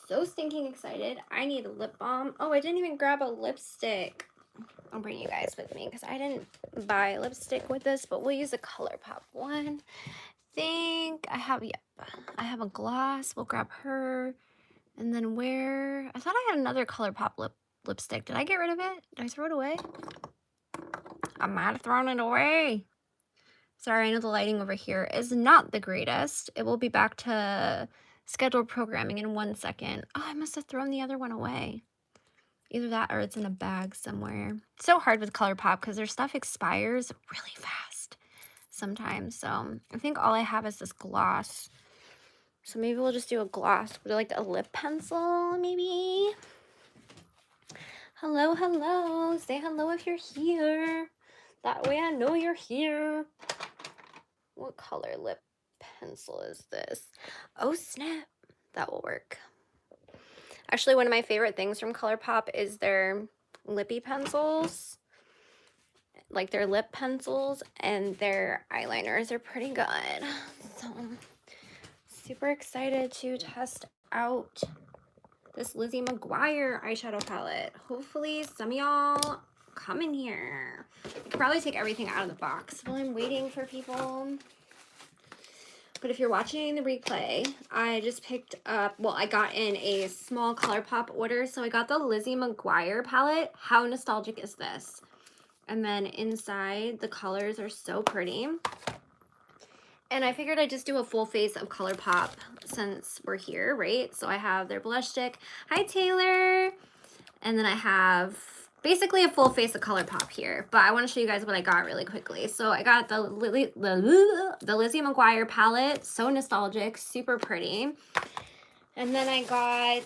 so stinking excited. I need a lip balm. Oh, I didn't even grab a lipstick. I'll bring you guys with me because I didn't buy a lipstick with this, but we'll use a Colourpop one. Think I have, yep, I have a gloss. We'll grab her. And then where, I thought I had another Colourpop lipstick. Did I get rid of it? Did I throw it away? I might have thrown it away. Sorry, I know the lighting over here is not the greatest. It will be back to scheduled programming in 1 second. Oh, I must have thrown the other one away. Either that or it's in a bag somewhere. It's so hard with Colourpop because their stuff expires really fast sometimes. So I think all I have is this gloss. So maybe we'll just do a gloss. Would you like a lip pencil, maybe? Hello, hello. Say hello if you're here. That way I know you're here. What color lip pencil is this? Oh, snap. That will work. Actually, one of my favorite things from Colourpop is their lippy pencils. Like their lip pencils and their eyeliners are pretty good. So, super excited to test out this Lizzie McGuire eyeshadow palette. Hopefully some of y'all come in here. I could probably take everything out of the box while I'm waiting for people. But if you're watching the replay, I just picked up, well, I got in a small Colourpop order. So I got the Lizzie McGuire palette. How nostalgic is this? And then inside, the colors are so pretty. And I figured I'd just do a full face of Colourpop since we're here, right? So I have their blush stick. Hi, Taylor. And then I have basically a full face of Colourpop here. But I want to show you guys what I got really quickly. So I got the Lizzie McGuire palette. So nostalgic, super pretty. And then I got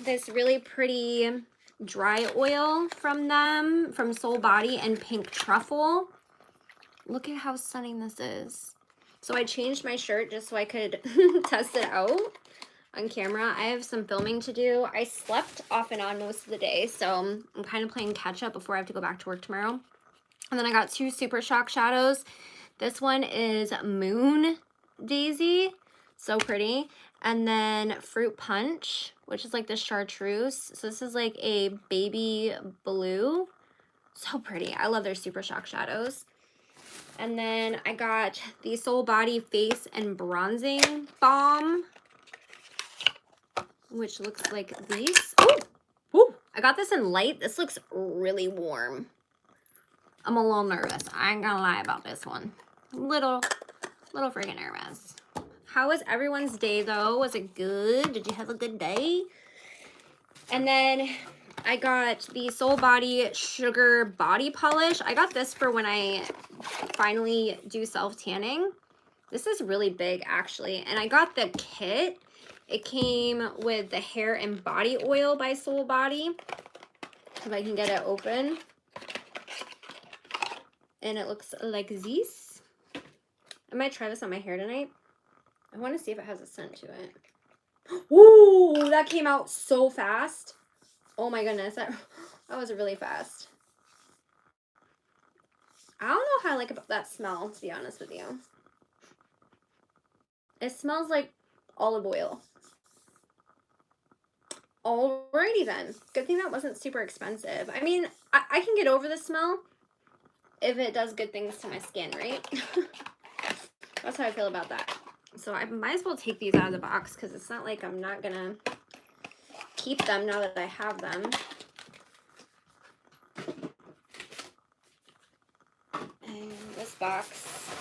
this really pretty dry oil from them, from Soul Body, and Pink Truffle. Look at how stunning this is. So I changed my shirt just so I could test it out on camera. I have some filming to do. I slept off and on most of the day, so I'm kind of playing catch up before I have to go back to work tomorrow. And then I got two Super Shock shadows. This one is Moon Daisy, so pretty. And then Fruit Punch, which is like the chartreuse. So this is like a baby blue. So pretty. I love their Super Shock shadows. And then I got the Soul Body Face and Bronzing Balm, which looks like these. Oh, ooh, I got this in light. This looks really warm. I'm a little nervous. I ain't gonna lie about this one. Little freaking nervous. How was everyone's day though? Was it good? Did you have a good day? And then I got the Soul Body Sugar Body Polish. I got this for when I finally do self-tanning. This is really big actually. And I got the kit. It came with the hair and body oil by Soul Body. If I can get it open. And it looks like this. I might try this on my hair tonight. I want to see if it has a scent to it. Ooh, that came out so fast. Oh my goodness, that was really fast. I don't know how I like about that smell, to be honest with you. It smells like olive oil. Alrighty then. Good thing that wasn't super expensive. I mean, I can get over the smell if it does good things to my skin, right? That's how I feel about that. So I might as well take these out of the box because it's not like I'm not gonna keep them now that I have them. And this box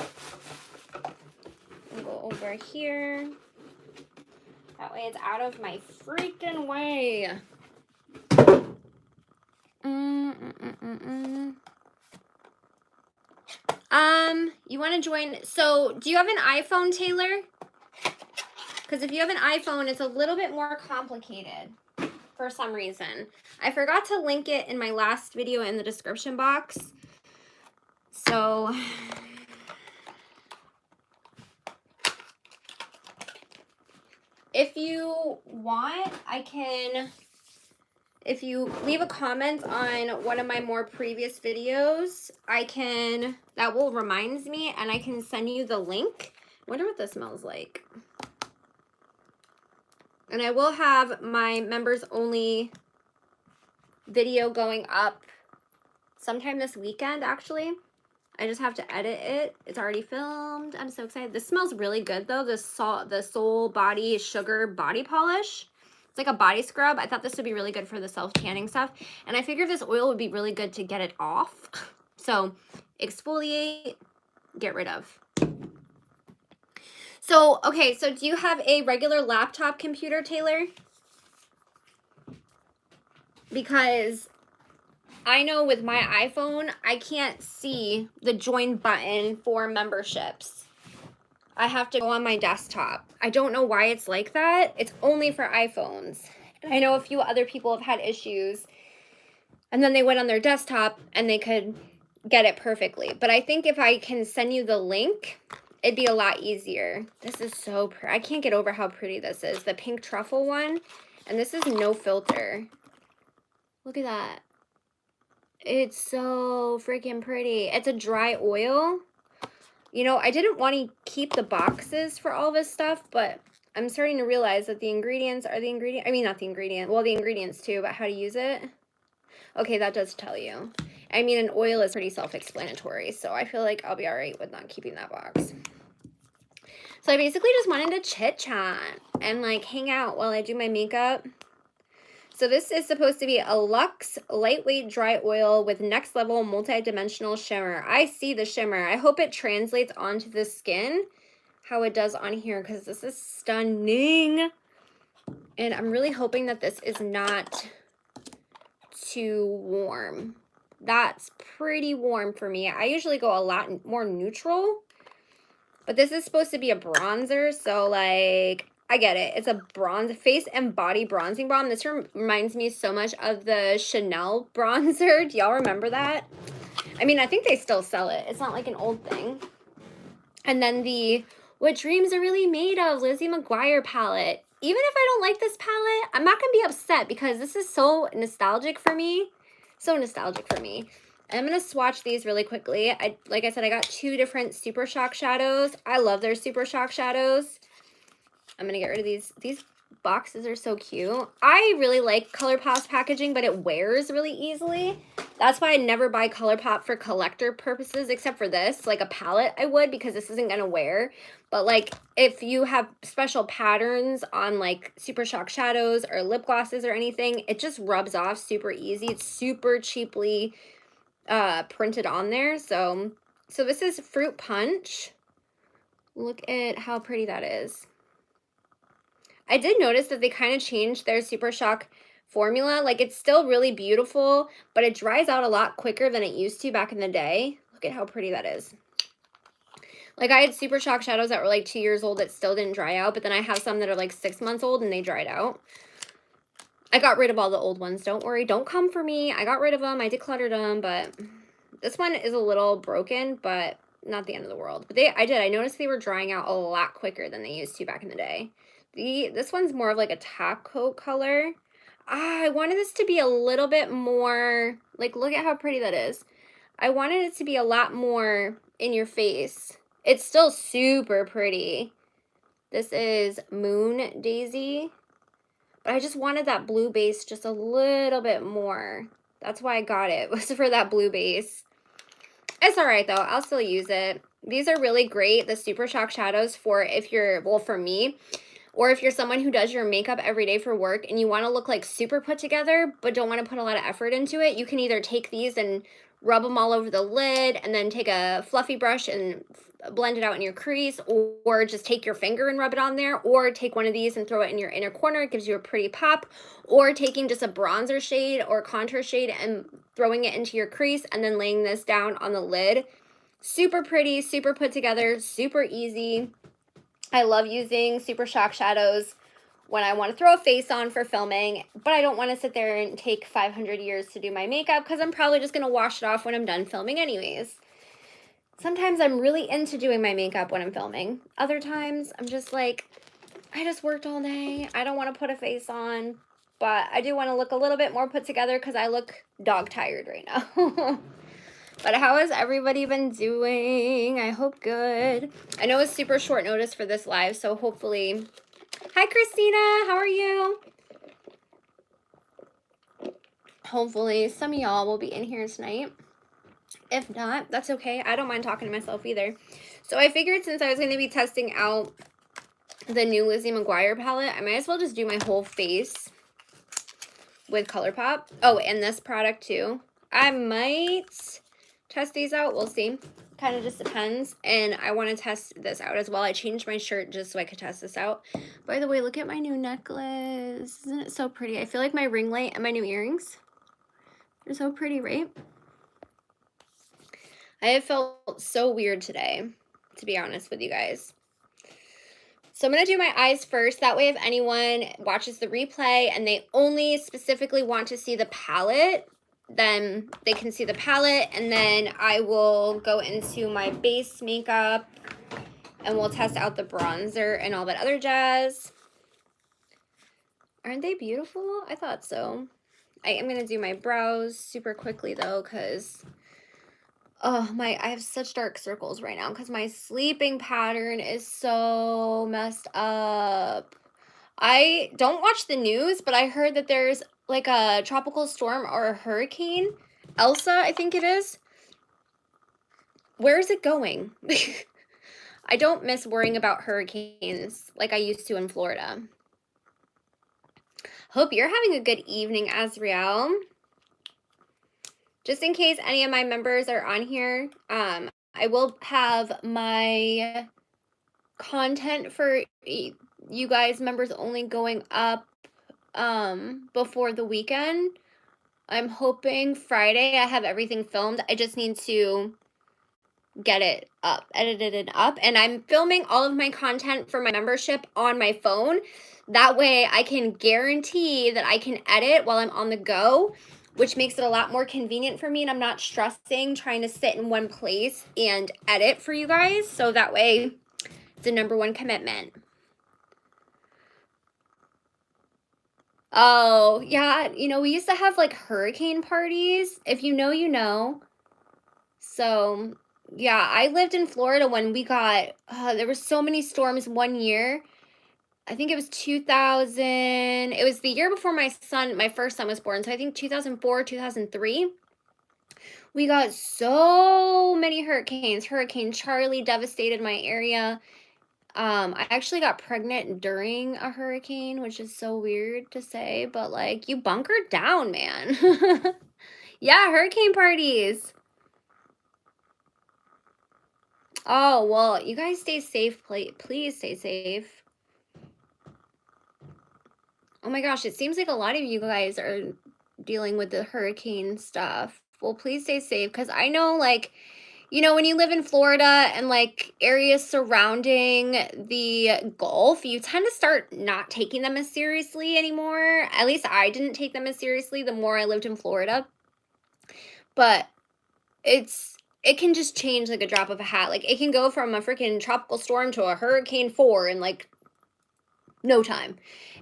will go over here. That way it's out of my freaking way. You want to join? So do you have an iPhone, Taylor? Because if you have an iPhone, it's a little bit more complicated for some reason. I forgot to link it in my last video in the description box. So if you want, I can, if you leave a comment on one of my more previous videos, I can, that will remind me and I can send you the link. I wonder what this smells like. And I will have my members only video going up sometime this weekend, actually. I just have to edit it. It's already filmed. I'm so excited. This smells really good though. The Soul Body Sugar Body Polish. It's like a body scrub. I thought this would be really good for the self-tanning stuff. And I figured this oil would be really good to get it off. So exfoliate, get rid of. So, okay, so do you have a regular laptop computer, Taylor? Because I know with my iPhone, I can't see the join button for memberships. I have to go on my desktop. I don't know why it's like that. It's only for iPhones. And I know a few other people have had issues. And then they went on their desktop and they could get it perfectly. But I think if I can send you the link, it'd be a lot easier. This is so pretty. I can't get over how pretty this is. The pink truffle one. And this is no filter. Look at that. It's so freaking pretty. It's a dry oil. You know, I didn't want to keep the boxes for all this stuff, but I'm starting to realize that the ingredients are the ingredient. I mean, not the ingredient. Well, the ingredients too, but how to use it. Okay, that does tell you. I mean, an oil is pretty self-explanatory, so I feel like I'll be all right with not keeping that box. So I basically just wanted to chit-chat and like hang out while I do my makeup. So this is supposed to be a luxe lightweight dry oil with next level multi-dimensional shimmer. I see the shimmer. I hope it translates onto the skin how it does on here because this is stunning. And I'm really hoping that this is not too warm. That's pretty warm for me. I usually go a lot more neutral, but this is supposed to be a bronzer, so like I get it. It's a bronze face and body bronzing balm. This reminds me so much of the Chanel bronzer. Do y'all remember that? I mean, I think they still sell it. It's not like an old thing. And then the What Dreams Are Really Made Of Lizzie McGuire palette. Even if I don't like this palette, I'm not going to be upset because this is so nostalgic for me. So nostalgic for me. I'm going to swatch these really quickly. Like I said, I got 2 different Super Shock shadows. I love their Super Shock shadows. I'm going to get rid of these. These boxes are so cute. I really like Colourpop's packaging, but it wears really easily. That's why I never buy Colourpop for collector purposes, except for this. Like a palette, I would, because this isn't going to wear. But like if you have special patterns on like Super Shock shadows or lip glosses or anything, it just rubs off super easy. It's super cheaply printed on there. So this is Fruit Punch. Look at how pretty that is. I did notice that they kind of changed their Super Shock formula. Like, it's still really beautiful, but it dries out a lot quicker than it used to back in the day. Look at how pretty that is. Like, I had Super Shock shadows that were like 2 years old that still didn't dry out, but then I have some that are like 6 months old and they dried out. I got rid of all the old ones. Don't worry. Don't come for me. I got rid of them. I decluttered them, but this one is a little broken, but not the end of the world. But I noticed they were drying out a lot quicker than they used to back in the day. This one's more of like a top coat color. I wanted this to be a little bit more, like, look at how pretty that is. I wanted it to be a lot more in your face. It's still super pretty. This is Moon Daisy. But I just wanted that blue base just a little bit more. That's why I got it, was for that blue base. It's all right, though. I'll still use it. These are really great, the Super Shock shadows, for if you're, well, for me, or if you're someone who does your makeup every day for work and you want to look like super put together but don't want to put a lot of effort into it, you can either take these and rub them all over the lid and then take a fluffy brush and blend it out in your crease, or just take your finger and rub it on there, or take one of these and throw it in your inner corner. It gives you a pretty pop. Or taking just a bronzer shade or contour shade and throwing it into your crease and then laying this down on the lid. Super pretty, super put together, super easy. I love using Super Shock shadows when I want to throw a face on for filming, but I don't want to sit there and take 500 years to do my makeup because I'm probably just going to wash it off when I'm done filming anyways. Sometimes I'm really into doing my makeup when I'm filming. Other times I'm just like, I just worked all day. I don't want to put a face on, but I do want to look a little bit more put together because I look dog tired right now. But how has everybody been doing? I hope good. I know it's super short notice for this live, so hopefully Hi, Christina. How are you? Hopefully, some of y'all will be in here tonight. If not, that's okay. I don't mind talking to myself either. So I figured since I was going to be testing out the new Lizzie McGuire palette, I might as well just do my whole face with Colourpop. Oh, and this product too. I might test these out. We'll see. Kind of just depends. And I want to test this out as well. I changed my shirt just so I could test this out. By the way, look at my new necklace. Isn't it so pretty? I feel like my ring light and my new earrings are so pretty, right? I have felt so weird today, to be honest with you guys. So I'm going to do my eyes first. That way if anyone watches the replay and they only specifically want to see the palette, then they can see the palette. And then I will go into my base makeup and we'll test out the bronzer and all that other jazz. Aren't they beautiful? I thought so. I am going to do my brows super quickly though, because oh, I have such dark circles right now because my sleeping pattern is so messed up. I don't watch the news, but I heard that there's like a tropical storm or a hurricane. Elsa, I think it is. Where is it going? I don't miss worrying about hurricanes like I used to in Florida. Hope you're having a good evening, Azriel. Just in case any of my members are on here, I will have my content for you guys members only going up before the weekend. I'm hoping Friday I have everything filmed. I just need to get it up, edited and up. And I'm filming all of my content for my membership on my phone. That way I can guarantee that I can edit while I'm on the go, which makes it a lot more convenient for me, and I'm not stressing trying to sit in one place and edit for you guys. So that way it's a #1 commitment. Oh, yeah, you know, we used to have like hurricane parties. If you know, you know. So, yeah, I lived in Florida when we got, there were so many storms one year. I think it was 2000. It was the year before my first son was born. So I think 2004, 2003. We got so many hurricanes. Hurricane Charlie devastated my area. I actually got pregnant during a hurricane, which is so weird to say, but like you bunkered down, man. Yeah, hurricane parties. Oh, well, you guys stay safe, please stay safe. Oh my gosh, it seems like a lot of you guys are dealing with the hurricane stuff. Well, please stay safe, because I know, like, you know, when you live in Florida and like areas surrounding the Gulf, you tend to start not taking them as seriously anymore. At least I didn't take them as seriously the more I lived in Florida. But it can just change like a drop of a hat. Like it can go from a freaking tropical storm to a hurricane 4 in like no time.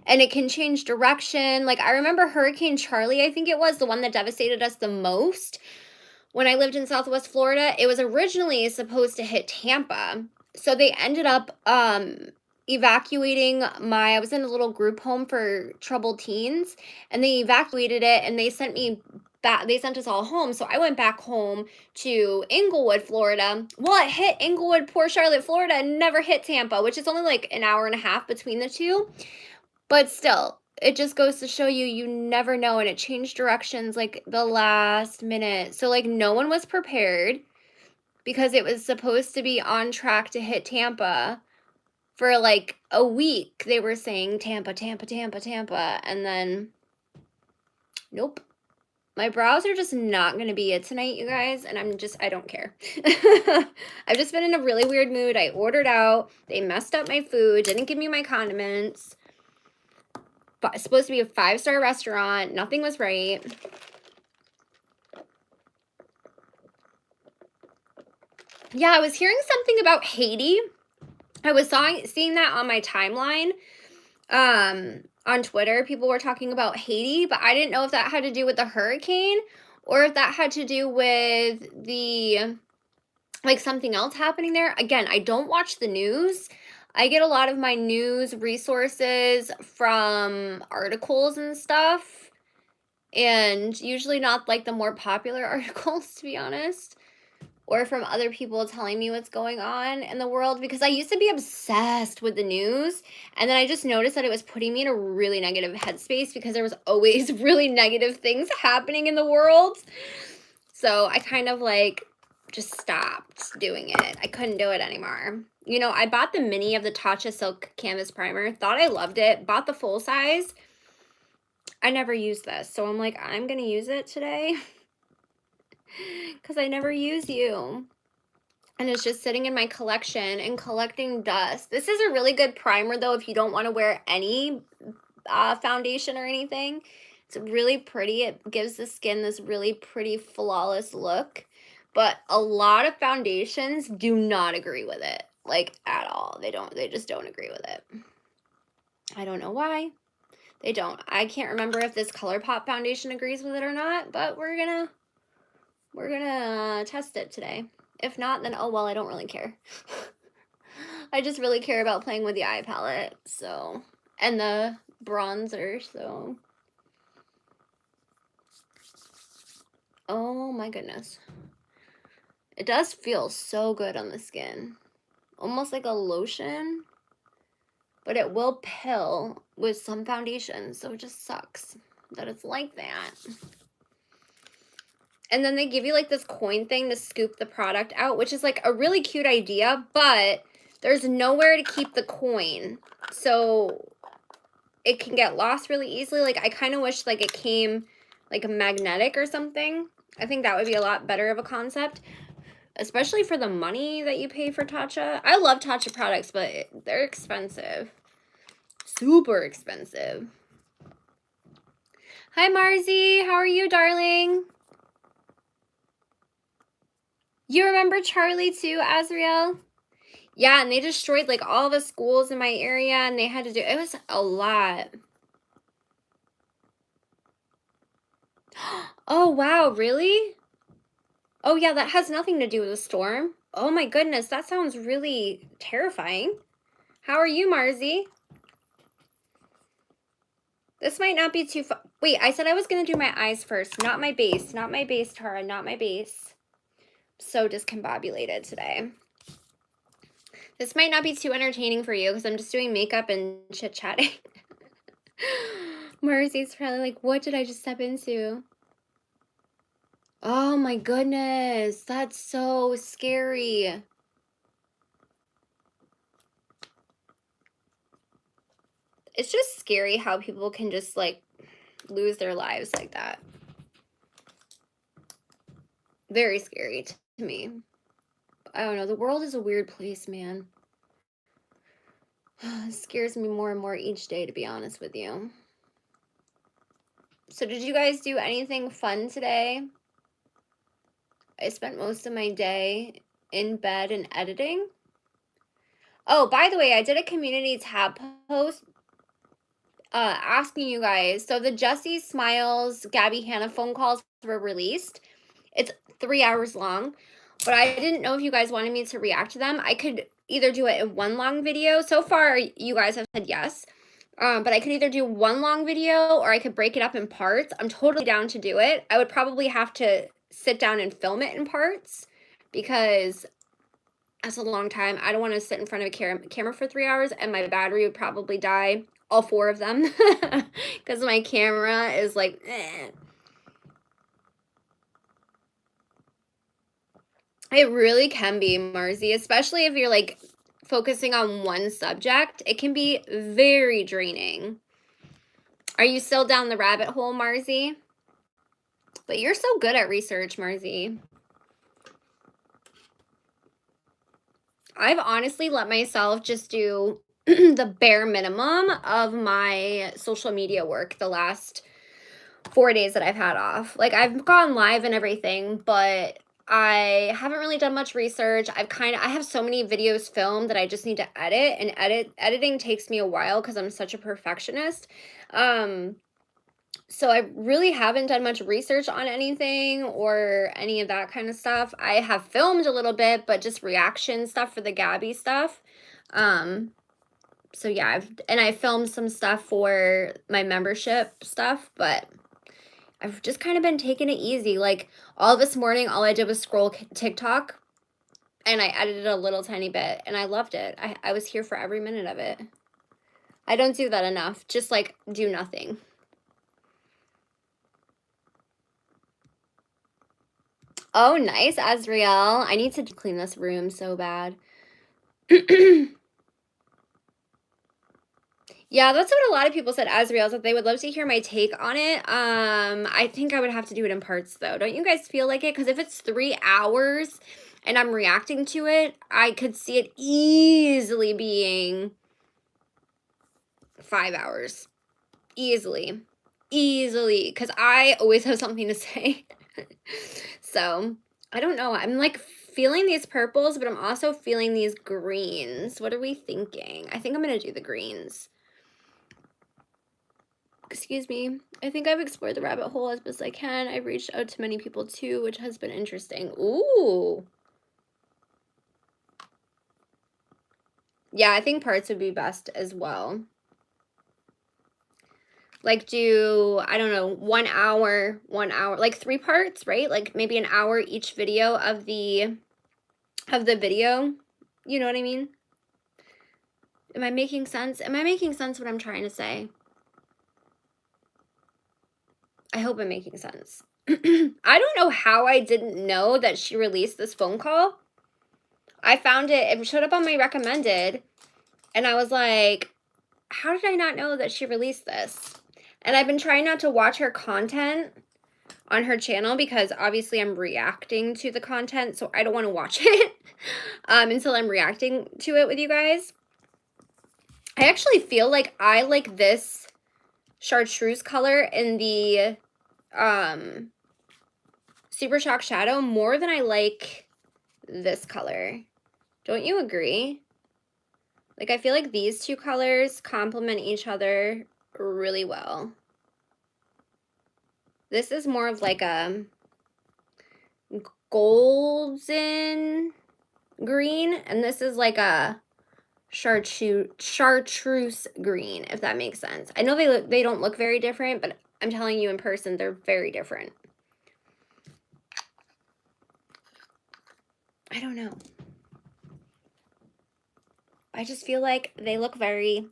And it can change direction. Like I remember Hurricane Charlie, I think it was the one that devastated us the most. When I lived in Southwest Florida, it was originally supposed to hit Tampa. So they ended up evacuating I was in a little group home for troubled teens, and they evacuated it and they sent me back. They sent us all home. So I went back home to Inglewood, Florida. Well, it hit Inglewood, Port Charlotte, Florida, and never hit Tampa, which is only like an hour and a half between the two. But still, it just goes to show you, you never know. And it changed directions like the last minute. So like no one was prepared because it was supposed to be on track to hit Tampa for like a week. They were saying Tampa, Tampa, Tampa, Tampa. And then nope. My brows are just not going to be it tonight, you guys. And I don't care. I've just been in a really weird mood. I ordered out. They messed up my food. Didn't give me my condiments. But it's supposed to be a 5-star restaurant. Nothing was right. Yeah, I was hearing something about Haiti. I was seeing that on my timeline. On Twitter, people were talking about Haiti, but I didn't know if that had to do with the hurricane or if that had to do with the like something else happening there. Again, I don't watch the news. I get a lot of my news resources from articles and stuff, and usually not like the more popular articles, to be honest, or from other people telling me what's going on in the world, because I used to be obsessed with the news, and then I just noticed that it was putting me in a really negative headspace because there was always really negative things happening in the world. So I kind of like just stopped doing it. I couldn't do it anymore. You know, I bought the mini of the Tatcha Silk Canvas Primer, thought I loved it, bought the full size. I never used this, so I'm like, I'm gonna use it today because I never use you. And it's just sitting in my collection and collecting dust. This is a really good primer, though, if you don't want to wear any foundation or anything. It's really pretty. It gives the skin this really pretty, flawless look. But a lot of foundations do not agree with it, like, at all. They just don't agree with it. I don't know why. They don't. I can't remember if this Colourpop foundation agrees with it or not, but we're gonna test it today. If not, then oh well, I don't really care. I just really care about playing with the eye palette, so, and the bronzer, so. Oh my goodness. It does feel so good on the skin. Almost like a lotion, but it will pill with some foundation, so it just sucks that it's like that. And then they give you like this coin thing to scoop the product out, which is like a really cute idea, but there's nowhere to keep the coin. So it can get lost really easily. Like, I kind of wish like it came like a magnetic or something. I think that would be a lot better of a concept, especially for the money that you pay for Tatcha. I love Tatcha products, but they're expensive. Super expensive. Hi, Marzi. How are you, darling? You remember Charlie too, Azriel? Yeah, and they destroyed like all the schools in my area, and they had to do, it was a lot. Oh, wow, really? Oh, yeah, that has nothing to do with a storm. Oh my goodness, that sounds really terrifying. How are you, Marzi? This might not be too fun. Wait, I said I was going to do my eyes first, not my base. Not my base, Tarrah, not my base. So discombobulated today. This might not be too entertaining for you because I'm just doing makeup and chit-chatting. Marzi's probably like, what did I just step into? Oh my goodness, that's so scary. It's just scary how people can just like lose their lives like that. Very scary to me. I don't know, the world is a weird place, man. It scares me more and more each day, to be honest with you. So did you guys do anything fun today? I spent most of my day in bed and editing. Oh, by the way, I did a community tab post asking you guys. So the Jessie Smiles, Gabby Hanna phone calls were released. It's 3 hours long, but I didn't know if you guys wanted me to react to them. I could either do it in one long video. So far, you guys have said yes. But I could either do one long video or I could break it up in parts. I'm totally down to do it. I would probably have to sit down and film it in parts because that's a long time. I don't want to sit in front of a camera for 3 hours and my battery would probably die. All 4 of them because my camera is like, eh. It really can be, Marzi, especially if you're like focusing on one subject. It can be very draining. Are you still down the rabbit hole, Marzi? But you're so good at research, Marzi. I've honestly let myself just do the bare minimum of my social media work the last 4 days that I've had off. Like, I've gone live and everything, but I haven't really done much research. I have so many videos filmed that I just need to edit, and editing takes me a while because I'm such a perfectionist. So I really haven't done much research on anything or any of that kind of stuff. I have filmed a little bit, but just reaction stuff for the Gabby stuff. So yeah, I filmed some stuff for my membership stuff, but I've just kind of been taking it easy. Like all this morning, all I did was scroll TikTok and I edited a little tiny bit and I loved it. I was here for every minute of it. I don't do that enough. Just like do nothing. Oh, nice, Azriel. I need to clean this room so bad. Yeah, that's what a lot of people said, Azriel, that they would love to hear my take on it. I think I would have to do it in parts, though. Don't you guys feel like it? Because if it's 3 hours and I'm reacting to it, I could see it easily being 5 hours. Easily. Easily. Because I always have something to say. So, I don't know. I'm, like, feeling these purples, but I'm also feeling these greens. What are we thinking? I think I'm going to do the greens. Excuse me. I think I've explored the rabbit hole as best I can. I've reached out to many people too, which has been interesting. Ooh. Yeah, I think parts would be best as well. Like do, I don't know, 1 hour, like 3 parts, right? Like maybe an hour each video of the video. You know what I mean? Am I making sense? Am I making sense what I'm trying to say? I hope I'm making sense. I don't know how I didn't know that she released this phone call. I found it showed up on my recommended, and I was like, how did I not know that she released this? And I've been trying not to watch her content on her channel because obviously I'm reacting to the content, so I don't want to watch it until I'm reacting to it with you guys. I actually feel like I like this chartreuse color in the Super Shock Shadow more than I like this color. Don't you agree? Like, I feel like these two colors complement each other really well. This is more of like a golden green, and this is like a chartreuse green, if that makes sense. I know they don't look very different, but I'm telling you in person, they're very different. I don't know. I just feel like they look very,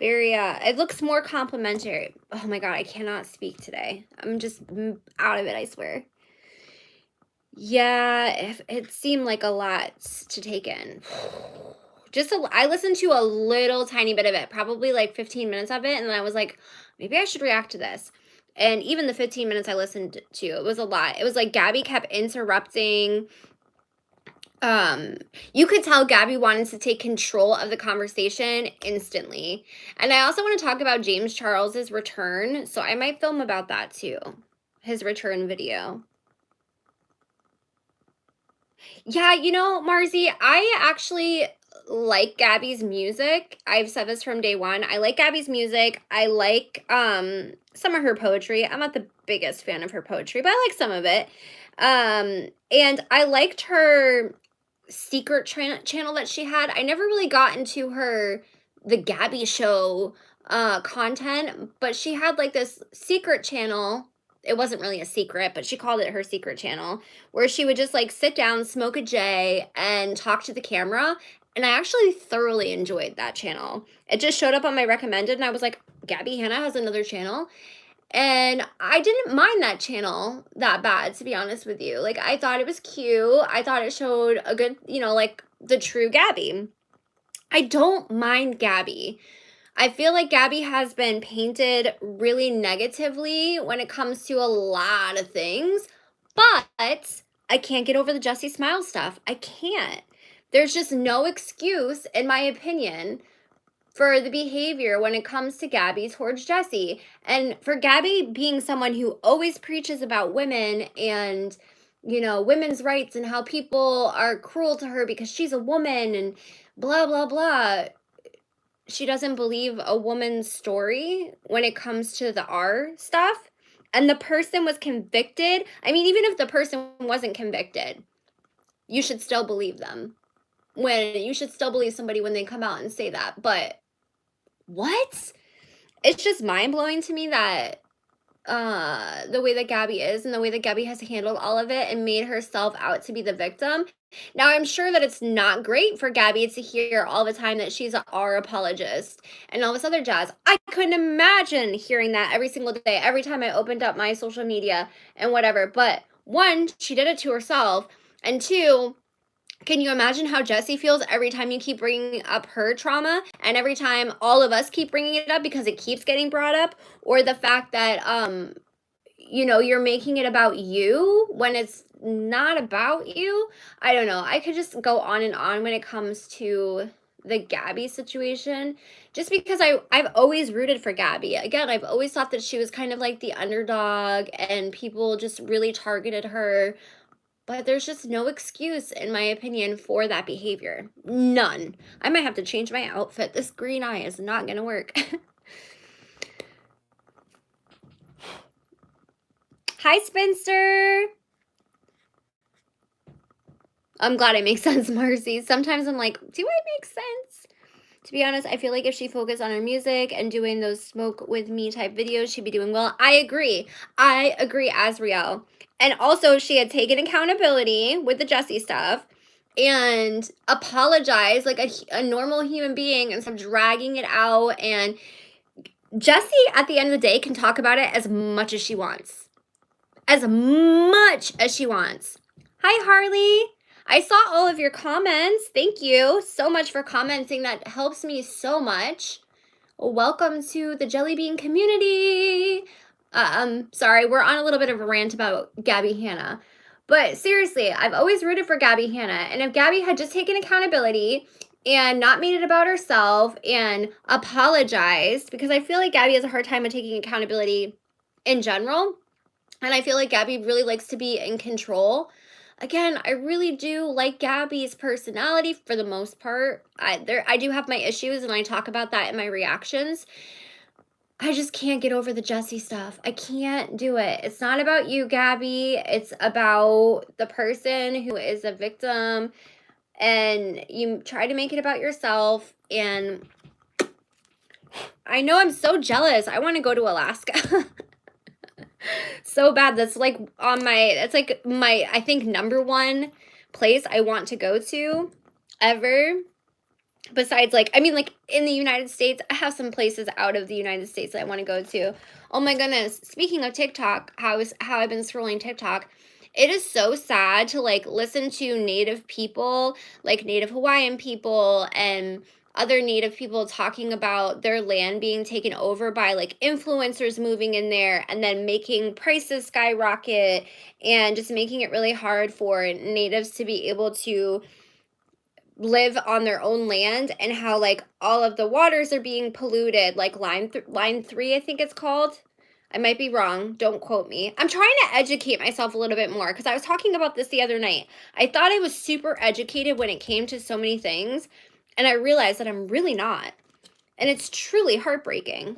it looks more complimentary. Oh my God, I cannot speak today. I'm just out of it, I swear. Yeah, it seemed like a lot to take in. I listened to a little tiny bit of it, probably like 15 minutes of it, and then I was like, maybe I should react to this. And even the 15 minutes I listened to, it was a lot. It was like Gabby kept interrupting. You could tell Gabby wanted to take control of the conversation instantly. And I also want to talk about James Charles's return, so I might film about that too. His return video. Yeah, you know, Marzi, I actually like Gabby's music. I've said this from day one. I like Gabby's music. I like some of her poetry. I'm not the biggest fan of her poetry, but I like some of it. And I liked her secret channel that she had. I never really got into the Gabby show content, but she had like this secret channel. It wasn't really a secret, but she called it her secret channel, where she would just like sit down, smoke a J, and talk to the camera. And I actually thoroughly enjoyed that channel. It just showed up on my recommended, and I was like, Gabby Hanna has another channel. And I didn't mind that channel that bad, to be honest with you. Like, I thought it was cute. I thought it showed a good, you know, like the true Gabby. I don't mind Gabby. I feel like Gabby has been painted really negatively when it comes to a lot of things, but I can't get over the Jessie Smile stuff. I can't. There's just no excuse, in my opinion, for the behavior when it comes to Gabby towards Jessie. And for Gabby being someone who always preaches about women and, you know, women's rights and how people are cruel to her because she's a woman and blah, blah, blah. She doesn't believe a woman's story when it comes to the R stuff. And the person was convicted. I mean, even if the person wasn't convicted, you should still believe them. when you should still believe somebody when they come out and say that. But what? It's just mind-blowing to me that the way that Gabby is and the way that Gabby has handled all of it and made herself out to be the victim. Now, I'm sure that it's not great for Gabby to hear all the time that she's our apologist and all this other jazz. I couldn't imagine hearing that every single day, every time I opened up my social media and whatever. But one, she did it to herself. And two, can you imagine how Jessie feels every time you keep bringing up her trauma and every time all of us keep bringing it up because it keeps getting brought up? Or the fact that, you know, you're making it about you when it's not about you? I don't know. I could just go on and on when it comes to the Gabby situation, just because I've always rooted for Gabby. Again, I've always thought that she was kind of like the underdog and people just really targeted her. But there's just no excuse, in my opinion, for that behavior. None. I might have to change my outfit. This green eye is not going to work. Hi, Spinster. I'm glad I make sense, Marcy. Sometimes I'm like, do I make sense? To be honest, I feel like if she focused on her music and doing those smoke with me type videos, she'd be doing well. I agree. I agree, Azriel. And also, she had taken accountability with the Jessie stuff and apologized like a normal human being instead of dragging it out. And Jessie, at the end of the day, can talk about it as much as she wants. As much as she wants. Hi, Harley. I saw all of your comments. Thank you so much for commenting. That helps me so much. Welcome to the Jelly Bean community. Sorry, we're on a little bit of a rant about Gabby Hanna. But seriously, I've always rooted for Gabby Hanna. And if Gabby had just taken accountability and not made it about herself and apologized, because I feel like Gabby has a hard time of taking accountability in general. And I feel like Gabby really likes to be in control. Again, I really do like Gabby's personality for the most part. I do have my issues, and I talk about that in my reactions. I just can't get over the Jessie stuff. I can't do it. It's not about you, Gabby. It's about the person who is a victim, and you try to make it about yourself. And I know I'm so jealous. I want to go to Alaska. So bad. That's like on my, that's like my, I think #1 place I want to go to ever. Besides, like, I mean, like, in the United States, I have some places out of the United States that I want to go to. Oh my goodness. Speaking of TikTok, how I've been scrolling TikTok, it is so sad to, like, listen to Native people, like Native Hawaiian people and other Native people talking about their land being taken over by, like, influencers moving in there and then making prices skyrocket and just making it really hard for Natives to be able to live on their own land, and how like all of the waters are being polluted, like line 3, I think it's called. I might be wrong, don't quote me. I'm trying to educate myself a little bit more because I was talking about this the other night. I thought I was super educated when it came to so many things, and I realized that I'm really not, and it's truly heartbreaking.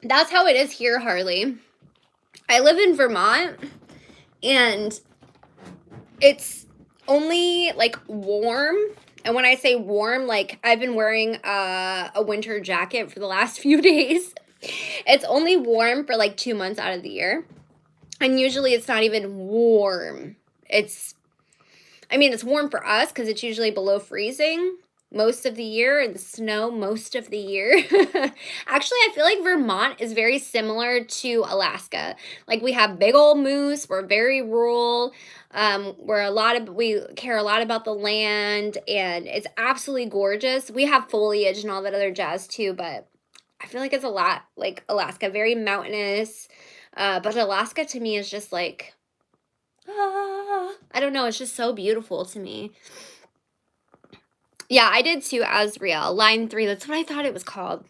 That's how it is here, Harley. I live in Vermont, and it's only like warm, and when I say warm, like I've been wearing a winter jacket for the last few days. It's only warm for like 2 months out of the year, and usually it's not even warm. I mean, it's warm for us because it's usually below freezing most of the year and snow most of the year. Actually, I feel like Vermont is very similar to Alaska. Like, we have big old moose. We're very rural. We care a lot about the land, and it's absolutely gorgeous. We have foliage and all that other jazz too, but I feel like it's a lot like Alaska, very mountainous. But Alaska to me is just like, I don't know, it's just so beautiful to me. Yeah, I did too, Azriel. Line 3, that's what I thought it was called.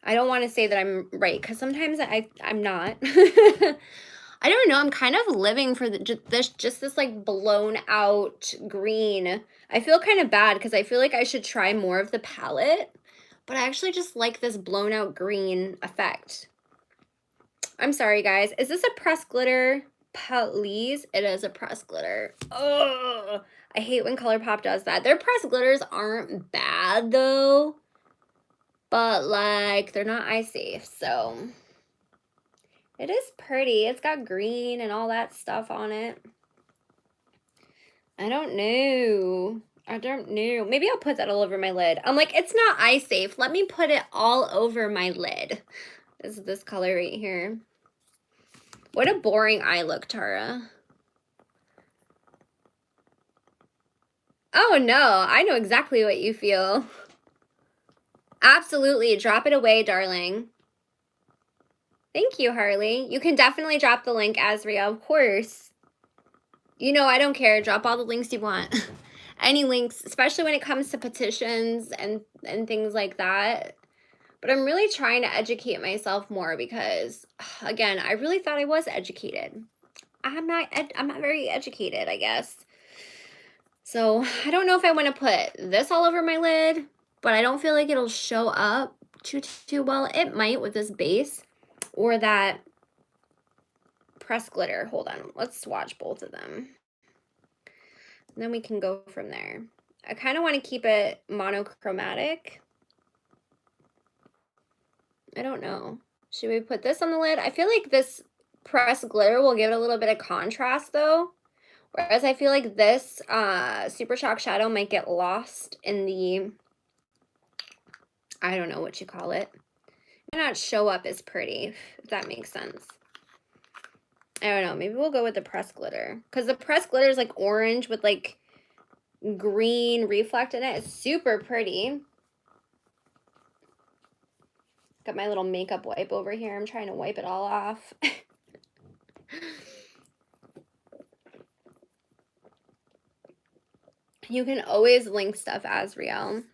I don't want to say that I'm right, because sometimes I'm not. I don't know, I'm kind of living for this like blown out green. I feel kind of bad, because I feel like I should try more of the palette, but I actually just like this blown out green effect. I'm sorry, guys. Is this a pressed glitter? Please, it is a pressed glitter. Oh, I hate when Colourpop does that. Their pressed glitters aren't bad though, but like they're not eye safe, so it is pretty. It's got green and all that stuff on it. I don't know. I don't know. Maybe I'll put that all over my lid. I'm like, it's not eye safe. Let me put it all over my lid. This is this color right here. What a boring eye look, Tarrah. Oh no, I know exactly what you feel. Absolutely, drop it away, darling. Thank you, Harley. You can definitely drop the link, Azria, of course. You know, I don't care. Drop all the links you want. Any links, especially when it comes to petitions and things like that. But I'm really trying to educate myself more because, again, I really thought I was educated. I'm not very educated, I guess. So I don't know if I want to put this all over my lid, but I don't feel like it'll show up too well. It might with this base or that press glitter. Hold on, let's swatch both of them. And then we can go from there. I kind of want to keep it monochromatic. I don't know. Should we put this on the lid? I feel like this pressed glitter will give it a little bit of contrast though. Whereas I feel like this Super Shock shadow might get lost in the, I don't know what you call it. It might not show up as pretty, if that makes sense. I don't know. Maybe we'll go with the pressed glitter. Because the pressed glitter is like orange with like green reflect in it. It's super pretty. Got my little makeup wipe over here. I'm trying to wipe it all off. You can always link stuff, Azriel.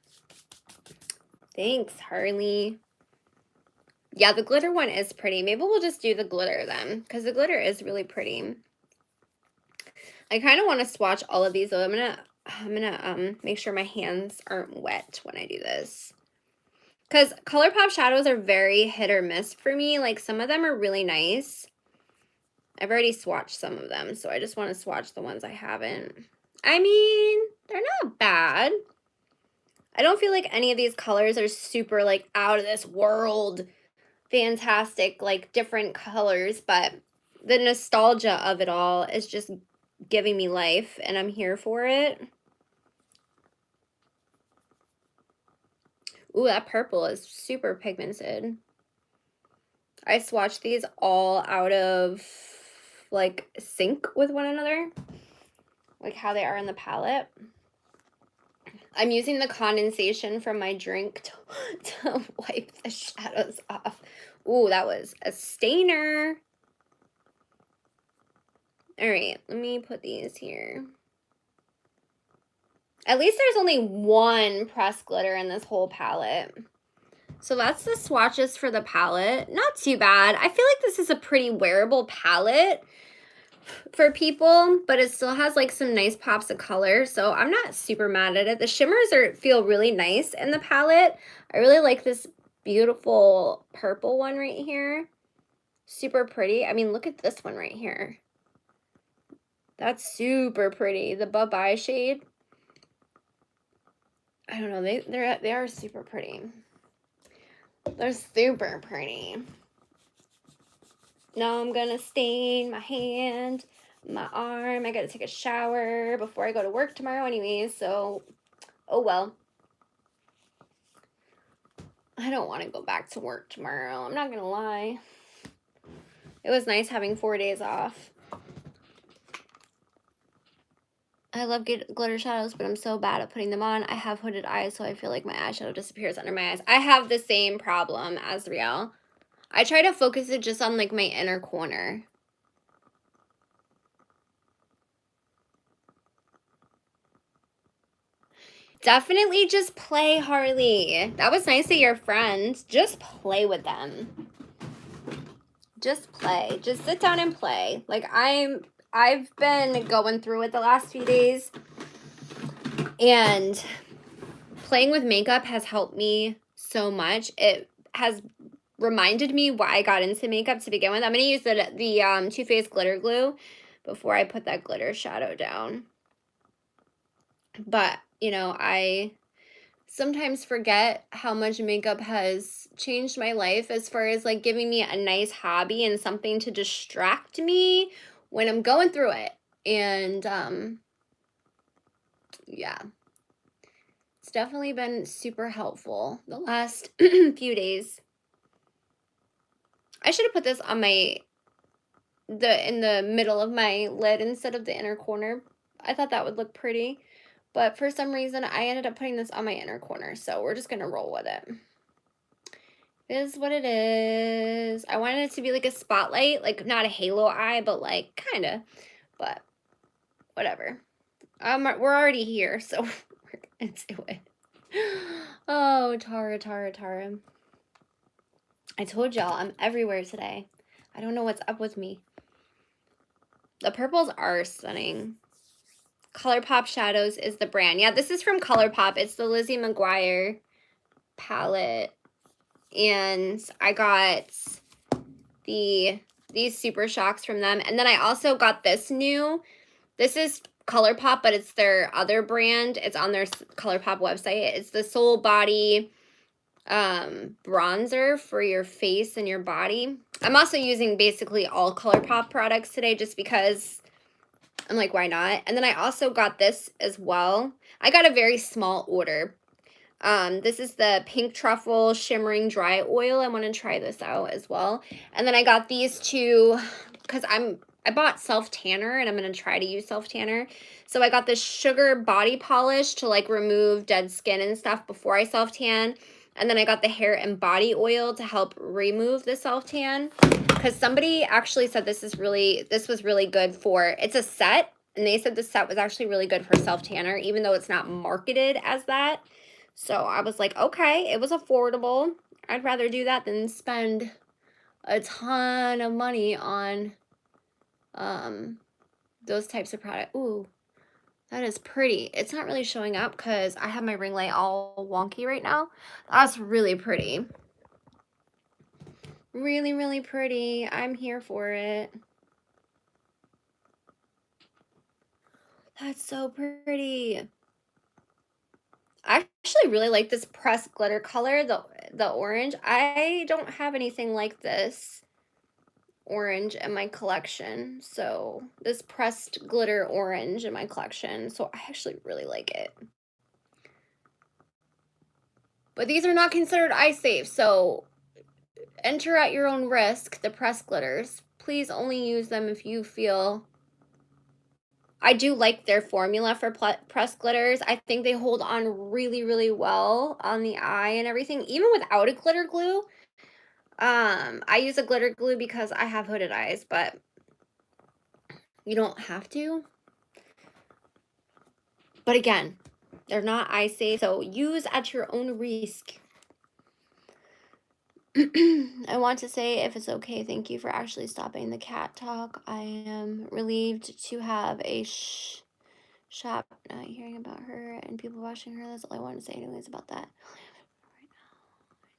Thanks, Harley. Yeah, the glitter one is pretty. Maybe we'll just do the glitter then, because the glitter is really pretty. I kind of want to swatch all of these, though. I'm gonna make sure my hands aren't wet when I do this. Because Colourpop shadows are very hit or miss for me. Like, some of them are really nice. I've already swatched some of them, so I just want to swatch the ones I haven't. I mean, they're not bad. I don't feel like any of these colors are super, like, out of this world, fantastic, like, different colors, but the nostalgia of it all is just giving me life, and I'm here for it. Ooh, that purple is super pigmented. I swatched these all out of, like, sync with one another, like how they are in the palette. I'm using the condensation from my drink to wipe the shadows off. Ooh, that was a stainer. All right, let me put these here. At least there's only one pressed glitter in this whole palette. So that's the swatches for the palette. Not too bad. I feel like this is a pretty wearable palette for people, but it still has like some nice pops of color, so I'm not super mad at it. The shimmers feel really nice in the palette. I really like this beautiful purple one right here. Super pretty. I mean, look at this one right here. That's super pretty. The Bye-Bye shade. I don't know. They are super pretty. They're super pretty. Now I'm gonna stain my hand, my arm. I gotta take a shower before I go to work tomorrow anyways, so oh well. I don't want to go back to work tomorrow. I'm not gonna lie. It was nice having 4 days off. I love glitter shadows, but I'm so bad at putting them on. I have hooded eyes, so I feel like my eyeshadow disappears under my eyes. I have the same problem as Riel. I try to focus it just on like my inner corner. Definitely just play, Harley. That was nice that you're friends. Just play with them. Just play. Just sit down and play. Like I've been going through it the last few days, and playing with makeup has helped me so much. It has reminded me why I got into makeup to begin with. I'm going to use the Too Faced glitter glue before I put that glitter shadow down. But, you know, I sometimes forget how much makeup has changed my life as far as like giving me a nice hobby and something to distract me when I'm going through it. And yeah, it's definitely been super helpful the last few days. I should have put this on in the middle of my lid instead of the inner corner. I thought that would look pretty, but for some reason I ended up putting this on my inner corner, so we're just gonna roll with it. It is what it is. I wanted it to be like a spotlight, like not a halo eye, but like kind of, but whatever. We're already here, so we're gonna do it. Oh, Tarrah, Tarrah, Tarrah. I told y'all I'm everywhere today. I don't know what's up with me. The purples are stunning. Colourpop Shadows is the brand. Yeah, this is from Colourpop. It's the Lizzie McGuire palette. And I got these Super Shocks from them. And then I also got this is Colourpop, but it's their other brand. It's on their Colourpop website. It's the Soul Body bronzer for your face and your body. I'm also using basically all Colourpop products today just because I'm like, why not? And then I also got this as well. I got a very small order. This is the Pink Truffle Shimmering Dry Oil. I want to try this out as well. And then I got these two because I bought self tanner and I'm going to try to use self tanner. So I got this sugar body polish to like remove dead skin and stuff before I self tan. And then I got the hair and body oil to help remove the self tan. Because somebody actually said this was really good for, it's a set. And they said the set was actually really good for self tanner, even though it's not marketed as that. So I was like, okay, it was affordable. I'd rather do that than spend a ton of money on those types of products. Ooh, that is pretty. It's not really showing up because I have my ring light all wonky right now. That's really pretty. Really, really pretty. I'm here for it. That's so pretty. I actually really like this pressed glitter color, the orange. I don't have anything like this orange in my collection, so this pressed glitter orange in my collection, so I actually really like it. But these are not considered eye safe, so enter at your own risk the pressed glitters. Please only use them if you feel. I do like their formula for pressed glitters. I think they hold on really, really well on the eye and everything, even without a glitter glue. I use a glitter glue because I have hooded eyes, but you don't have to. But again, they're not eye safe, so use at your own risk. I want to say, if it's okay, thank you for actually stopping the cat talk. I am relieved to have a shop not hearing about her and people watching her. That's all I want to say anyways about that.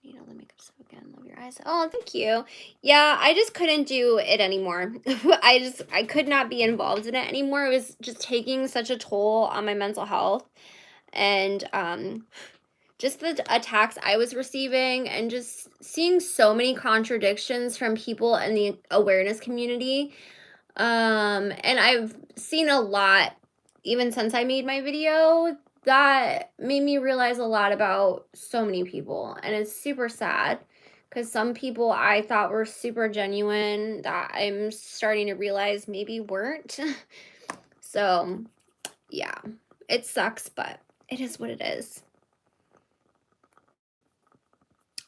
I need all the makeup stuff again. Love your eyes. Oh, thank you. Yeah, I just couldn't do it anymore. I could not be involved in it anymore. It was just taking such a toll on my mental health. And just the attacks I was receiving and just seeing so many contradictions from people in the awareness community. And I've seen a lot, even since I made my video, that made me realize a lot about so many people. And it's super sad because some people I thought were super genuine that I'm starting to realize maybe weren't. So, yeah, it sucks, but it is what it is.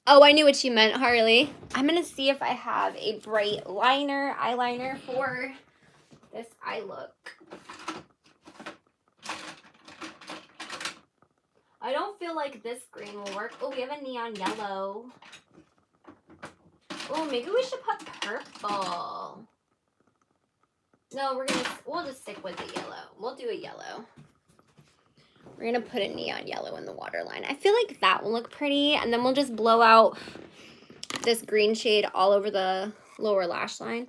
Oh, I knew what you meant, Harley. I'm going to see if I have a bright eyeliner for this eye look. I don't feel like this green will work. Oh, we have a neon yellow. Oh, maybe we should put purple. No, we'll just stick with the yellow. We'll do a yellow. We're going to put a neon yellow in the waterline. I feel like that will look pretty, and then we'll just blow out this green shade all over the lower lash line.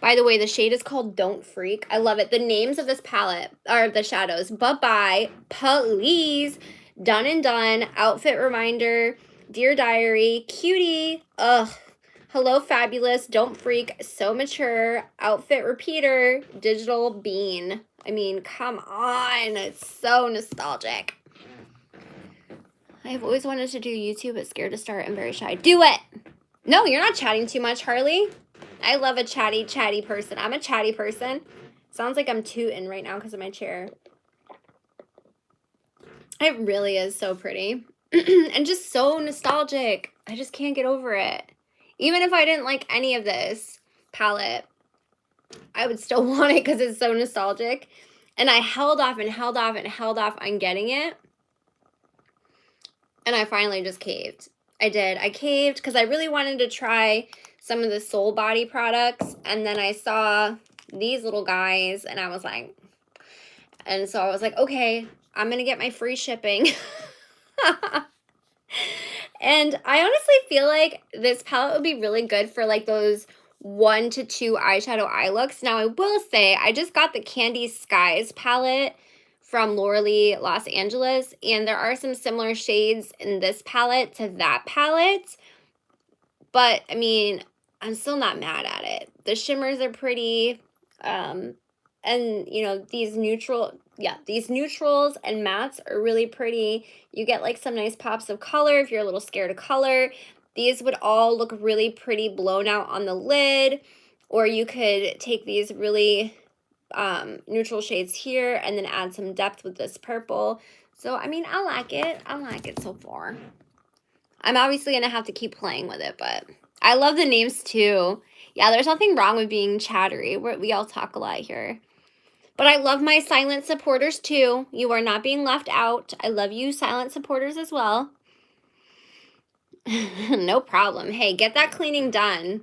By the way, the shade is called Don't Freak. I love it. The names of this palette are the shadows. Bye-bye, Please, Done and Done, Outfit Reminder, Dear Diary, Cutie, ugh, Hello Fabulous, Don't Freak, So Mature, Outfit Repeater, Digital Bean. I mean, come on. It's so nostalgic. I've always wanted to do YouTube, but scared to start and very shy. Do it! No, you're not chatting too much, Harley. I love a chatty person. I'm a chatty person. Sounds like I'm tooting right now because of my chair. It really is so pretty. And just so nostalgic. I just can't get over it. Even if I didn't like any of this palette, I would still want it because it's so nostalgic. And I held off and held off and held off on getting it. And I finally just caved. I did. I caved because I really wanted to try some of the Soul Body products, and then I saw these little guys, and I was like, okay, I'm gonna get my free shipping. And I honestly feel like this palette would be really good for like those 1 to 2 eyeshadow eye looks. Now I will say I just got the Candy Skies palette from Laura Lee Los Angeles, and there are some similar shades in this palette to that palette, but I mean, I'm still not mad at it. The shimmers are pretty, and you know, these neutrals and mattes are really pretty. You get like some nice pops of color if you're a little scared of color. These would all look really pretty blown out on the lid, or you could take these really neutral shades here and then add some depth with this purple. So, I mean, I like it. I like it so far. I'm obviously going to have to keep playing with it, but I love the names too. Yeah, there's nothing wrong with being chattery. We all talk a lot here. But I love my silent supporters too. You are not being left out. I love you silent supporters as well. No problem. Hey, get that cleaning done.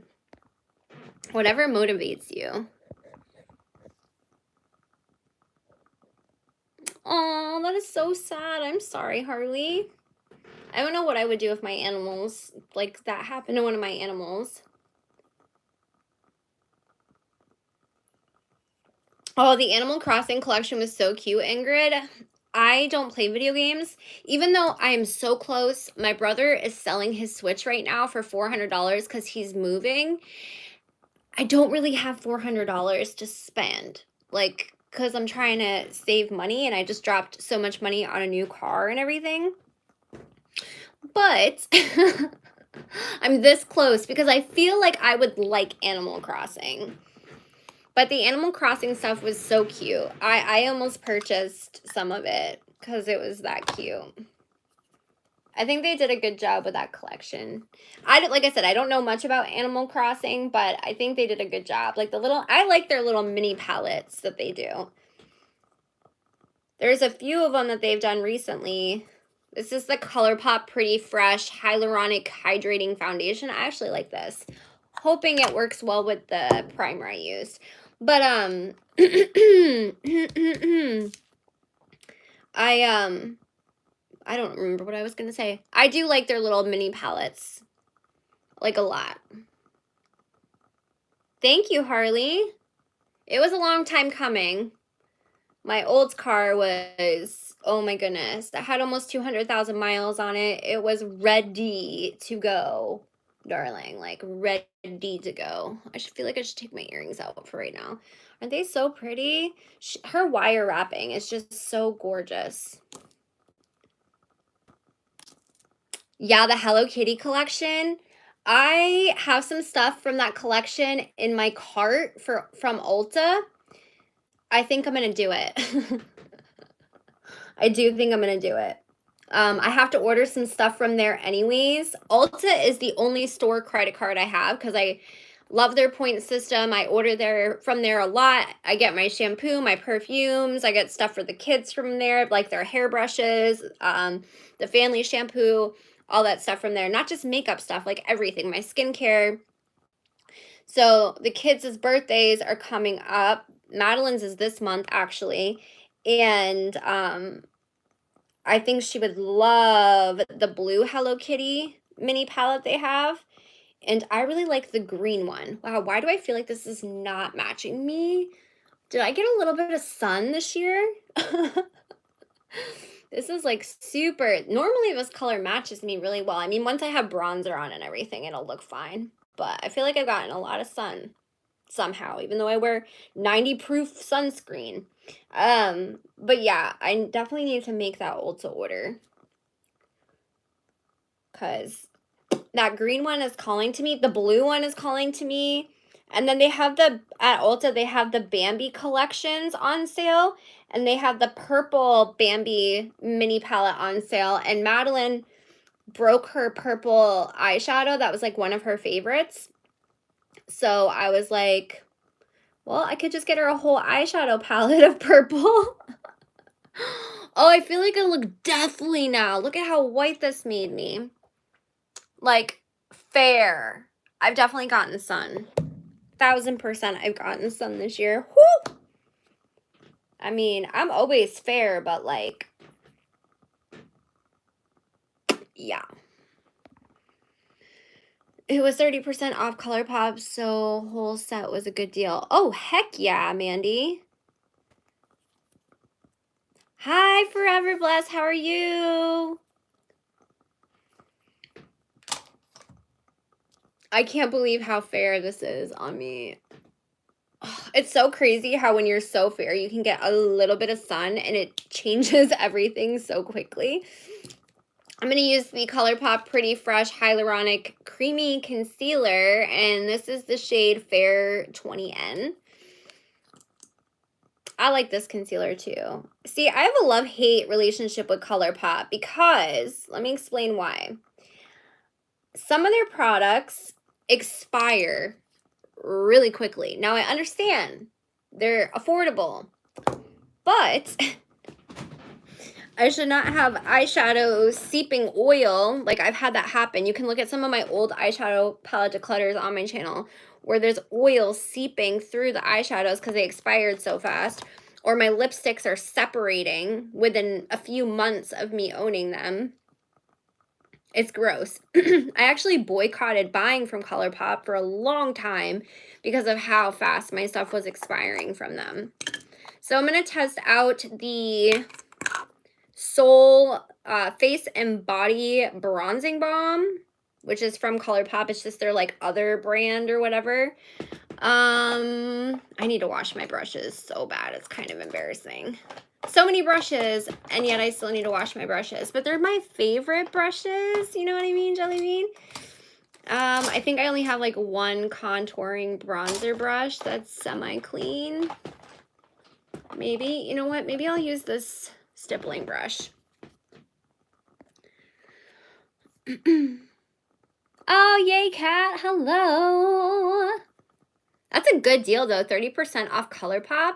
Whatever motivates you. Oh, that is so sad. I'm sorry, Harley. I don't know what I would do if my animals, like that happened to one of my animals. Oh, the Animal Crossing collection was so cute, Ingrid. I don't play video games, even though I am so close. My brother is selling his Switch right now for $400 because he's moving. I don't really have $400 to spend, like, because I'm trying to save money, and I just dropped so much money on a new car and everything. But I'm this close because I feel like I would like Animal Crossing. But the Animal Crossing stuff was so cute. I almost purchased some of it because it was that cute. I think they did a good job with that collection. Like I said, I don't know much about Animal Crossing, but I think they did a good job. Like I like their little mini palettes that they do. There's a few of them that they've done recently. This is the Colourpop Pretty Fresh Hyaluronic Hydrating Foundation. I actually like this. Hoping it works well with the primer I used. But, I don't remember what I was going to say. I do like their little mini palettes. Like, a lot. Thank you, Harley. It was a long time coming. My old car was, oh my goodness, that had almost 200,000 miles on it. It was ready to go, darling, like ready to go. I should feel like I should take my earrings out for right now. Aren't they so pretty? Her wire wrapping is just so gorgeous. Yeah, the Hello Kitty collection. I have some stuff from that collection in my cart from Ulta. I think I'm going to do it. I do think I'm going to do it. I have to order some stuff from there anyways. Ulta is the only store credit card I have because I love their point system. I order from there a lot. I get my shampoo, my perfumes. I get stuff for the kids from there, like their hairbrushes, the family shampoo, all that stuff from there. Not just makeup stuff, like everything, my skincare. So the kids' birthdays are coming up. Madeline's is this month, actually. And I think she would love the blue Hello Kitty mini palette they have. And I really like the green one. Wow, why do I feel like this is not matching me? Did I get a little bit of sun this year? This is like super, normally this color matches me really well. I mean, once I have bronzer on and everything, it'll look fine. But I feel like I've gotten a lot of sun somehow, even though I wear 90 proof sunscreen. But yeah, I definitely need to make that Ulta order. Because that green one is calling to me. The blue one is calling to me. And then they have at Ulta, they have the Bambi collections on sale. And they have the purple Bambi mini palette on sale. And Madeline broke her purple eyeshadow. That was like one of her favorites. So I was like, well, I could just get her a whole eyeshadow palette of purple. Oh, I feel like I look deathly now. Look at how white this made me. Like, fair. I've definitely gotten sun. 1000% I've gotten sun this year. Woo! I mean, I'm always fair, but like, yeah. It was 30% off Colourpop, so whole set was a good deal. Oh, heck yeah, Mandy. Hi, Forever Bless. How are you? I can't believe how fair this is on me. It's so crazy how when you're so fair, you can get a little bit of sun and it changes everything so quickly. I'm going to use the Colourpop Pretty Fresh Hyaluronic Creamy Concealer, and this is the shade Fair 20N. I like this concealer too. See, I have a love-hate relationship with Colourpop because, let me explain why. Some of their products expire really quickly. Now, I understand they're affordable, but I should not have eyeshadow seeping oil. Like, I've had that happen. You can look at some of my old eyeshadow palette declutters on my channel where there's oil seeping through the eyeshadows because they expired so fast. Or my lipsticks are separating within a few months of me owning them. It's gross. I actually boycotted buying from Colourpop for a long time because of how fast my stuff was expiring from them. So I'm going to test out the Soul Face and Body Bronzing Balm, which is from Colourpop. It's just their like other brand or whatever. I need to wash my brushes so bad. It's kind of embarrassing. So many brushes, and yet I still need to wash my brushes. But they're my favorite brushes. You know what I mean, Jelly Bean? I think I only have like one contouring bronzer brush that's semi-clean. Maybe. You know what? Maybe I'll use this stippling brush. Oh, yay, Kat. Hello. That's a good deal, though. 30% off Colourpop.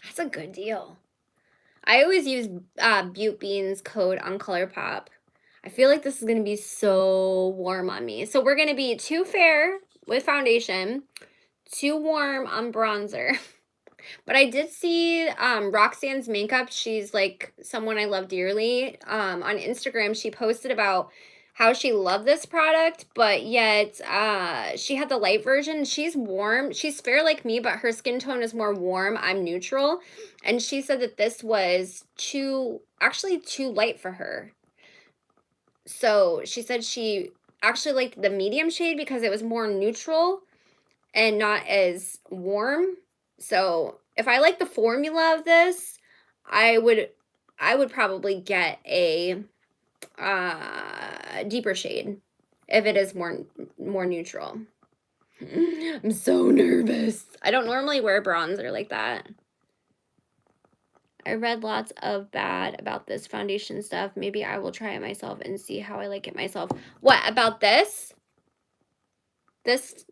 That's a good deal. I always use Butte Beans code on Colourpop. I feel like this is going to be so warm on me. So we're going to be too fair with foundation, too warm on bronzer. But I did see Roxanne's Makeup. She's like someone I love dearly. On Instagram, she posted about how she loved this product, but yet she had the light version. She's warm. She's fair like me, but her skin tone is more warm. I'm neutral. And she said that this was actually too light for her. So she said she actually liked the medium shade because it was more neutral and not as warm. So if I like the formula of this, I would probably get a deeper shade if it is more neutral. I'm so nervous. I don't normally wear bronzer like that. I read lots of bad about this foundation stuff. Maybe I will try it myself and see how I like it myself. What about this? This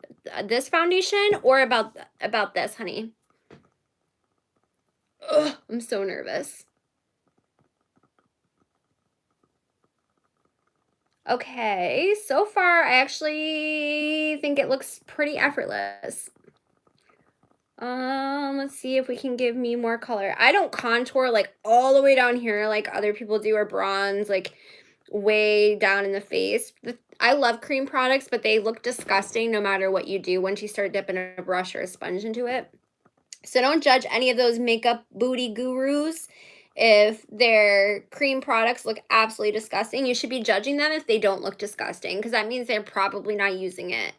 foundation or about this, honey? Ugh, I'm so nervous. Okay, so far I actually think it looks pretty effortless. Let's see if we can give me more color. I don't contour like all the way down here like other people do or bronze. Like way down in the face. I love cream products, but they look disgusting no matter what you do once you start dipping a brush or a sponge into it. So don't judge any of those makeup booty gurus if their cream products look absolutely disgusting. You should be judging them if they don't look disgusting, because that means they're probably not using it.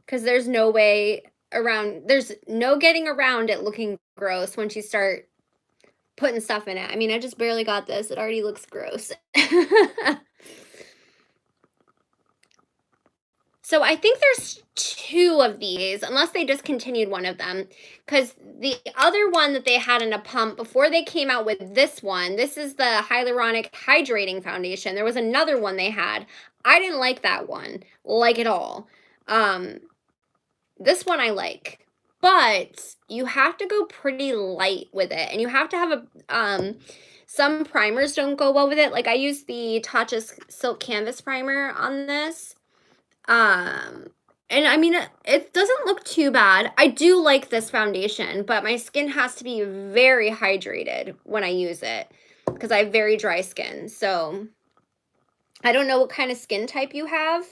Because there's no way around, there's no getting around it looking gross once you start putting stuff in it. I mean, I just barely got this. It already looks gross. So I think there's 2 of these, unless they discontinued one of them, because the other one that they had in a pump before they came out with this one, this is the Hyaluronic Hydrating Foundation. There was another one they had. I didn't like that one, like at all. This one I like, but you have to go pretty light with it, and you have to have a, some primers don't go well with it. Like I use the Tatcha Silk Canvas Primer on this. And I mean, it doesn't look too bad. I do like this foundation, but my skin has to be very hydrated when I use it because I have very dry skin. So I don't know what kind of skin type you have.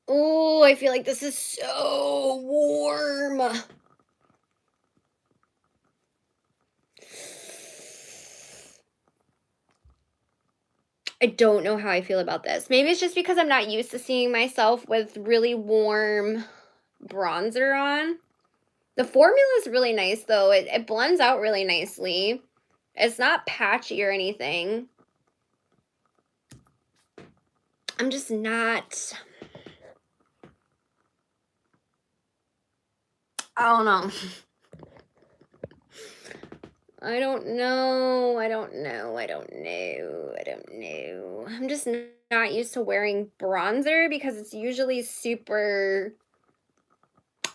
Oh, I feel like this is so warm. I don't know how I feel about this. Maybe it's just because I'm not used to seeing myself with really warm bronzer on. The formula is really nice, though. It blends out really nicely. It's not patchy or anything. I'm just not... I don't know. I don't know. I'm just not used to wearing bronzer because it's usually super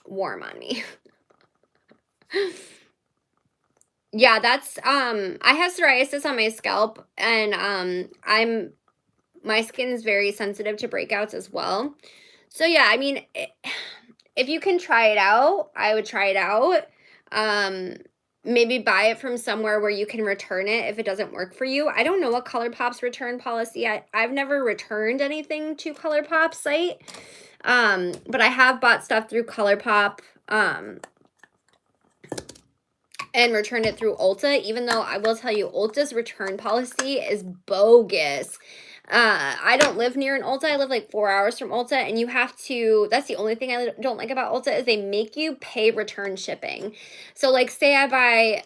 warm on me. Yeah, that's I have psoriasis on my scalp, and my skin is very sensitive to breakouts as well. So yeah, I mean, if you can try it out, I would try it out. Maybe buy it from somewhere where you can return it if it doesn't work for you. I don't know what Colourpop's return policy. I've never returned anything to Colourpop's site. But I have bought stuff through Colourpop and returned it through Ulta, even though I will tell you Ulta's return policy is bogus. I don't live near an Ulta. I live like 4 hours from Ulta, and you have to, that's the only thing I don't like about Ulta is they make you pay return shipping. So like say I buy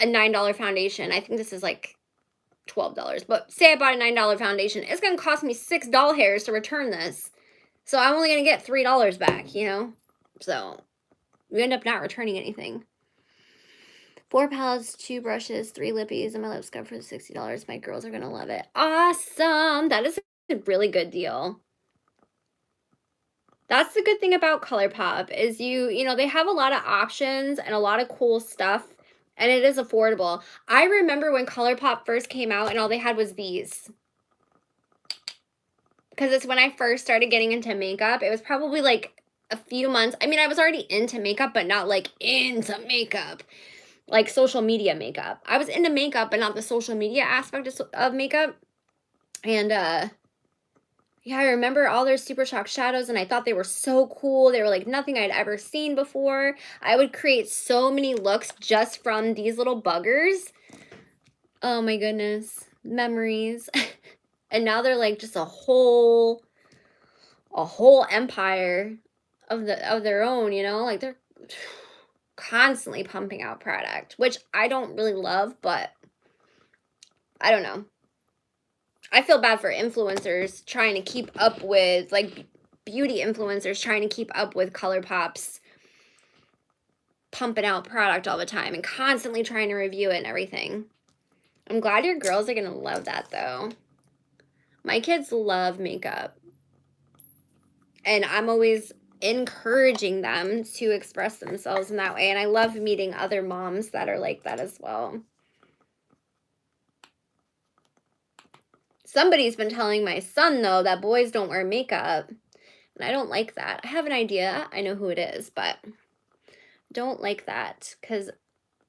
a $9 foundation. I think this is like $12, but say I bought a $9 foundation. It's going to cost me $6 hairs to return this. So I'm only going to get $3 back, you know? So we end up not returning anything. 4 palettes, 2 brushes, 3 lippies, and my lip scrub for $60. My girls are going to love it. Awesome. That is a really good deal. That's the good thing about Colourpop is you know, they have a lot of options and a lot of cool stuff, and it is affordable. I remember when Colourpop first came out and all they had was these. Because it's when I first started getting into makeup. It was probably like a few months. I mean, I was already into makeup, but not like into makeup. Like social media makeup. I was into makeup, but not the social media aspect of makeup. And yeah, I remember all their Super Shock shadows, and I thought they were so cool. They were like nothing I'd ever seen before. I would create so many looks just from these little buggers. Oh my goodness. Memories. And now they're like just a whole empire of their own, you know? Like they're constantly pumping out product, which I don't really love, but I don't know. I feel bad for influencers trying to keep up with, like, beauty influencers trying to keep up with Colourpop's pumping out product all the time and constantly trying to review it and everything. I'm glad your girls are going to love that, though. My kids love makeup. And I'm always encouraging them to express themselves in that way. And I love meeting other moms that are like that as well. Somebody's been telling my son, though, that boys don't wear makeup. And I don't like that. I have an idea. I know who it is, but don't like that because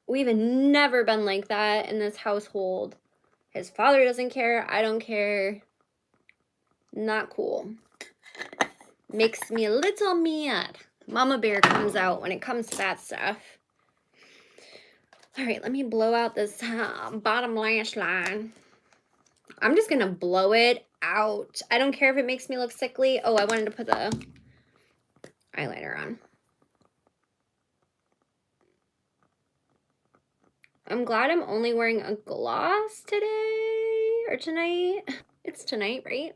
we've never been like that in this household. His father doesn't care. I don't care. Not cool. Makes me a little mad. Mama bear comes out when it comes to that stuff. All right, let me blow out this bottom lash line. I'm just gonna blow it out. I don't care if it makes me look sickly. Oh, I wanted to put the eyeliner on. I'm glad I'm only wearing a gloss today or tonight. It's tonight, right?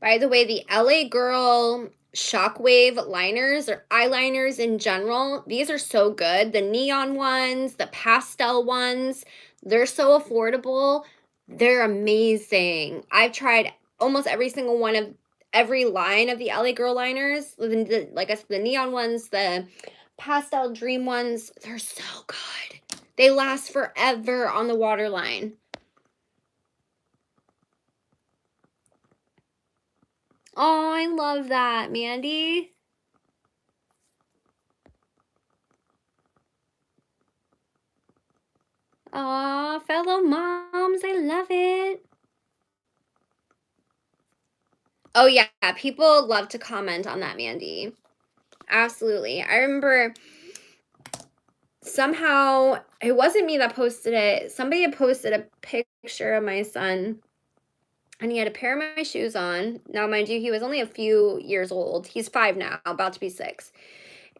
By the way, the LA Girl Shockwave liners or eyeliners in general, these are so good. The neon ones, the pastel ones, they're so affordable. They're amazing. I've tried almost every single one of every line of the LA Girl liners. Like I said, the neon ones, the pastel dream ones, they're so good. They last forever on the waterline. Oh, I love that, Mandy. Aw, fellow moms, I love it. Oh yeah, people love to comment on that, Mandy. Absolutely. I remember somehow, it wasn't me that posted it. Somebody had posted a picture of my son, and he had a pair of my shoes on. Now, mind you, he was only a few years old. He's 5 now, about to be 6.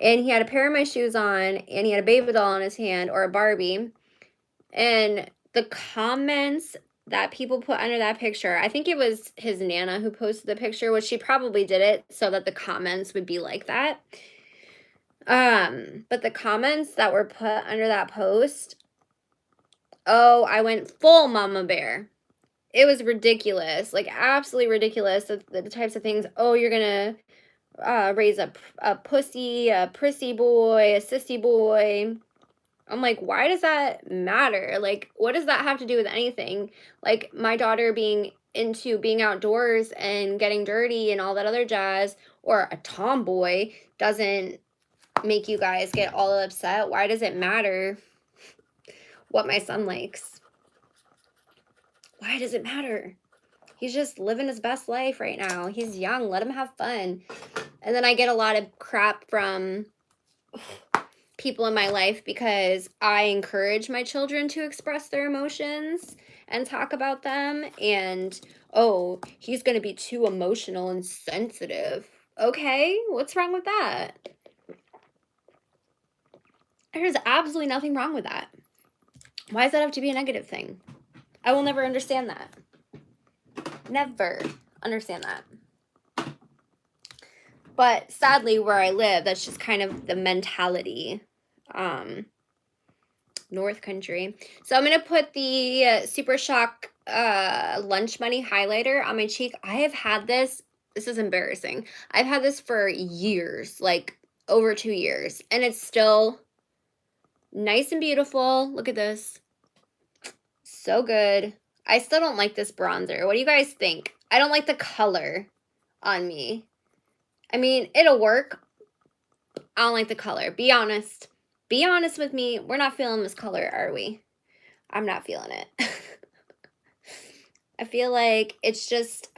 And he had a pair of my shoes on, and he had a baby doll in his hand, or a Barbie. And the comments that people put under that picture, I think it was his Nana who posted the picture, which she probably did it so that the comments would be like that. But the comments that were put under that post, oh, I went full mama bear. It was ridiculous, like absolutely ridiculous. The types of things, oh, you're gonna raise a pussy, a prissy boy, a sissy boy. I'm like, why does that matter? Like, what does that have to do with anything? Like, my daughter being into being outdoors and getting dirty and all that other jazz, or a tomboy, doesn't make you guys get all upset. Why does it matter what my son likes? Why does it matter? He's just living his best life right now. He's young. Let him have fun. And then I get a lot of crap from people in my life because I encourage my children to express their emotions and talk about them. And, oh, he's going to be too emotional and sensitive. Okay, what's wrong with that? There's absolutely nothing wrong with that. Why does that have to be a negative thing? I will never understand that. Never understand that. But sadly, where I live, that's just kind of the mentality. North Country. So I'm going to put the Super Shock Lunch Money highlighter on my cheek. I have had this. This is embarrassing. I've had this for years, like over 2 years, and it's still nice and beautiful. Look at this. So good. I still don't like this bronzer. What do you guys think? I don't like the color on me. I mean, it'll work. I don't like the color. Be honest. Be honest with me. We're not feeling this color, are we? I'm not feeling it. I feel like it's just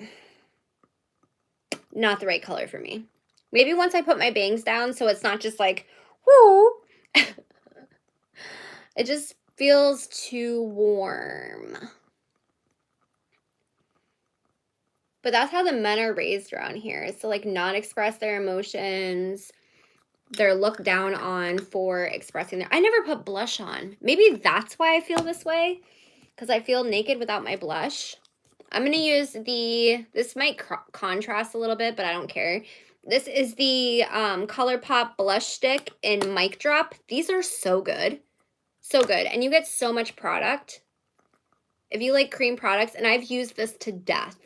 not the right color for me. Maybe once I put my bangs down so it's not just like, whoo. It just feels too warm. But that's how the men are raised around here, is to like not express their emotions. They're looked down on for expressing their... I never put blush on. Maybe that's why I feel this way, because I feel naked without my blush. I'm going to use this might contrast a little bit, but I don't care. This is the Colourpop blush stick in Mic Drop. These are so good. So good. And you get so much product. If you like cream products, and I've used this to death.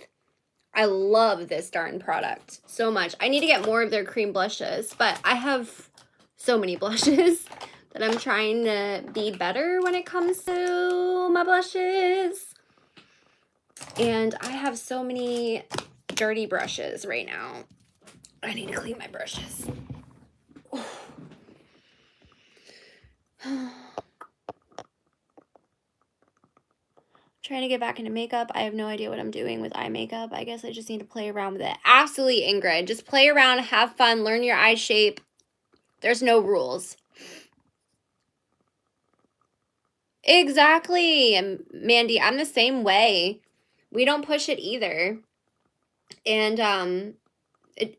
I love this darn product so much. I need to get more of their cream blushes, but I have so many blushes that I'm trying to be better when it comes to my blushes. And I have so many dirty brushes right now. I need to clean my brushes. Trying to get back into makeup. I have no idea what I'm doing with eye makeup. I guess I just need to play around with it. Absolutely, Ingrid. Just play around, have fun, learn your eye shape. There's no rules. Exactly. And Mandy, I'm the same way. We don't push it either. And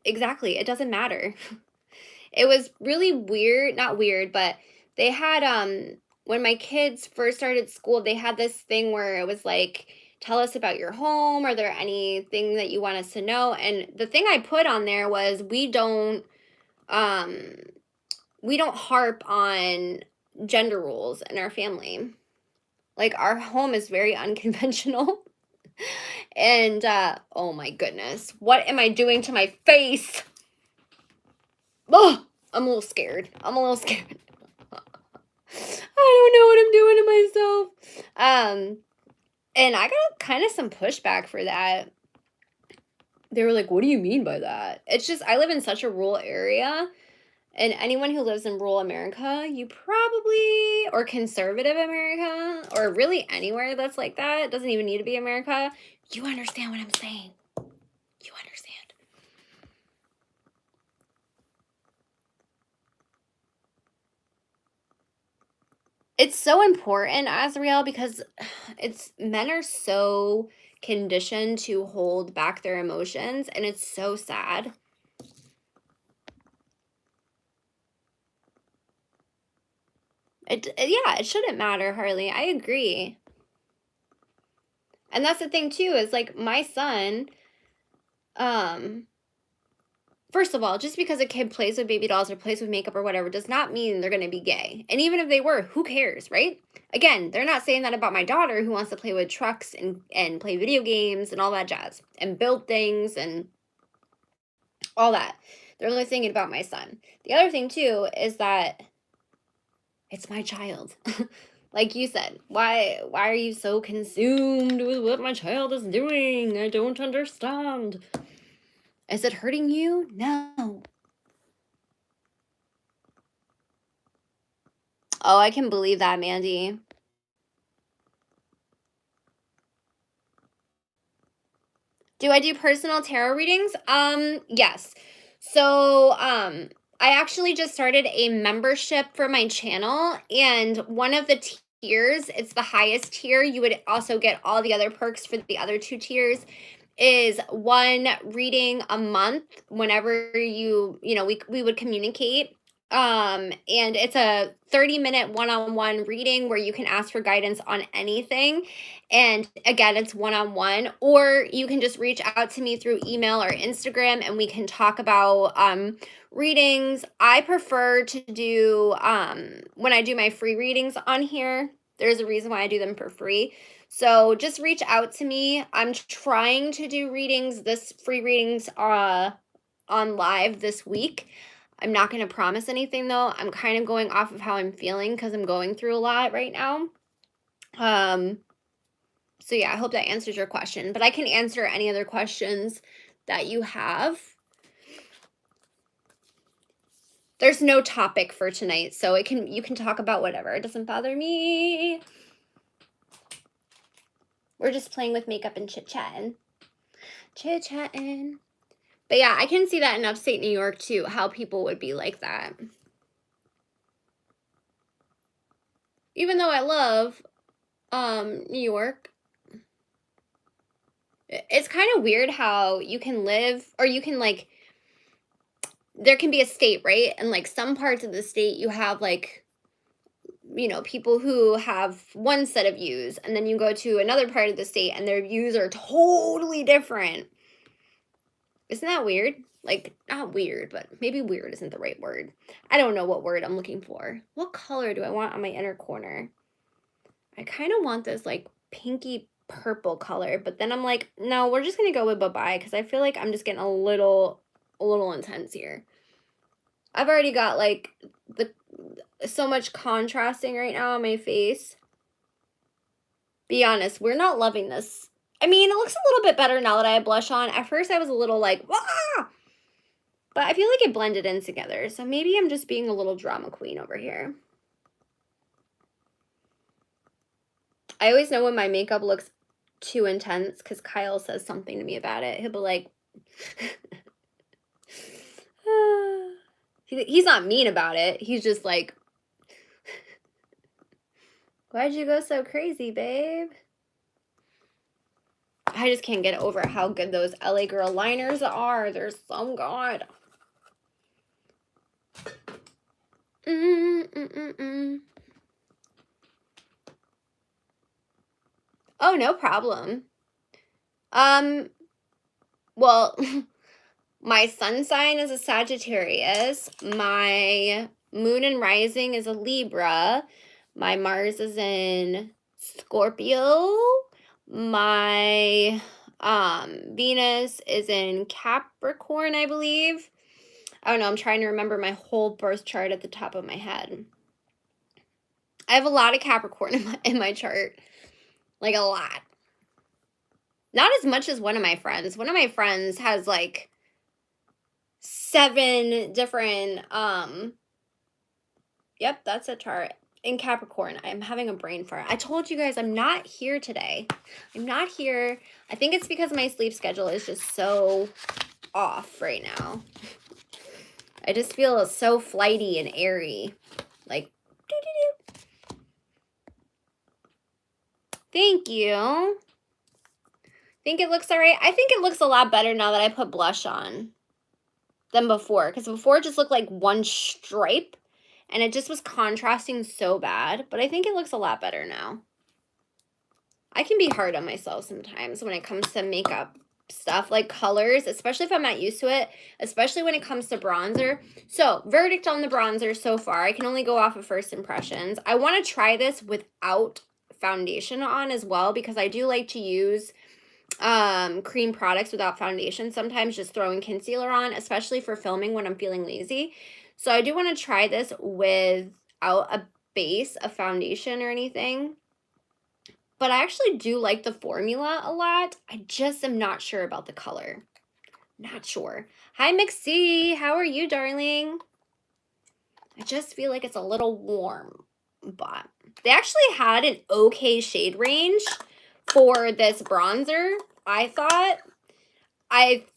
exactly, it doesn't matter. It was really weird, not weird, but they had when my kids first started school, they had this thing where it was like, tell us about your home. Are there anything that you want us to know? And the thing I put on there was we don't harp on gender roles in our family. Like our home is very unconventional. And oh my goodness, what am I doing to my face? Oh, I'm a little scared. I don't know what I'm doing to myself. And I got kind of some pushback for that. They were like, what do you mean by that? It's just, I live in such a rural area, and anyone who lives in rural America, you probably, or conservative America, or really anywhere that's like that, it doesn't even need to be America, you understand what I'm saying. You understand. It's so important, Azriel, because men are so conditioned to hold back their emotions, and it's so sad. Yeah, it shouldn't matter, Harley. I agree. And that's the thing too, is like my son, first of all, just because a kid plays with baby dolls or plays with makeup or whatever does not mean they're going to be gay. And even if they were, who cares, right? Again, they're not saying that about my daughter who wants to play with trucks and play video games and all that jazz and build things and all that. They're only saying it about my son. The other thing too is that it's my child. Like you said, why are you so consumed with what my child is doing? I don't understand. Is it hurting you? No. Oh, I can believe that, Mandy. Do I do personal tarot readings? Yes. So, I actually just started a membership for my channel, and one of the tiers, it's the highest tier. You would also get all the other perks for the other two tiers. Is one reading a month whenever we would communicate. And it's a 30-minute one-on-one reading where you can ask for guidance on anything. And again, it's one-on-one, or you can just reach out to me through email or Instagram and we can talk about readings. I prefer to do when I do my free readings on here, there's a reason why I do them for free. So just reach out to me. I'm trying to do free readings on live this week. I'm not going to promise anything though. I'm kind of going off of how I'm feeling because I'm going through a lot right now. So yeah, I hope that answers your question, but I can answer any other questions that you have. There's no topic for tonight, so you can talk about whatever. It doesn't bother me. We're just playing with makeup and chit-chatting. Chit-chatting. But yeah, I can see that in upstate New York too, how people would be like that. Even though I love New York, it's kind of weird how you can live, or you can like, there can be a state, right? And like some parts of the state you have like, people who have one set of views, and then you go to another part of the state and their views are totally different. Isn't that weird? Like, not weird, but maybe weird isn't the right word. I don't know what word I'm looking for. What color do I want on my inner corner? I kind of want this like pinky purple color, but then I'm like, no, we're just gonna go with bye-bye because I feel like I'm just getting a little intense here. I've already got like so much contrasting right now on my face. Be honest, we're not loving this. I mean, it looks a little bit better now that I have blush on. At first I was a little like, wah! But I feel like it blended in together, so maybe I'm just being a little drama queen over here. I always know when my makeup looks too intense because Kyle says something to me about it. He'll be like, he's not mean about it. He's just like, why'd you go so crazy, babe? I just can't get over how good those LA Girl liners are. They're so good. Oh, no problem. Well, my sun sign is a Sagittarius. My moon and rising is a Libra. My Mars is in Scorpio. My Venus is in Capricorn, I believe. I don't know, I'm trying to remember my whole birth chart at the top of my head. I have a lot of Capricorn in my chart. Like, a lot. Not as much as one of my friends. One of my friends has like 7 different yep, that's a chart in Capricorn. I'm having a brain fart. I told you guys I'm not here today. I'm not here. I think it's because my sleep schedule is just so off right now. I just feel so flighty and airy. Like, doo-doo-doo. Thank you. Think it looks all right? I think it looks a lot better now that I put blush on than before. Because before it just looked like one stripe. And it just was contrasting so bad. But I think it looks a lot better now. I can be hard on myself sometimes when it comes to makeup stuff, like colors, especially if I'm not used to it, especially when it comes to bronzer. So, verdict on the bronzer so far. I can only go off of first impressions. I want to try this without foundation on as well, because I do like to use cream products without foundation, sometimes just throwing concealer on, especially for filming when I'm feeling lazy. So I do want to try this without a base of foundation or anything. But I actually do like the formula a lot. I just am not sure about the color. Not sure. Hi, Mixie. How are you, darling? I just feel like it's a little warm. But they actually had an okay shade range for this bronzer. I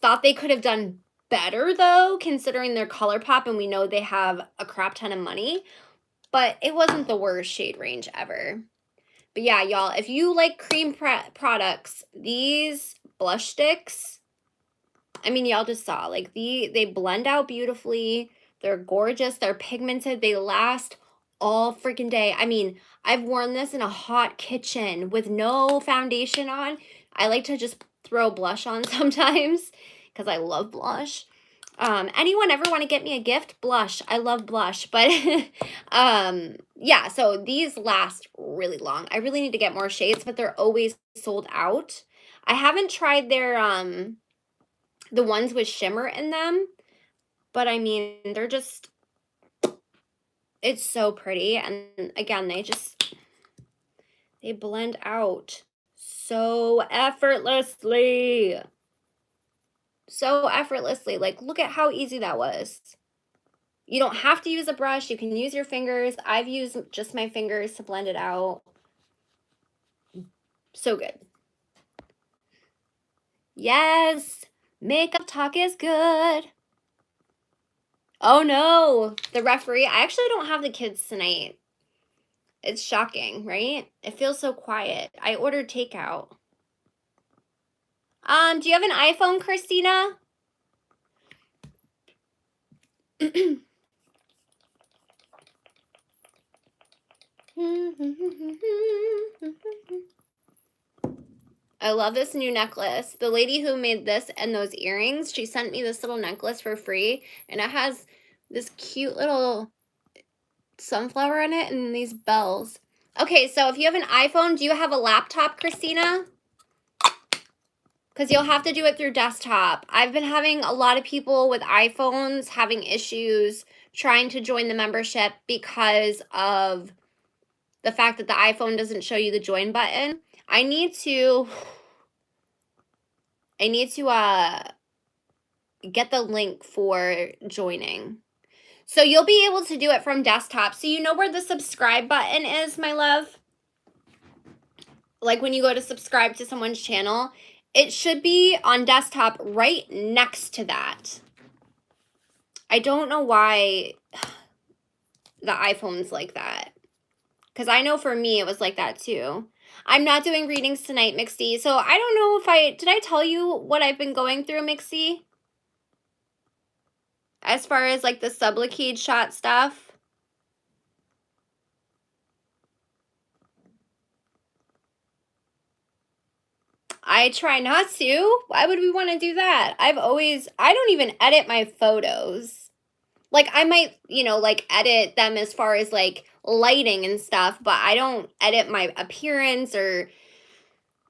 thought they could have done better, though, considering their Colourpop, and we know they have a crap ton of money. But it wasn't the worst shade range ever. But yeah, y'all, if you like cream products, these blush sticks, I mean, y'all just saw, like, they blend out beautifully. They're gorgeous. They're pigmented. They last all freaking day. I mean, I've worn this in a hot kitchen with no foundation on. I like to just throw blush on sometimes because I love blush. Anyone ever want to get me a gift? Blush. I love blush. But yeah, so these last really long. I really need to get more shades, but they're always sold out. I haven't tried their the ones with shimmer in them, but I mean, they're just, it's so pretty. And again, they blend out so effortlessly. So effortlessly. Like, look at how easy that was. You don't have to use a brush. You can use your fingers. I've used just my fingers to blend it out. So good. Yes, makeup talk is good. Oh no, the referee. I actually don't have the kids tonight. It's shocking, right? It feels so quiet. I ordered takeout. Do you have an iPhone, Christina? I love this new necklace. The lady who made this and those earrings, she sent me this little necklace for free, and it has this cute little sunflower in it and these bells. Okay, so if you have an iPhone, do you have a laptop, Christina? Because you'll have to do it through desktop. I've been having a lot of people with iPhones having issues trying to join the membership because of the fact that the iPhone doesn't show you the join button. I need to get the link for joining. So you'll be able to do it from desktop. So you know where the subscribe button is, my love? Like when you go to subscribe to someone's channel, it should be on desktop right next to that. I don't know why the iPhone's like that. Because I know for me it was like that too. I'm not doing readings tonight, Mixie. So I don't know if did I tell you what I've been going through, Mixie? As far as like the Sublocade shot stuff. I try not to. Why would we want to do that? I don't even edit my photos. Like I might, like edit them as far as like lighting and stuff, but I don't edit my appearance or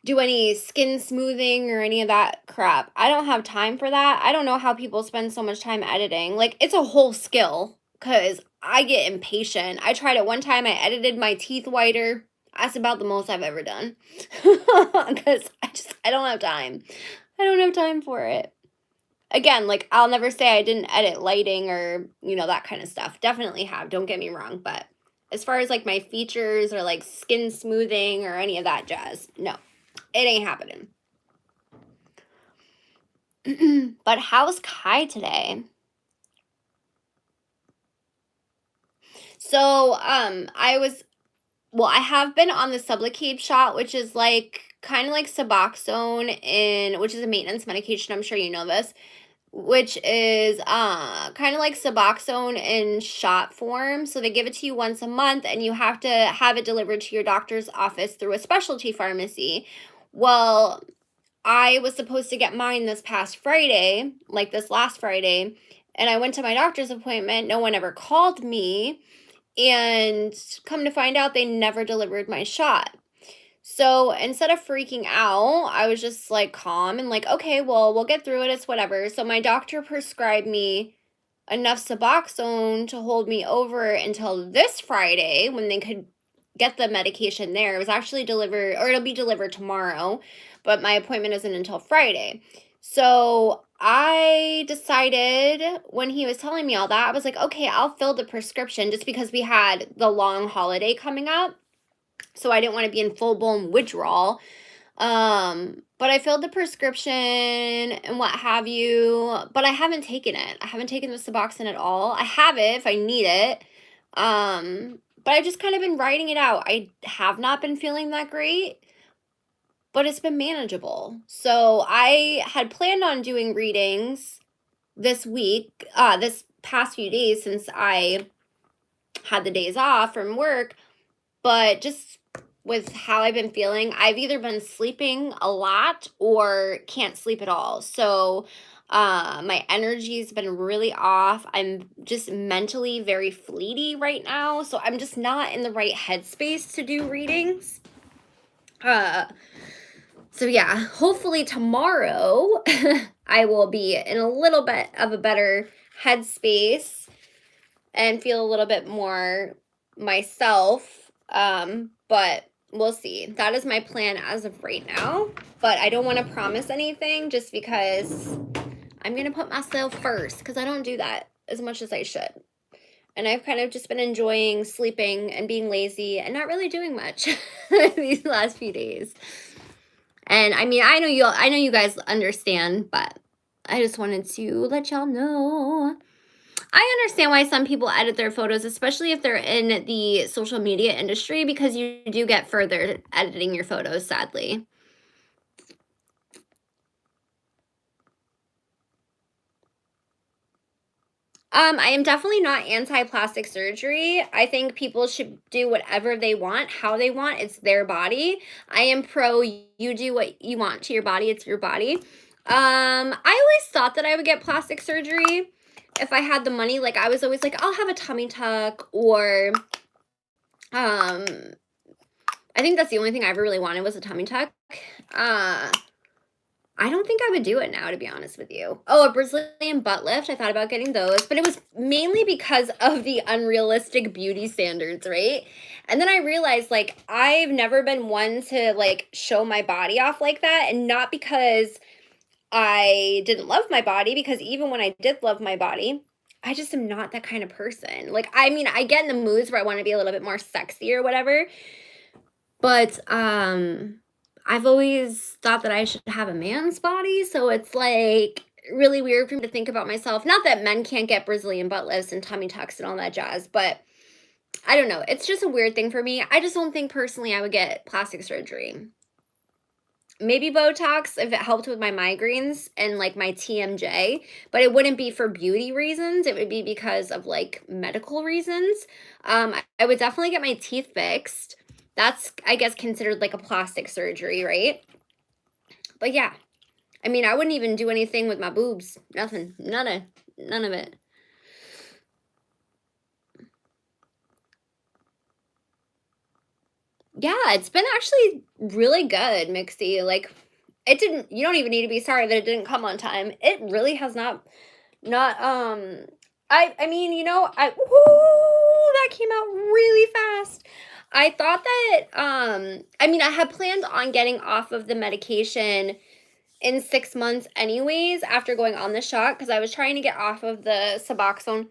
do any skin smoothing or any of that crap. I don't have time for that. I don't know how people spend so much time editing. Like it's a whole skill because I get impatient. I tried it one time. I edited my teeth whiter. That's about the most I've ever done because I don't have time. I don't have time for it. Again, like I'll never say I didn't edit lighting or, that kind of stuff. Definitely have. Don't get me wrong. But as far as like my features or like skin smoothing or any of that jazz, no. It ain't happening. But how's Kai today? So, I have been on the Sublocade shot, which is like kind of like Suboxone which is a maintenance medication. I'm sure you know this, which is kind of like Suboxone in shot form. So they give it to you once a month and you have to have it delivered to your doctor's office through a specialty pharmacy. Well, I was supposed to get mine this past Friday, like this last Friday, and I went to my doctor's appointment. No one ever called me, and come to find out they never delivered my shot. So instead of freaking out, I was just like calm and like, okay, well, we'll get through it. It's whatever. So my doctor prescribed me enough Suboxone to hold me over until this Friday when they could get the medication there. It was actually delivered, or it'll be delivered tomorrow, but my appointment isn't until Friday. So I decided when he was telling me all that, I was like, okay, I'll fill the prescription just because we had the long holiday coming up. So I didn't want to be in full-blown withdrawal. But I filled the prescription and what have you, but I haven't taken it. I haven't taken the Suboxone at all. I have it if I need it. But I've just kind of been writing it out. I have not been feeling that great, but it's been manageable. So I had planned on doing readings this week, this past few days since I had the days off from work, but just with how I've been feeling, I've either been sleeping a lot or can't sleep at all. So my energy's been really off. I'm just mentally very fleety right now. So I'm just not in the right headspace to do readings. So yeah, hopefully tomorrow I will be in a little bit of a better headspace and feel a little bit more myself. But we'll see. That is my plan as of right now. But I don't want to promise anything just because I'm going to put myself first because I don't do that as much as I should. And I've kind of just been enjoying sleeping and being lazy and not really doing much these last few days. And I mean, I know you guys understand, but I just wanted to let y'all know. I understand why some people edit their photos, especially if they're in the social media industry, because you do get further editing your photos, sadly. I am definitely not anti-plastic surgery. I think people should do whatever they want, how they want. It's their body. I am pro you do what you want to your body. It's your body. I always thought that I would get plastic surgery if I had the money. Like I was always like, I'll have a tummy tuck, or I think that's the only thing I ever really wanted was a tummy tuck. I don't think I would do it now, to be honest with you. Oh, a Brazilian butt lift. I thought about getting those, but it was mainly because of the unrealistic beauty standards, right? And then I realized, like, I've never been one to, like, show my body off like that, and not because I didn't love my body, because even when I did love my body, I just am not that kind of person. Like, I mean, I get in the moods where I want to be a little bit more sexy or whatever, but I've always thought that I should have a man's body, so it's like really weird for me to think about myself. Not that men can't get Brazilian butt lifts and tummy tucks and all that jazz, but I don't know. It's just a weird thing for me. I just don't think personally I would get plastic surgery. Maybe Botox if it helped with my migraines and like my TMJ, but it wouldn't be for beauty reasons. It would be because of like medical reasons. I would definitely get my teeth fixed. That's, I guess, considered like a plastic surgery, right? But yeah, I mean, I wouldn't even do anything with my boobs. Nothing. None of it. Yeah, it's been actually really good, Mixie. Like, it didn't, you don't even need to be sorry that it didn't come on time. It really has not, I mean, you know, that came out really fast. I thought that, I mean, I had planned on getting off of the medication in 6 months anyways, after going on the shot, because I was trying to get off of the Suboxone.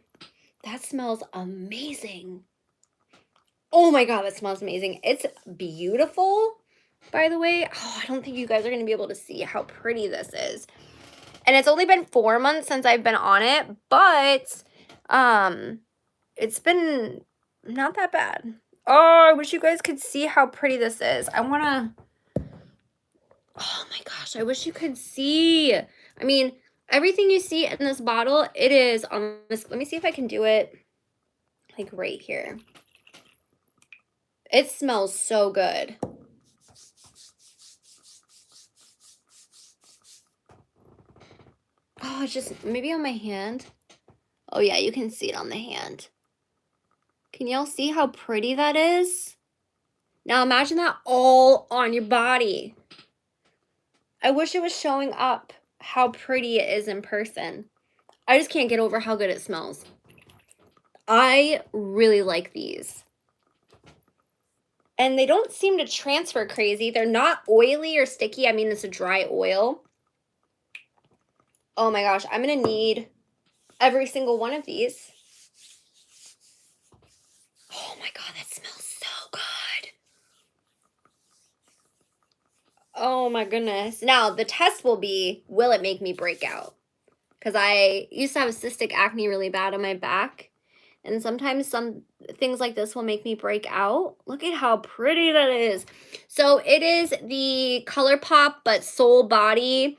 That smells amazing. Oh my God, that smells amazing. It's beautiful, by the way. Oh, I don't think you guys are going to be able to see how pretty this is. And it's only been 4 months since I've been on it, but it's been not that bad. Oh, I wish you guys could see how pretty this is. I want to, oh my gosh, I wish you could see. I mean, everything you see in this bottle, it is on this. Let me see if I can do it like right here. It smells so good. Oh, it's just maybe on my hand. Oh yeah, you can see it on the hand. Can y'all see how pretty that is? Now imagine that all on your body. I wish it was showing up how pretty it is in person. I just can't get over how good it smells. I really like these. And they don't seem to transfer crazy. They're not oily or sticky. I mean, it's a dry oil. Oh my gosh, I'm going to need every single one of these. Oh my God, that smells so good. Oh my goodness. Now, the test will be, will it make me break out? Because I used to have cystic acne really bad on my back. And sometimes some things like this will make me break out. Look at how pretty that is. So it is the Colourpop but Soul Body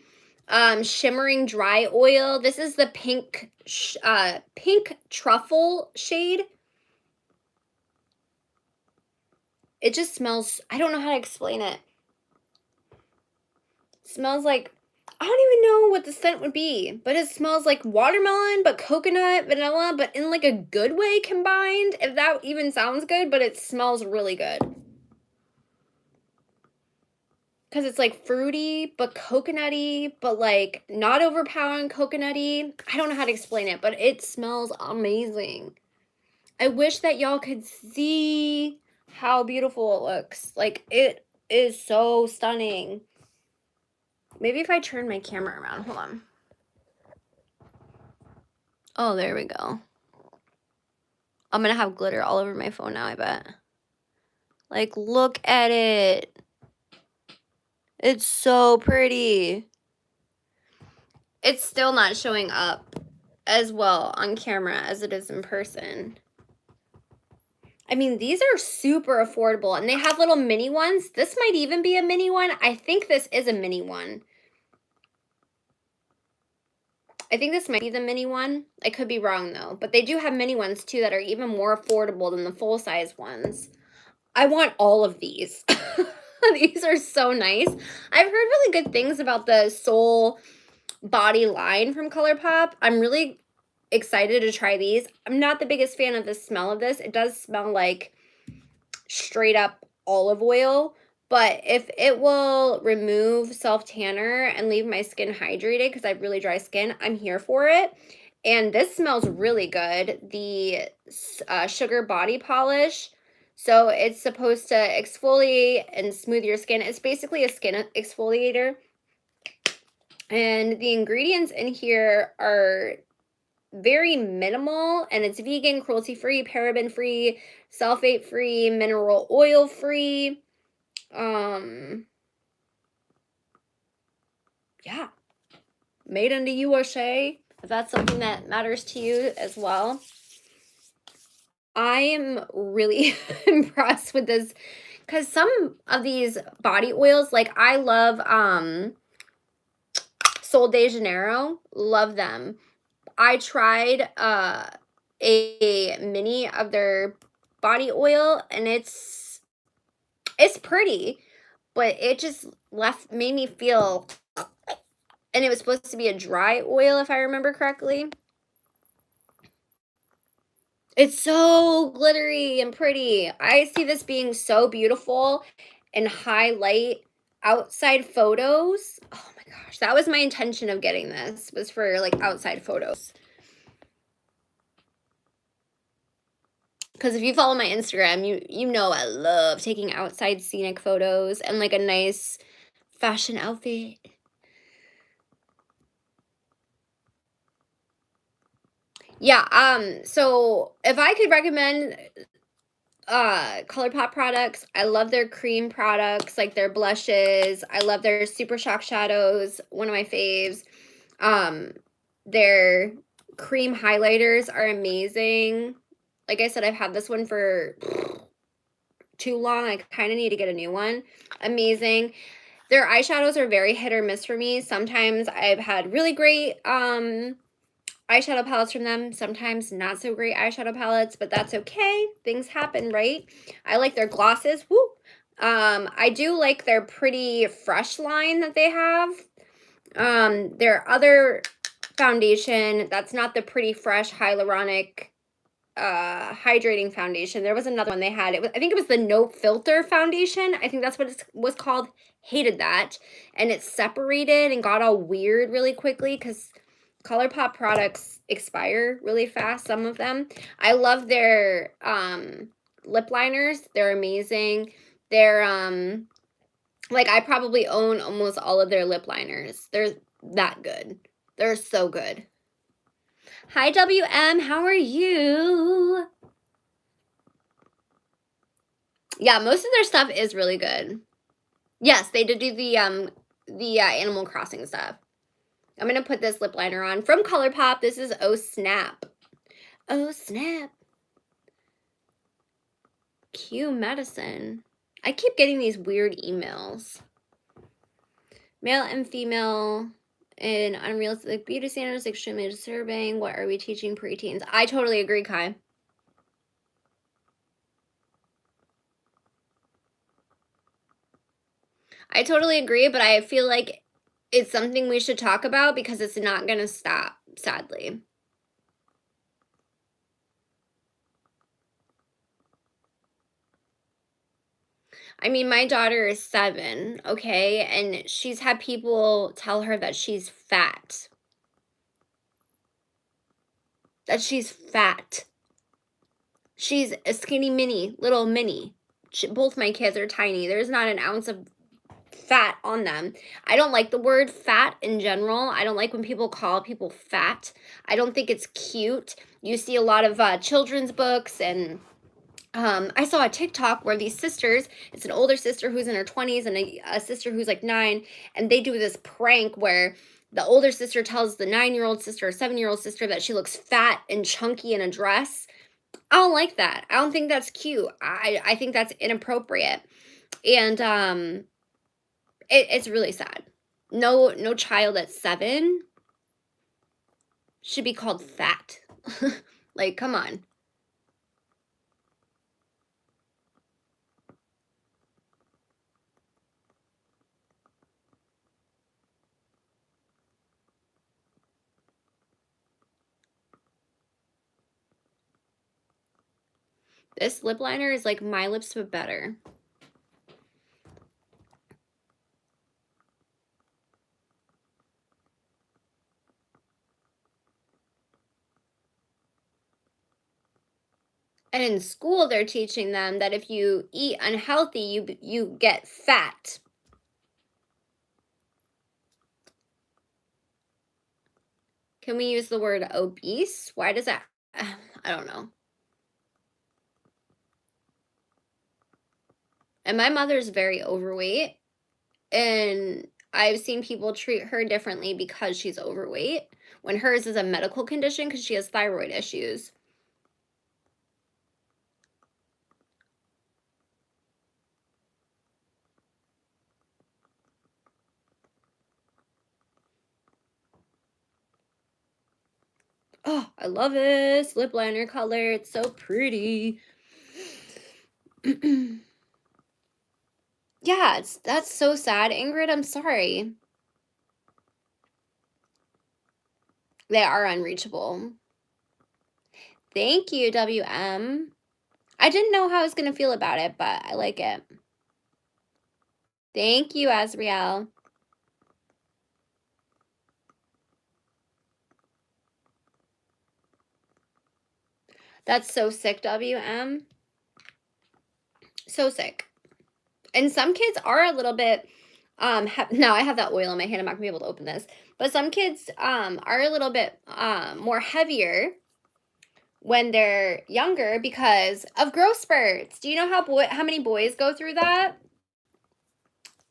shimmering dry oil. This is the pink truffle shade. It just smells, I don't know how to explain it. It smells like, I don't even know what the scent would be, but it smells like watermelon, but coconut, vanilla, but in like a good way combined, if that even sounds good, but it smells really good. Because it's like fruity, but coconutty, but like not overpowering coconutty. I don't know how to explain it, but it smells amazing. I wish that y'all could see how beautiful it looks. Like, it is so stunning. Maybe if I turn my camera around, hold on. Oh, there we go. I'm gonna have glitter all over my phone now, I bet. Like, look at it. It's so pretty. It's still not showing up as well on camera as it is in person. I mean, these are super affordable, and they have little mini ones. This might even be a mini one. I think this is a mini one. I think this might be the mini one. I could be wrong, though. But they do have mini ones, too, that are even more affordable than the full-size ones. I want all of these. These are so nice. I've heard really good things about the Soul Body line from Colourpop. I'm really excited to try these. I'm not the biggest fan of the smell of this. It does smell like straight up olive oil, but if it will remove self-tanner and leave my skin hydrated, because I have really dry skin, I'm here for it. And this smells really good. The sugar body polish. So it's supposed to exfoliate and smooth your skin. It's basically a skin exfoliator. And the ingredients in here are very minimal, and it's vegan, cruelty-free, paraben-free, sulfate-free, mineral oil-free. Yeah, made in the USA, if that's something that matters to you as well. I am really impressed with this because some of these body oils, like I love Sol de Janeiro, love them. I tried a mini of their body oil, and it's pretty, but it just made me feel, and it was supposed to be a dry oil if I remember correctly. It's so glittery and pretty. I see this being so beautiful and highlight outside photos. Oh my gosh, that was my intention of getting this, was for like outside photos. Because if you follow my Instagram, you know I love taking outside scenic photos and like a nice fashion outfit. Yeah, so if I could recommend Colourpop products, I love their cream products, like their blushes. I love their Super Shock shadows, one of my faves. Um their cream highlighters are amazing. Like I said, I've had this one for too long. I kind of need to get a new one. Amazing. Their eyeshadows are very hit or miss for me. Sometimes I've had really great eyeshadow palettes from them, sometimes not so great eyeshadow palettes, but that's okay. Things happen, right? I like their glosses. Woo! I do like their Pretty Fresh line that they have. Their other foundation, that's not the Pretty Fresh hyaluronic hydrating foundation. There was another one they had. I think it was the No Filter foundation. I think that's what it was called. Hated that. And it separated and got all weird really quickly because Colourpop products expire really fast, some of them. I love their lip liners. They're amazing. They're like I probably own almost all of their lip liners. They're that good. They're so good. Hi WM, how are you? Yeah, most of their stuff is really good. Yes, they did do the Animal Crossing stuff. I'm gonna put this lip liner on from Colourpop. This is Oh Snap. Oh Snap. Q Medicine. I keep getting these weird emails. Male and female in unrealistic beauty standards, extremely disturbing. What are we teaching preteens? I totally agree, Kai. I totally agree, but I feel like it's something we should talk about because it's not going to stop, sadly. I mean, my daughter is 7, okay? And she's had people tell her that she's fat. That she's fat. She's a skinny mini, little mini. Both my kids are tiny. There's not an ounce of fat on them. I don't like the word fat in general. I don't like when people call people fat. I don't think it's cute. You see a lot of children's books, and I saw a TikTok where these sisters, it's an older sister who's in her 20s and a sister who's like 9, and they do this prank where the older sister tells the 9-year-old sister or 7-year-old sister that she looks fat and chunky in a dress. I don't like that. I don't think that's cute. I think that's inappropriate. And it's really sad. No child at 7 should be called fat. Like, come on. This lip liner is like my lips but better. And in school, they're teaching them that if you eat unhealthy, you get fat. Can we use the word obese? Why does that, I don't know. And my mother's very overweight, and I've seen people treat her differently because she's overweight, when hers is a medical condition because she has thyroid issues. Oh, I love this lip liner color. It's so pretty. Yeah, that's so sad, Ingrid. I'm sorry. They are unreachable. Thank you, WM. I didn't know how I was going to feel about it, but I like it. Thank you, Azriel. That's so sick, WM. So sick. And some kids are a little bit, now I have that oil in my hand. I'm not gonna be able to open this. But some kids are a little bit more heavier when they're younger because of growth spurts. Do you know how many boys go through that?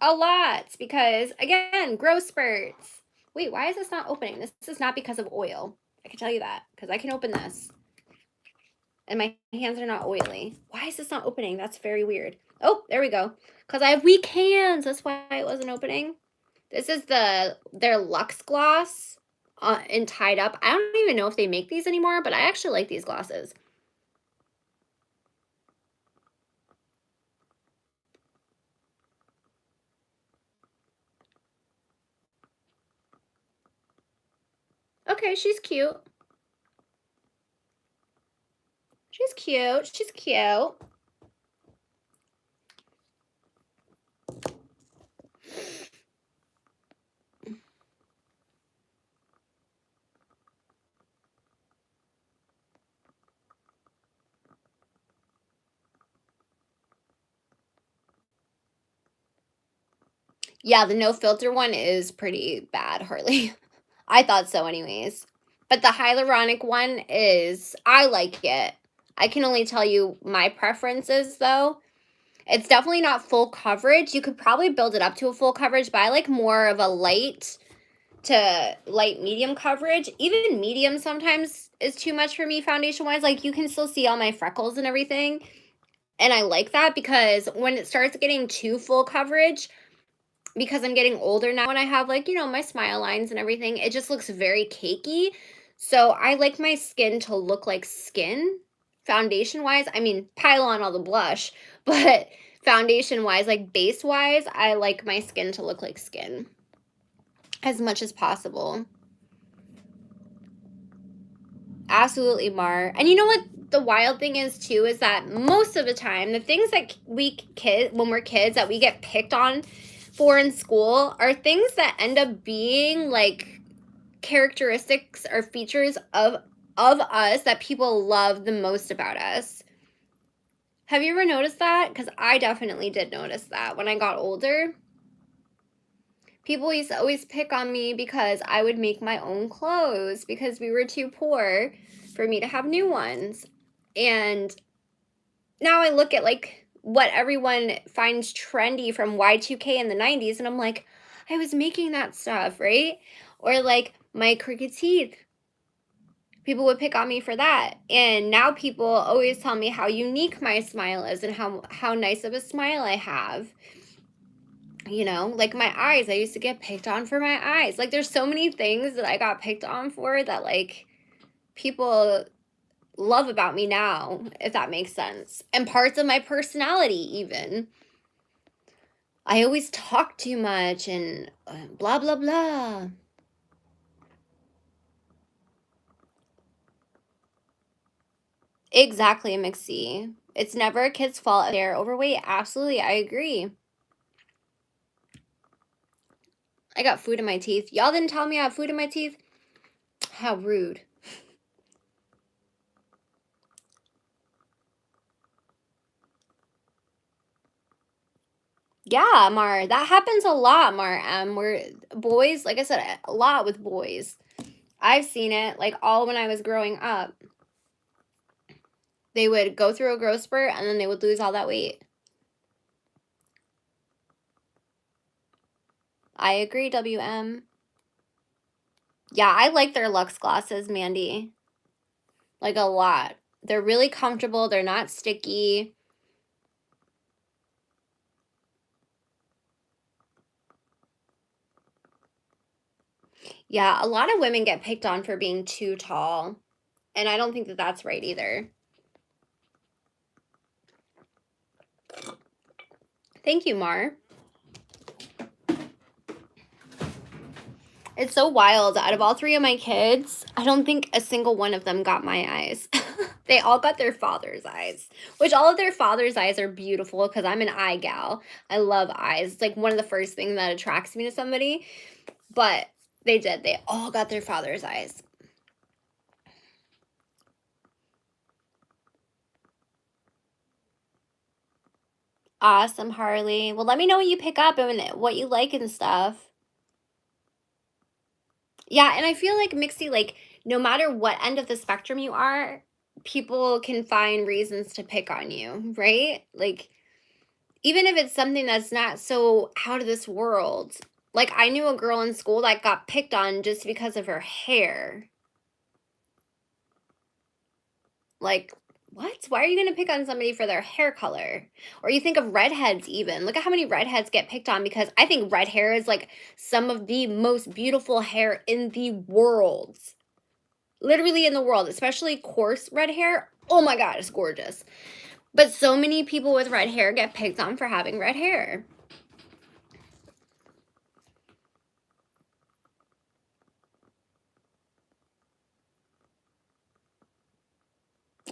A lot, because again, growth spurts. Wait, why is this not opening? This is not because of oil. I can tell you that, because I can open this. And my hands are not oily. Why is this not opening? That's very weird. Oh, there we go. Because I have weak hands. That's why it wasn't opening. This is their Luxe Gloss in Tied Up. I don't even know if they make these anymore, but I actually like these glosses. Okay, she's cute. She's cute. She's cute. Yeah, the no filter one is pretty bad, Harley. I thought so anyways. But the hyaluronic one is, I like it. I can only tell you my preferences though. It's definitely not full coverage. You could probably build it up to a full coverage, but I like more of a light to light medium coverage. Even medium sometimes is too much for me foundation wise. Like you can still see all my freckles and everything. And I like that because when it starts getting too full coverage, because I'm getting older now and I have like, you know, my smile lines and everything, it just looks very cakey. So I like my skin to look like skin foundation wise. I mean, pile on all the blush, but foundation wise, like base wise, I like my skin to look like skin as much as possible. Absolutely, Mar. And you know what the wild thing is too is that most of the time the things that when we're kids that we get picked on for in school are things that end up being like characteristics or features of us that people love the most about us. Have you ever noticed that? Because I definitely did notice that when I got older. People used to always pick on me because I would make my own clothes because we were too poor for me to have new ones. And now I look at like what everyone finds trendy from Y2K in the 90s and I'm like, I was making that stuff, right? Or like my crooked teeth. People would pick on me for that. And now people always tell me how unique my smile is and how nice of a smile I have. You know, like my eyes, I used to get picked on for my eyes. Like there's so many things that I got picked on for that like people love about me now, if that makes sense. And parts of my personality even. I always talk too much and blah blah blah. Exactly, Mixie. It's never a kid's fault if they're overweight. Absolutely, I agree. I got food in my teeth. Y'all didn't tell me I have food in my teeth? How rude. Yeah, Mar, that happens a lot, Mar. We're boys, like I said, a lot with boys. I've seen it, like, all when I was growing up. They would go through a growth spurt, and then they would lose all that weight. I agree, WM. Yeah, I like their Luxe glosses, Mandy. Like, a lot. They're really comfortable. They're not sticky. Yeah, a lot of women get picked on for being too tall, and I don't think that that's right either. Thank you, Mar. It's so wild. Out of all 3 of my kids, I don't think a single one of them got my eyes. They all got their father's eyes, which all of their father's eyes are beautiful because I'm an eye gal. I love eyes. It's like one of the first things that attracts me to somebody. But they did. They all got their father's eyes. Awesome, Harley. Well, let me know what you pick up and what you like and stuff. Yeah, and I feel like Mixie, like, no matter what end of the spectrum you are, people can find reasons to pick on you, right? Like, even if it's something that's not so out of this world. Like, I knew a girl in school that got picked on just because of her hair. Like, what? Why are you going to pick on somebody for their hair color? Or you think of redheads even. Look at how many redheads get picked on because I think red hair is like some of the most beautiful hair in the world. Literally in the world, especially coarse red hair. Oh my God, it's gorgeous. But so many people with red hair get picked on for having red hair.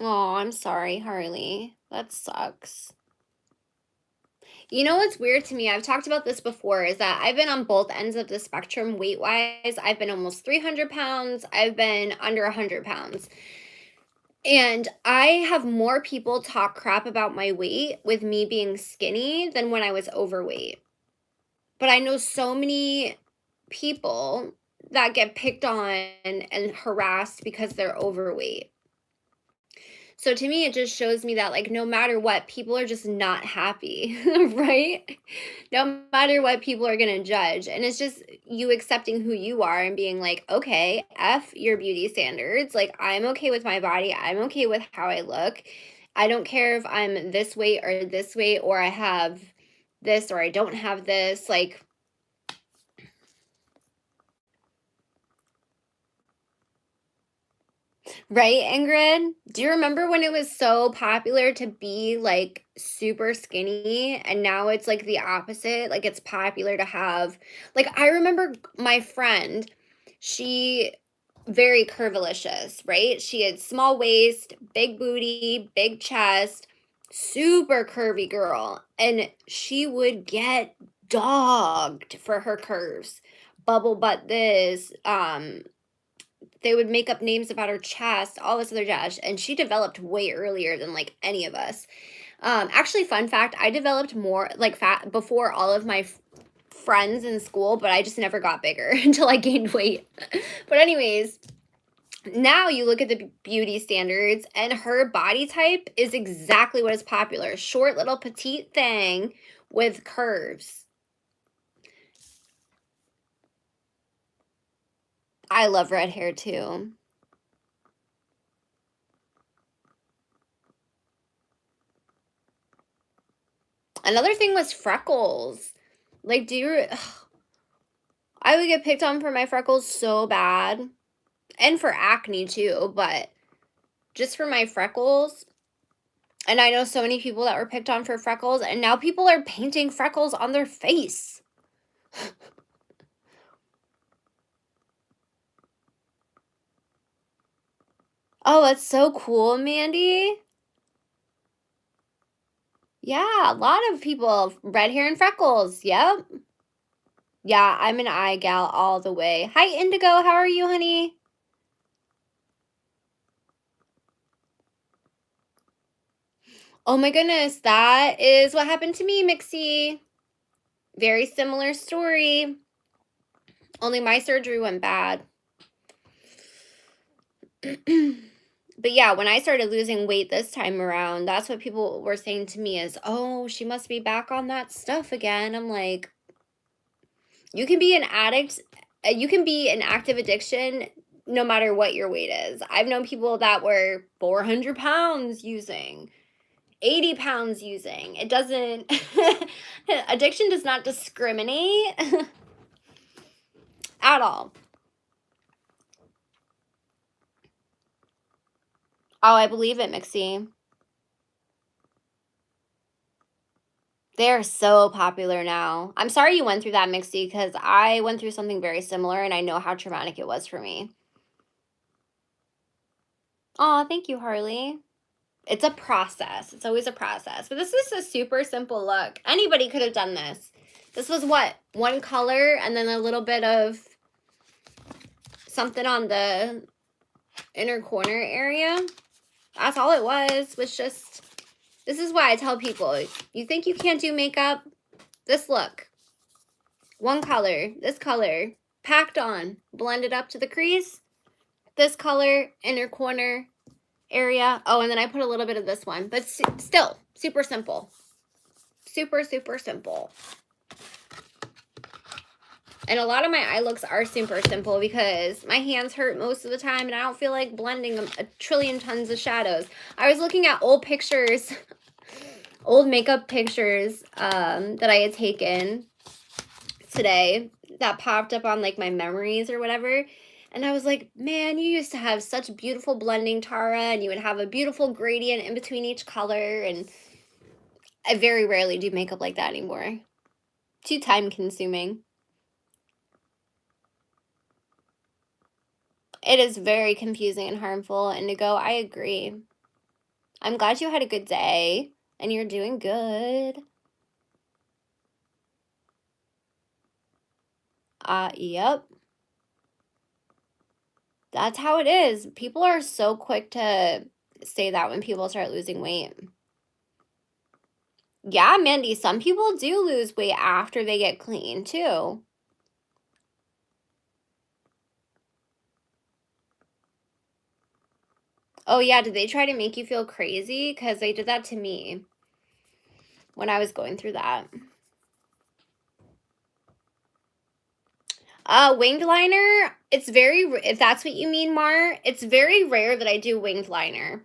Oh, I'm sorry, Harley. That sucks. You know what's weird to me? I've talked about this before, is that I've been on both ends of the spectrum weight-wise. I've been almost 300 pounds. I've been under 100 pounds. And I have more people talk crap about my weight with me being skinny than when I was overweight. But I know so many people that get picked on and harassed because they're overweight. So to me, it just shows me that, like, no matter what, people are just not happy, right? No matter what, people are going to judge. And it's just you accepting who you are and being like, okay, F your beauty standards. Like, I'm okay with my body. I'm okay with how I look. I don't care if I'm this weight, or I have this, or I don't have this. Like, right, Ingrid? Do you remember when it was so popular to be like super skinny and now it's like the opposite? Like it's popular to have, like, I remember my friend, she very curvilicious, right? She had small waist, big booty, big chest, super curvy girl. And she would get dogged for her curves. Bubble butt this, they would make up names about her chest, all this other jazz, and she developed way earlier than like any of us. Actually, fun fact, I developed more like fat before all of my friends in school, but I just never got bigger until I gained weight. But anyways, now you look at the beauty standards and her body type is exactly what is popular. Short little petite thing with curves. I love red hair too. Another thing was freckles. Like, do you I would get picked on for my freckles so bad. And for acne too, but just for my freckles. And I know so many people that were picked on for freckles, and now people are painting freckles on their face. Oh, that's so cool, Mandy. Yeah, a lot of people, red hair and freckles. Yep. Yeah, I'm an eye gal all the way. Hi, Indigo. How are you, honey? Oh my goodness, that is what happened to me, Mixie. Very similar story. Only my surgery went bad. But yeah, when I started losing weight this time around, that's what people were saying to me is, "Oh, she must be back on that stuff again." I'm like, you can be an addict, you can be an active addiction no matter what your weight is. I've known people that were 400 pounds using, 80 pounds using. It doesn't, addiction does not discriminate at all. Oh, I believe it, Mixie. They're so popular now. I'm sorry you went through that, Mixie, because I went through something very similar and I know how traumatic it was for me. Aw, thank you, Harley. It's a process. It's always a process. But this is a super simple look. Anybody could have done this. This was what? One color and then a little bit of something on the inner corner area. That's all it was just, this is why I tell people, you think you can't do makeup? This look. One color, this color, packed on, blended up to the crease. This color, inner corner area. Oh, and then I put a little bit of this one, but still super simple. Super, super simple. And a lot of my eye looks are super simple because my hands hurt most of the time and I don't feel like blending a trillion tons of shadows. I was looking at old pictures, old makeup pictures that I had taken today that popped up on like my memories or whatever. And I was like, man, you used to have such beautiful blending, Tarrah, and you would have a beautiful gradient in between each color. And I very rarely do makeup like that anymore. Too time consuming. It is very confusing and harmful. Indigo, I agree. I'm glad you had a good day and you're doing good. Yep. That's how it is. People are so quick to say that when people start losing weight. Yeah, Mandy, some people do lose weight after they get clean too. Oh yeah, did they try to make you feel crazy? Because they did that to me when I was going through that. Winged liner, it's very, if that's what you mean, Mar, it's very rare that I do winged liner.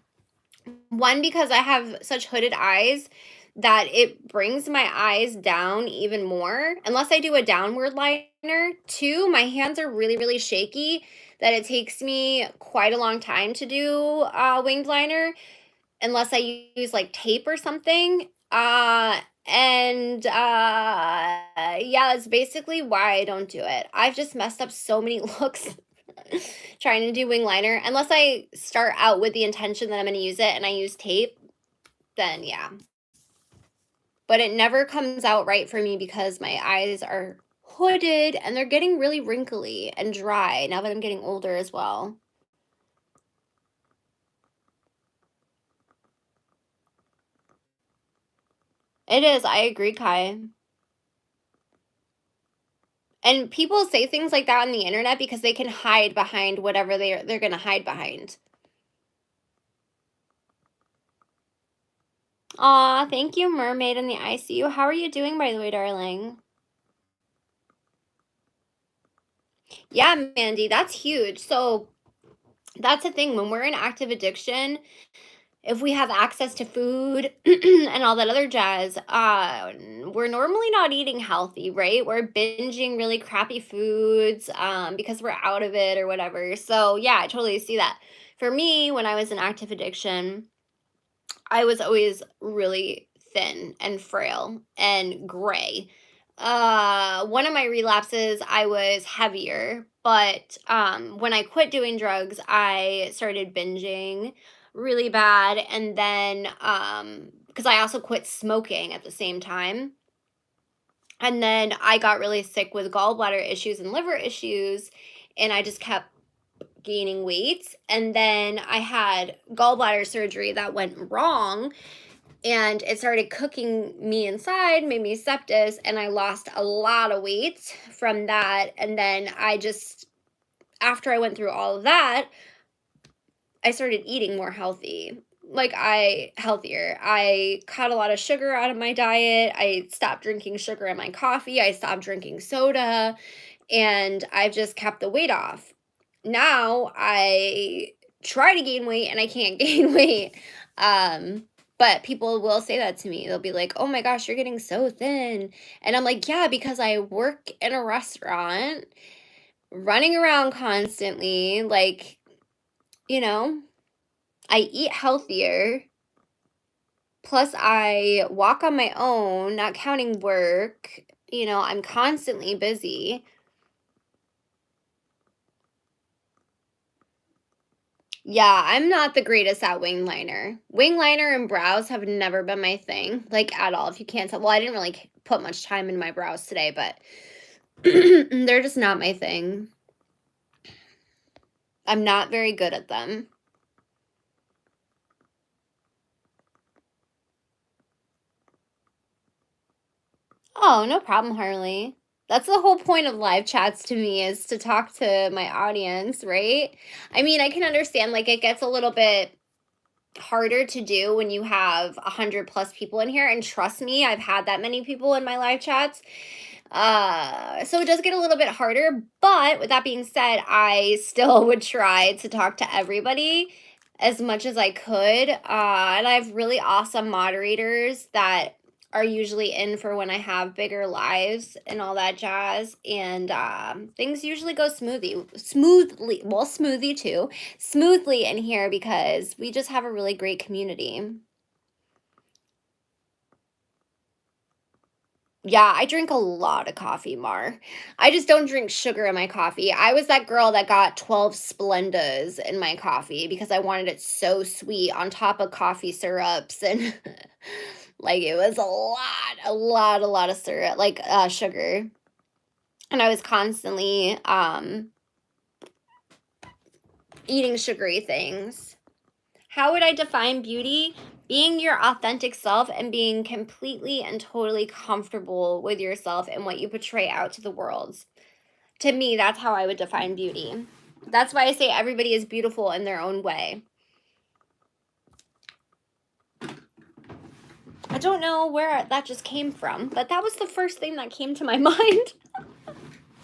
One, because I have such hooded eyes that it brings my eyes down even more, unless I do a downward liner. Two, my hands are really, really shaky that it takes me quite a long time to do winged liner, unless I use like tape or something. Yeah, that's basically why I don't do it. I've just messed up so many looks trying to do wing liner. Unless I start out with the intention that I'm going to use it and I use tape, then yeah. But it never comes out right for me because my eyes are hooded and they're getting really wrinkly and dry now that I'm getting older as well. It is. I agree, Kai. And people say things like that on the internet because they can hide behind whatever they're going to hide behind. Aw, thank you, Mermaid in the ICU. How are you doing, by the way, darling? Yeah, Mandy, that's huge. So that's the thing. When we're in active addiction, if we have access to food and all that other jazz, we're normally not eating healthy, right? We're binging really crappy foods because we're out of it or whatever. So yeah, I totally see that. For me, when I was in active addiction, I was always really thin and frail and gray. One of my relapses, I was heavier, but when I quit doing drugs, I started binging really bad, and then because I also quit smoking at the same time, and then I got really sick with gallbladder issues and liver issues, and I just kept gaining weight, and then I had gallbladder surgery that went wrong and it started cooking me inside, made me sepsis, and I lost a lot of weight from that. And then I just, after I went through all of that, I started eating more healthy. Like healthier. I cut a lot of sugar out of my diet. I stopped drinking sugar in my coffee. I stopped drinking soda, and I've just kept the weight off. Now I try to gain weight and I can't gain weight. But people will say that to me. They'll be like, "Oh my gosh, you're getting so thin." And I'm like, "Yeah, because I work in a restaurant, running around constantly, like, you know, I eat healthier. Plus, I walk on my own, not counting work. I'm constantly busy." Yeah, I'm not the greatest at wing liner. Wing liner and brows have never been my thing, like, at all, if you can't tell. Well, I didn't really put much time in my brows today, but they're just not my thing. I'm not very good at them. Oh, no problem, Harley. That's the whole point of live chats to me, is to talk to my audience, right? I mean, I can understand, like, it gets a little bit harder to do when you have 100 plus people in here, and trust me, I've had that many people in my live chats. So it does get a little bit harder, but with that being said, I still would try to talk to everybody as much as I could. And I have really awesome moderators that are usually in for when I have bigger lives and all that jazz. And things usually go smoothly, well, smoothly in here, because we just have a really great community. Yeah, I drink a lot of coffee, Mar. I just don't drink sugar in my coffee. I was that girl that got 12 Splendas in my coffee because I wanted it so sweet on top of coffee syrups, and like, it was a lot of syrup, like sugar. And I was constantly eating sugary things. How would I define beauty? Being your authentic self and being completely and totally comfortable with yourself and what you portray out to the world. To me, that's how I would define beauty. That's why I say everybody is beautiful in their own way. I don't know where that just came from, but that was the first thing that came to my mind.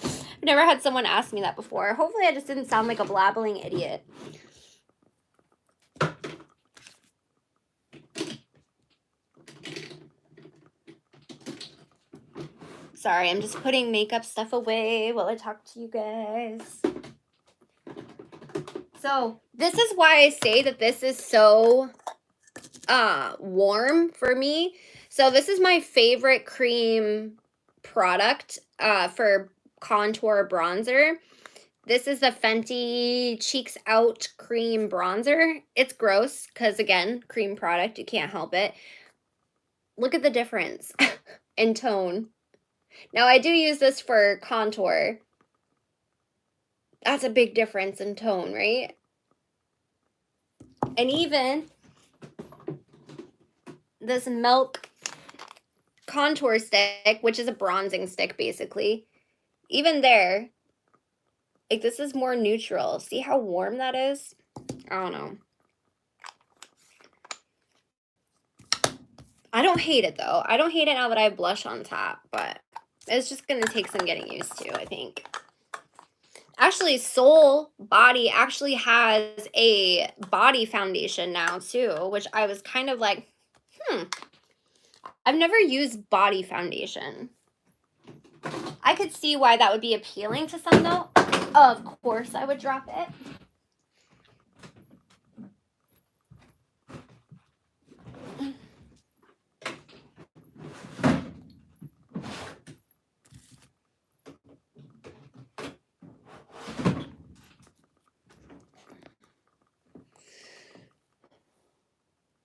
I've never had someone ask me that before. Hopefully I just didn't sound like a blabbling idiot. Sorry, I'm just putting makeup stuff away while I talk to you guys. So this is why I say that this is so warm for me. So this is my favorite cream product for contour bronzer. This is the Fenty Cheeks Out Cream Bronzer. It's gross because, again, cream product, you can't help it. Look at the difference in tone. Now, I do use this for contour. That's a big difference in tone, right? And even this Milk contour stick, which is a bronzing stick, basically, even there, like, this is more neutral. See how warm that is? I don't know. I don't hate it, though. I don't hate it now that I have blush on top, but it's just going to take some getting used to, I think. Actually, Soul Body actually has a body foundation now, too, which I was kind of like, I've never used body foundation. I could see why that would be appealing to some, though. Of course, I would drop it.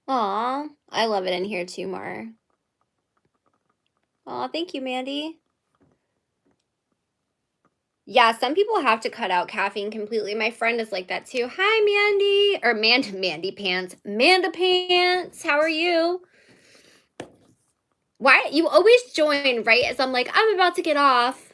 Aw, I love it in here too, Mar. Aw, thank you, Mandy. Yeah, some people have to cut out caffeine completely. My friend is like that too. Hi, Mandy. Or Mandy Pants. Manda Pants. How are you? Why? You always join right as I'm like, I'm about to get off.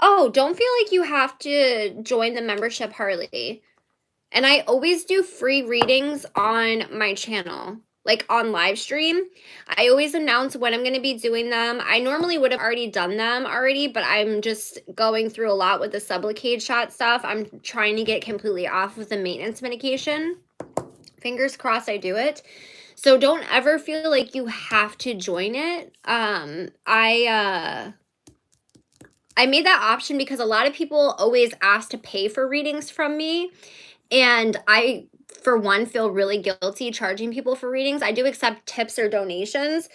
Oh, don't feel like you have to join the membership, Harley. And I always do free readings on my channel, like on live stream. I always announce when I'm going to be doing them. I normally would have already done them already, but I'm just going through a lot with the Sublocade shot stuff. I'm trying to get completely off of the maintenance medication. Fingers crossed I do it. So don't ever feel like you have to join it. I made that option because a lot of people always ask to pay for readings from me. And I, for one, feel really guilty charging people for readings. I do accept tips or donations,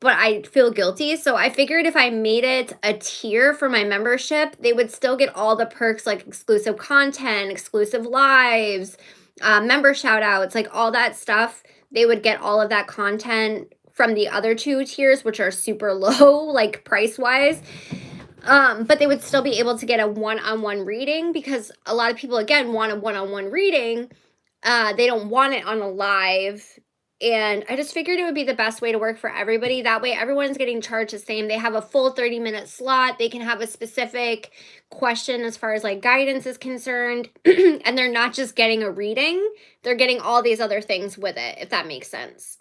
but I feel guilty. So I figured if I made it a tier for my membership, they would still get all the perks like exclusive content, exclusive lives, member shout outs, like all that stuff. They would get all of that content from the other two tiers, which are super low, like price wise. But they would still be able to get a one-on-one reading because a lot of people, again, want a one-on-one reading. They don't want it on a live. And I just figured it would be the best way to work for everybody. That way, everyone's getting charged the same. They have a full 30-minute slot. They can have a specific question as far as like guidance is concerned. And they're not just getting a reading. They're getting all these other things with it, if that makes sense.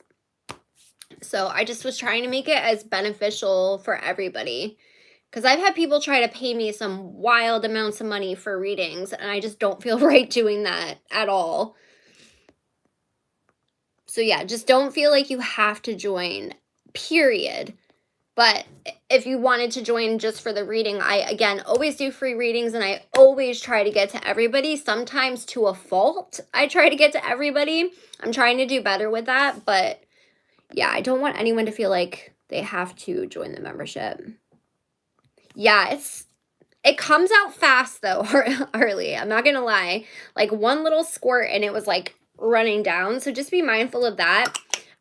So I just was trying to make it as beneficial for everybody. Because I've had people try to pay me some wild amounts of money for readings, and I just don't feel right doing that at all. So yeah, just don't feel like you have to join, period. But if you wanted to join just for the reading, I, again, always do free readings, and I always try to get to everybody, sometimes to a fault. I try to get to everybody. I'm trying to do better with that, but yeah, I don't want anyone to feel like they have to join the membership. Yeah, it comes out fast though, Harley. I'm not gonna lie. Like one little squirt and it was like running down. So just be mindful of that.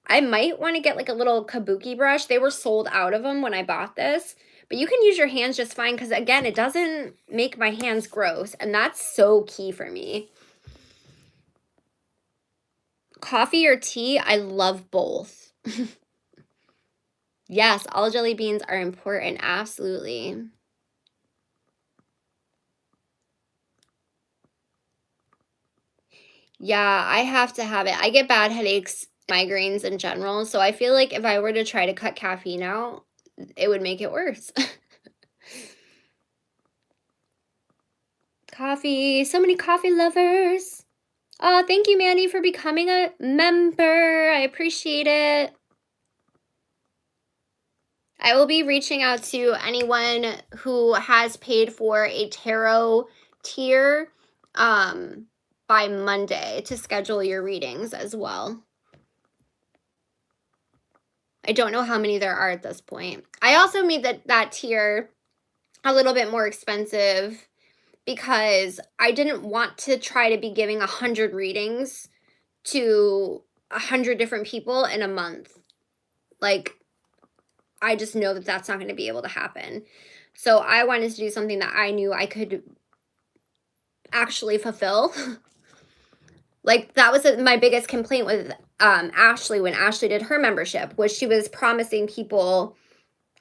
I might want to get like a little kabuki brush. They were sold out of them when I bought this. But you can use your hands just fine because, again, it doesn't make my hands gross. And that's so key for me. Coffee or tea, I love both. Yes, all jelly beans are important. Absolutely. Yeah, I have to have it. I get bad headaches, migraines in general, so I feel like if I were to try to cut caffeine out, it would make it worse. Coffee, so many coffee lovers. Oh, thank you, Mandy, for becoming a member. I appreciate it. I will be reaching out to anyone who has paid for a tarot tier by Monday to schedule your readings as well. I don't know how many there are at this point. I also made that tier a little bit more expensive because I didn't want to try to be giving 100 readings to 100 different people in a month. Like, I just know that that's not going to be able to happen. So I wanted to do something that I knew I could actually fulfill. Like, that was my biggest complaint with Ashley when Ashley did her membership, was she was promising people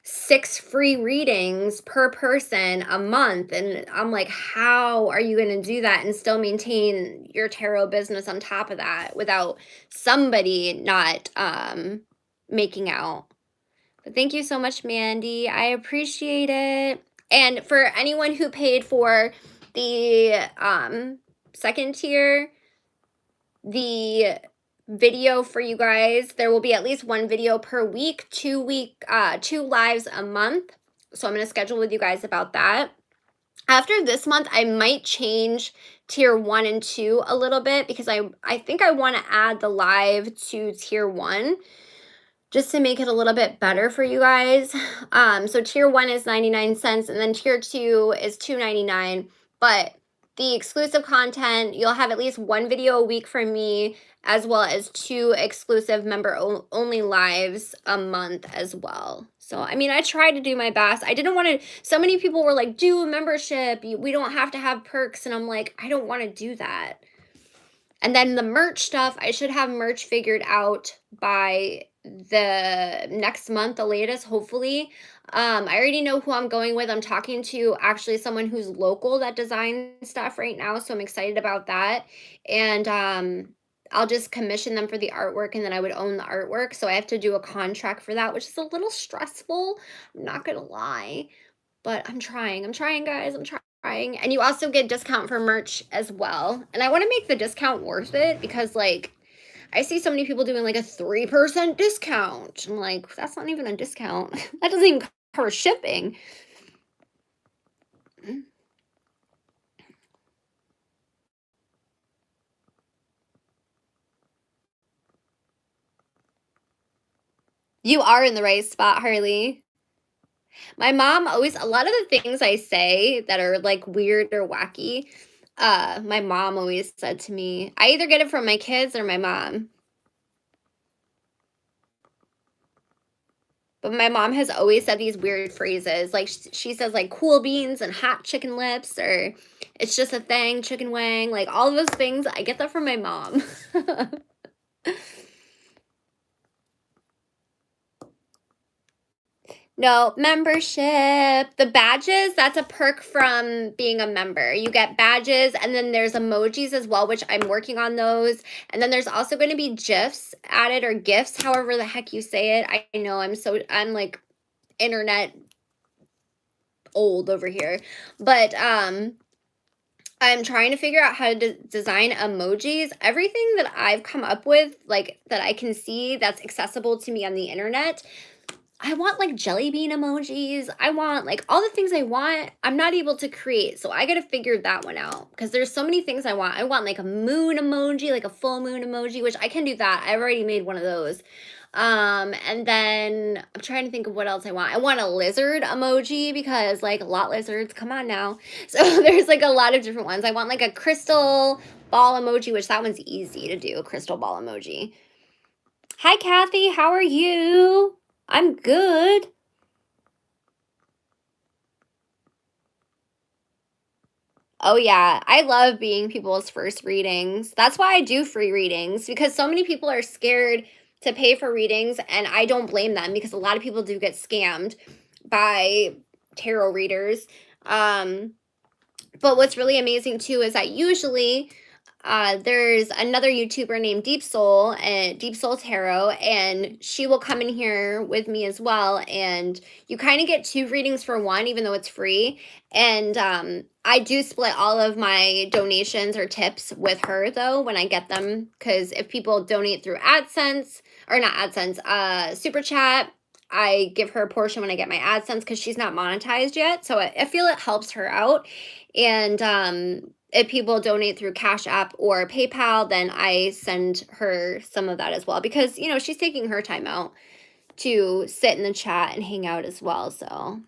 6 free readings per person a month. And I'm like, how are you going to do that and still maintain your tarot business on top of that without somebody not making out? But thank you so much, Mandy. I appreciate it. And for anyone who paid for the second tier, the video for you guys, there will be at least 1 video per week, 2 lives a month. So I'm going to schedule with you guys about that. After this month, I might change tier 1 and 2 a little bit because I think I want to add the live to tier 1 just to make it a little bit better for you guys. So tier 1 is 99 cents and then tier 2 is $2.99. But the exclusive content, you'll have at least 1 video a week from me, as well as 2 exclusive member-only lives a month as well. So, I mean, I tried to do my best. I didn't want to, so many people were like, do a membership. We don't have to have perks. And I'm like, I don't want to do that. And then the merch stuff, I should have merch figured out by the next month, the latest, hopefully. I already know who I'm going with. I'm talking to actually someone who's local that designs stuff right now, so I'm excited about that. And I'll just commission them for the artwork and then I would own the artwork. So I have to do a contract for that, which is a little stressful. I'm not gonna lie, but I'm trying. I'm trying, guys. I'm trying. And you also get discount for merch as well. And I want to make the discount worth it because like I see so many people doing like a 3% discount. I'm like, that's not even a discount. That doesn't even cover shipping. You are in the right spot, Harley. My mom always, a lot of the things I say that are like weird or wacky, my mom always said to me, I either get it from my kids or my mom. But my mom has always said these weird phrases. Like she says like cool beans and hot chicken lips or it's just a thing, chicken wang, like all of those things. I get that from my mom. No, membership. The badges, that's a perk from being a member. You get badges and then there's emojis as well, which I'm working on those. And then there's also going to be GIFs added or gifts, however the heck you say it. I know I'm like internet old over here. But I'm trying to figure out how to design emojis. Everything that I've come up with, like that I can see that's accessible to me on the internet, I want like jelly bean emojis. I want like all the things I want. I'm not able to create. So I got to figure that one out because there's so many things I want. I want like a moon emoji, like a full moon emoji, which I can do that. I've already made one of those. And then I'm trying to think of what else I want. I want a lizard emoji because like lot lizards, come on now. So there's like a lot of different ones. I want like a crystal ball emoji, which that one's easy to do, a crystal ball emoji. Hi, Kathy. How are you? I'm good. Oh, yeah. I love being people's first readings. That's why I do free readings because so many people are scared to pay for readings, and I don't blame them because a lot of people do get scammed by tarot readers. But what's really amazing too is that usually there's another YouTuber named Deep Soul and Deep Soul Tarot, and she will come in here with me as well. And you kind of get 2 readings for one, even though it's free. And I do split all of my donations or tips with her though when I get them, because if people donate through AdSense or not AdSense, Super Chat, I give her a portion when I get my AdSense because she's not monetized yet. So I feel it helps her out. And if people donate through Cash App or PayPal, then I send her some of that as well because, you know, she's taking her time out to sit in the chat and hang out as well. So,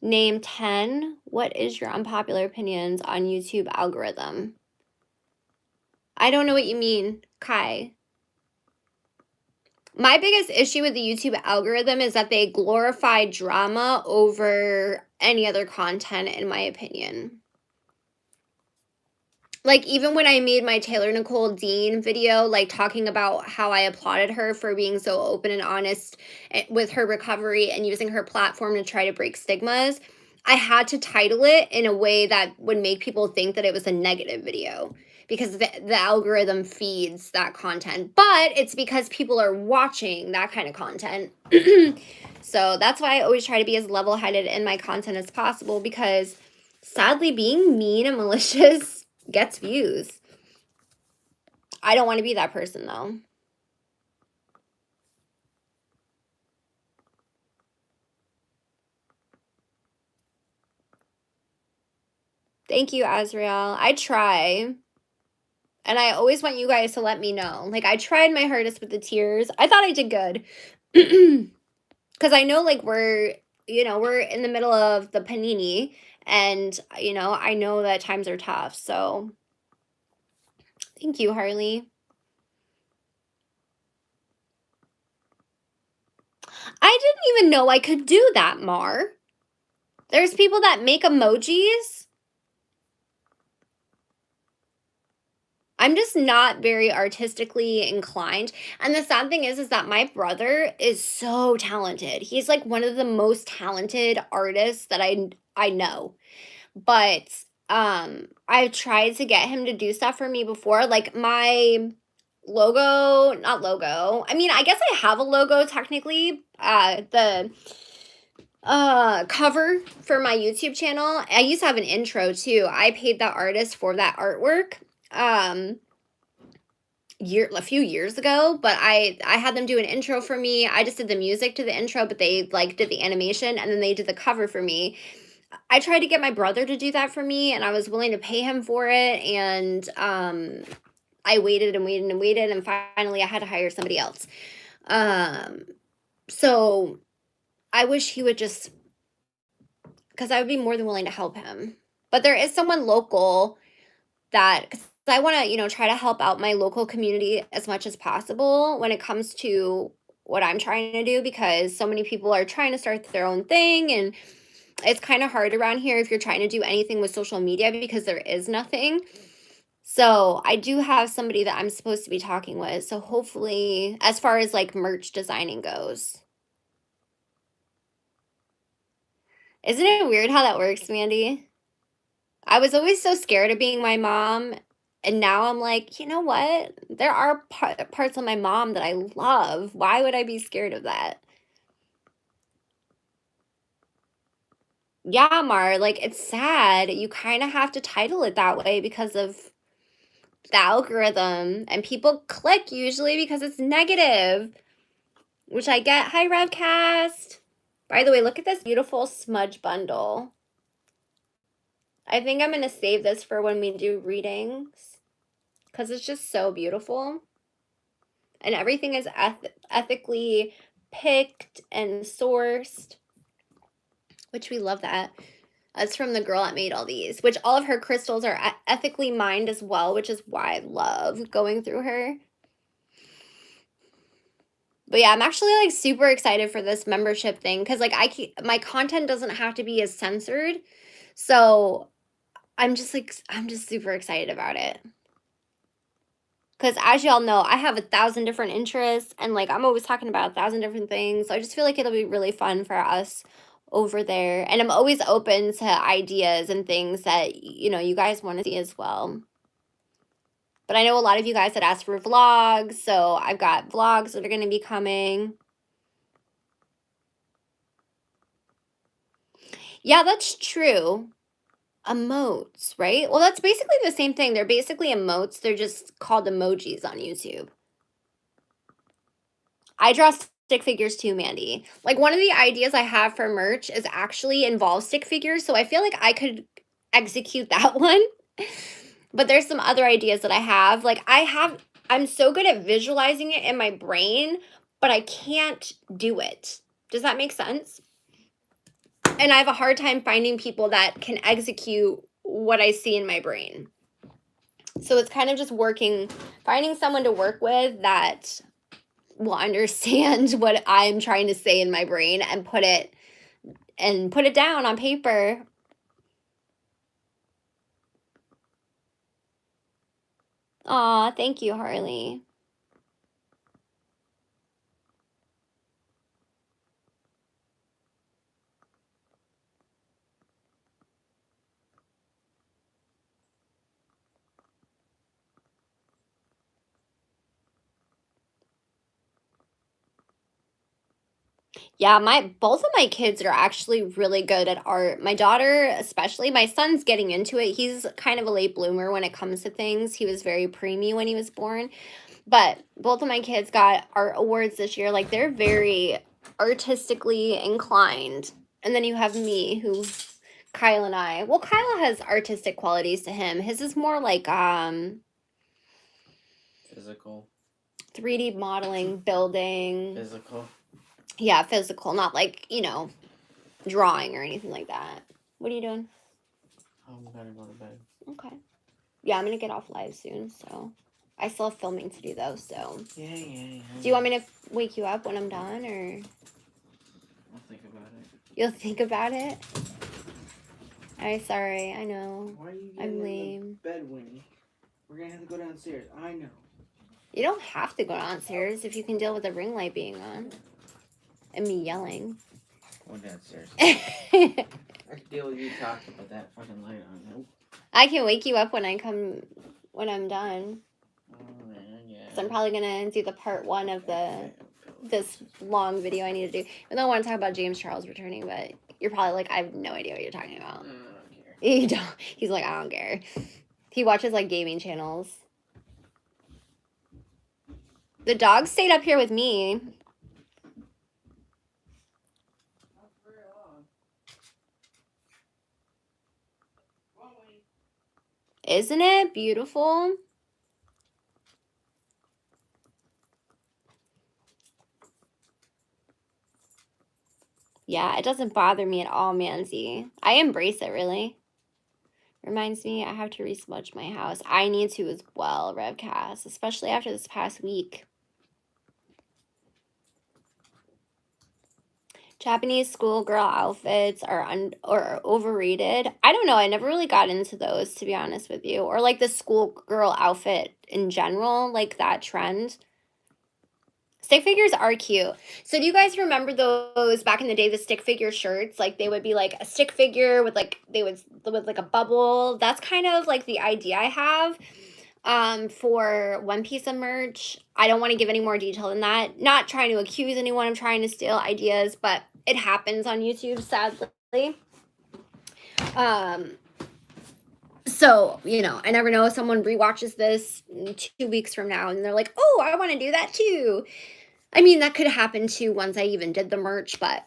name 10. What is your unpopular opinions on YouTube algorithm? I don't know what you mean, Kai. My biggest issue with the YouTube algorithm is that they glorify drama over any other content, in my opinion. Like, even when I made my Taylor Nicole Dean video, like, talking about how I applauded her for being so open and honest with her recovery and using her platform to try to break stigmas, I had to title it in a way that would make people think that it was a negative video because the algorithm feeds that content. But it's because people are watching that kind of content. So that's why I always try to be as level-headed in my content as possible because sadly, being mean and malicious gets views. I don't want to be that person though. Thank you, Azrael. I try. And I always want you guys to let me know. Like, I tried my hardest with the tears. I thought I did good. Because I know, like, we're in the middle of the panini. And, I know that times are tough. So, thank you, Harley. I didn't even know I could do that, Mar. There's people that make emojis. I'm just not very artistically inclined. And the sad thing is that my brother is so talented. He's like one of the most talented artists that I know. But I've tried to get him to do stuff for me before. Like my logo, not logo. I mean, I guess I have a logo technically. The cover for my YouTube channel. I used to have an intro too. I paid that artist for that artwork. A few years ago, but I had them do an intro for me. I just did the music to the intro, but they like did the animation and then they did the cover for me. I tried to get my brother to do that for me and I was willing to pay him for it, and I waited and waited and waited, and finally I had to hire somebody else. So I wish he would just, because I would be more than willing to help him. But there is someone local that, cause I want to, you know, try to help out my local community as much as possible when it comes to what I'm trying to do, because so many people are trying to start their own thing, and it's kind of hard around here if you're trying to do anything with social media because there is nothing. So I do have somebody that I'm supposed to be talking with. So hopefully, as far as like merch designing goes. Isn't it weird how that works, Mandy? I was always so scared of being my mom, and now I'm like, you know what? There are parts of my mom that I love. Why would I be scared of that? Yeah, Mar, like it's sad. You kind of have to title it that way because of the algorithm, and people click usually because it's negative, which I get. Hi, Revcast. By the way, look at this beautiful smudge bundle. I think I'm going to save this for when we do readings because it's just so beautiful. And everything is ethically picked and sourced, which we love that. That's from the girl that made all these, which all of her crystals are ethically mined as well, which is why I love going through her. But yeah, I'm actually like super excited for this membership thing because like my content doesn't have to be as censored. So I'm just super excited about it. Because as y'all know, I have 1,000 different interests, and like I'm always talking about 1,000 different things. So I just feel like it'll be really fun for us over there. And I'm always open to ideas and things that, you know, you guys want to see as well. But I know a lot of you guys had asked for vlogs, so I've got vlogs that are going to be coming. Yeah, that's true. Emotes, right? Well, that's basically the same thing. They're basically emotes. They're just called emojis on YouTube. I draw stick figures too, Mandy. Like one of the ideas I have for merch is actually involves stick figures, so I feel like I could execute that one. But there's some other ideas that I have. Like I'm so good at visualizing it in my brain, but I can't do it. Does that make sense? And I have a hard time finding people that can execute what I see in my brain. So it's kind of just finding someone to work with that will understand what I'm trying to say in my brain and put it down on paper. Aw, thank you, Harley. Yeah, both of my kids are actually really good at art. My daughter, especially, my son's getting into it. He's kind of a late bloomer when it comes to things. He was very preemie when he was born. But both of my kids got art awards this year. Like they're very artistically inclined. And then you have me, who Kyle and I. Well, Kyle has artistic qualities to him. His is more like physical. 3D modeling, building. Physical. Yeah, physical, not like, you know, drawing or anything like that. What are you doing? I'm gonna go to bed. Okay. Yeah, I'm gonna get off live soon, so I still have filming to do though, so. Yeah. Do you want me to wake you up when I'm done, or? I'll think about it. You'll think about it? I'm sorry, I know. Why are you I'm lame. in the bed, Winnie? We're gonna have to go downstairs. I know. You don't have to go downstairs if you can deal with the ring light being on. And me yelling. Go downstairs. I can deal with you talking, but that fucking light on. Nope. I can wake you up when I come, when I'm done. Oh, man, yeah. So I'm probably gonna do the part 1 of this long video I need to do. Even though I want to talk about James Charles returning, but you're probably like, I have no idea what you're talking about. I don't care. You don't. He's like, I don't care. He watches like gaming channels. The dog stayed up here with me. Isn't it beautiful? Yeah, it doesn't bother me at all, Manzi. I embrace it, really. Reminds me, I have to resmudge my house. I need to as well, Revcast, especially after this past week. Japanese schoolgirl outfits are overrated. I don't know. I never really got into those, to be honest with you. Or like the schoolgirl outfit in general, like that trend. Stick figures are cute. So do you guys remember those back in the day, the stick figure shirts? Like they would be like a stick figure with like, with like a bubble. That's kind of like the idea I have for one piece of merch. I don't want to give any more detail than that. Not trying to accuse anyone of trying to steal ideas, but it happens on YouTube, sadly. So, you know, I never know if someone rewatches this 2 weeks from now and they're like, oh, I want to do that too. I mean, that could happen too once I even did the merch, but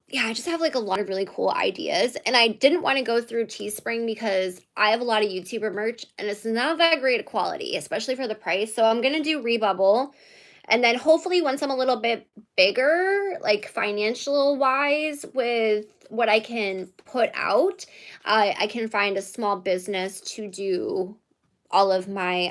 yeah, I just have like a lot of really cool ideas. And I didn't want to go through Teespring because I have a lot of YouTuber merch and it's not that great a quality, especially for the price. So I'm going to do Rebubble. And then hopefully once I'm a little bit bigger, like financial wise with what I can put out, I can find a small business to do all of my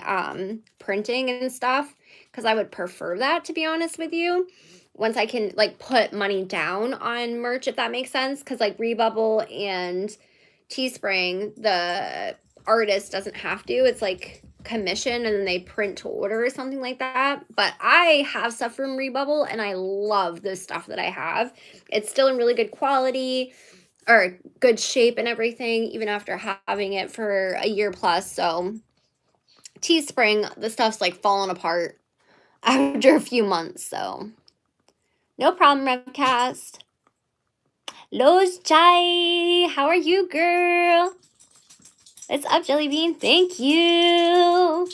printing and stuff, because I would prefer that, to be honest with you, once I can like put money down on merch, if that makes sense. Because like Rebubble and Teespring, the artist doesn't have to, it's like commission and then they print to order or something like that. But I have stuff from Rebubble and I love the stuff that I have. It's still in really good quality or good shape and everything, even after having it for a year plus. So Teespring, the stuff's like falling apart after a few months. So no problem, Revcast. Los Jai, how are you, girl? What's up, Jelly Bean? Thank you.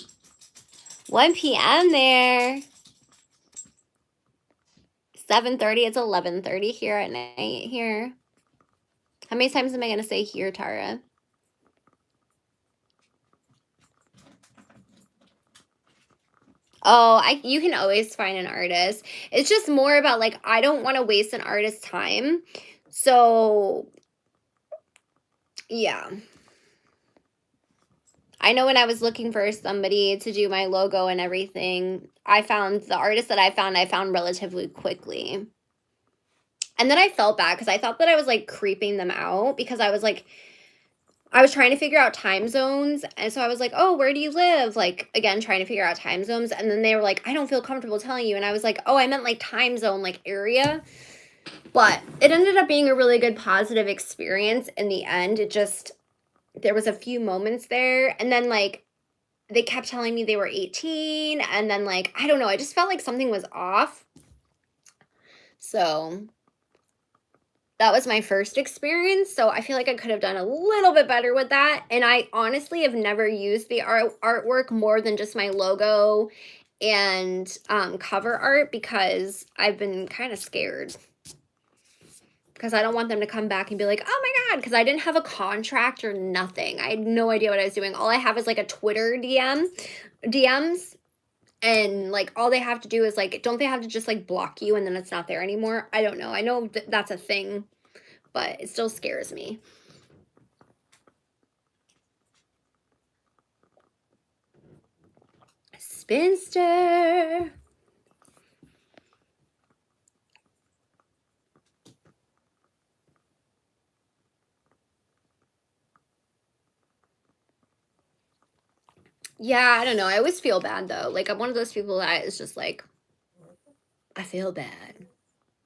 1 p.m. there. 7:30. It's 11:30 here at night here. How many times am I going to say here, Tarrah? Oh, you can always find an artist. It's just more about like, I don't want to waste an artist's time. So yeah. I know when I was looking for somebody to do my logo and everything, I found the artist that I found relatively quickly. And then I felt bad because I thought that I was like creeping them out, because I was like, I was trying to figure out time zones. And so I was like, oh, where do you live? Like, again, trying to figure out time zones. And then they were like, I don't feel comfortable telling you. And I was like, oh, I meant like time zone, like area. But it ended up being a really good positive experience in the end. It just, there was a few moments there. And then like, they kept telling me they were 18. And then like, I don't know, I just felt like something was off. So that was my first experience. So I feel like I could have done a little bit better with that. And I honestly have never used the artwork more than just my logo and cover art, because I've been kind of scared. Because I don't want them to come back and be like, oh my God, because I didn't have a contract or nothing. I had no idea what I was doing. All I have is like a Twitter DMs. And like, all they have to do is like, don't they have to just like block you and then it's not there anymore? I don't know. I know that's a thing, but it still scares me. Spinster. Yeah, I don't know. I always feel bad though. Like, I'm one of those people that is just like, I feel bad.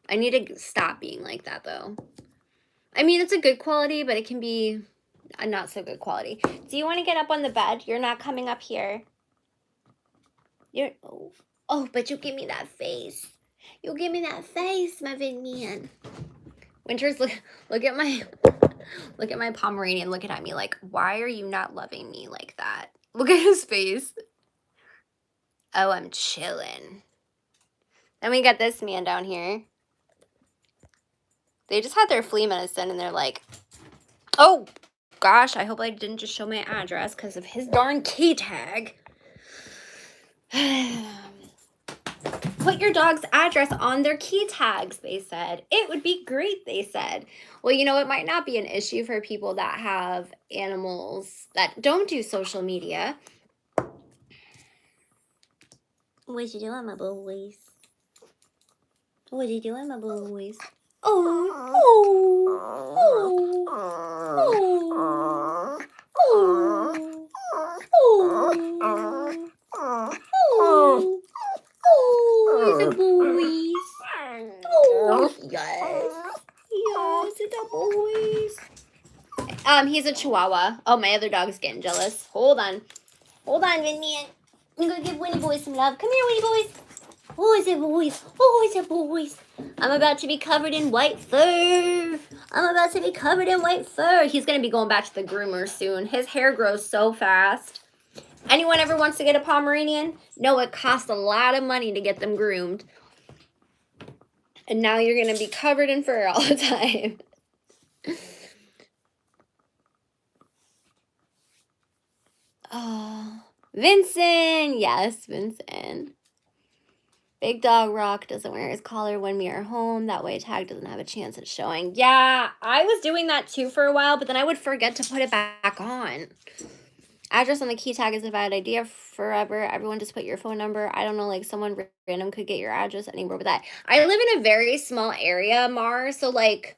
I need to stop being like that though. I mean, it's a good quality, but it can be a not so good quality. Do you want to get up on the bed? You're not coming up here. You're, oh, but you give me that face. You give me that face, my man. Winters, look at my Pomeranian looking at me like, why are you not loving me like that? Look at his face. Oh, I'm chilling. Then we got this man down here. They just had their flea medicine and they're like, oh gosh, I hope I didn't just show my address because of his darn key tag. Put your dog's address on their key tags, they said. It would be great, they said. Well, you know, it might not be an issue for people that have animals that don't do social media. What you doing, my boys? What you doing, my boys? Oh, oh, oh, oh, oh, oh, oh, oh, it's a boys. Oh, yes. Yes, it's a boys. He's a Chihuahua. Oh, my other dog's getting jealous. Hold on. Hold on, Vinny. I'm gonna give Winnie Boy some love. Come here, Winnie Boys. Oh, it's a boys. Oh, it's a boys. I'm about to be covered in white fur. I'm about to be covered in white fur. He's gonna be going back to the groomer soon. His hair grows so fast. Anyone ever wants to get a Pomeranian? No, it costs a lot of money to get them groomed. And now you're gonna be covered in fur all the time. Oh, Vincent. Yes, Vincent. Big Dog Rock doesn't wear his collar when we are home. That way tag doesn't have a chance at showing. Yeah, I was doing that too for a while, but then I would forget to put it back on. Address on the key tag is a bad idea forever. Everyone just put your phone number. I don't know, like someone random could get your address anywhere with that. I live in a very small area, Mar, so like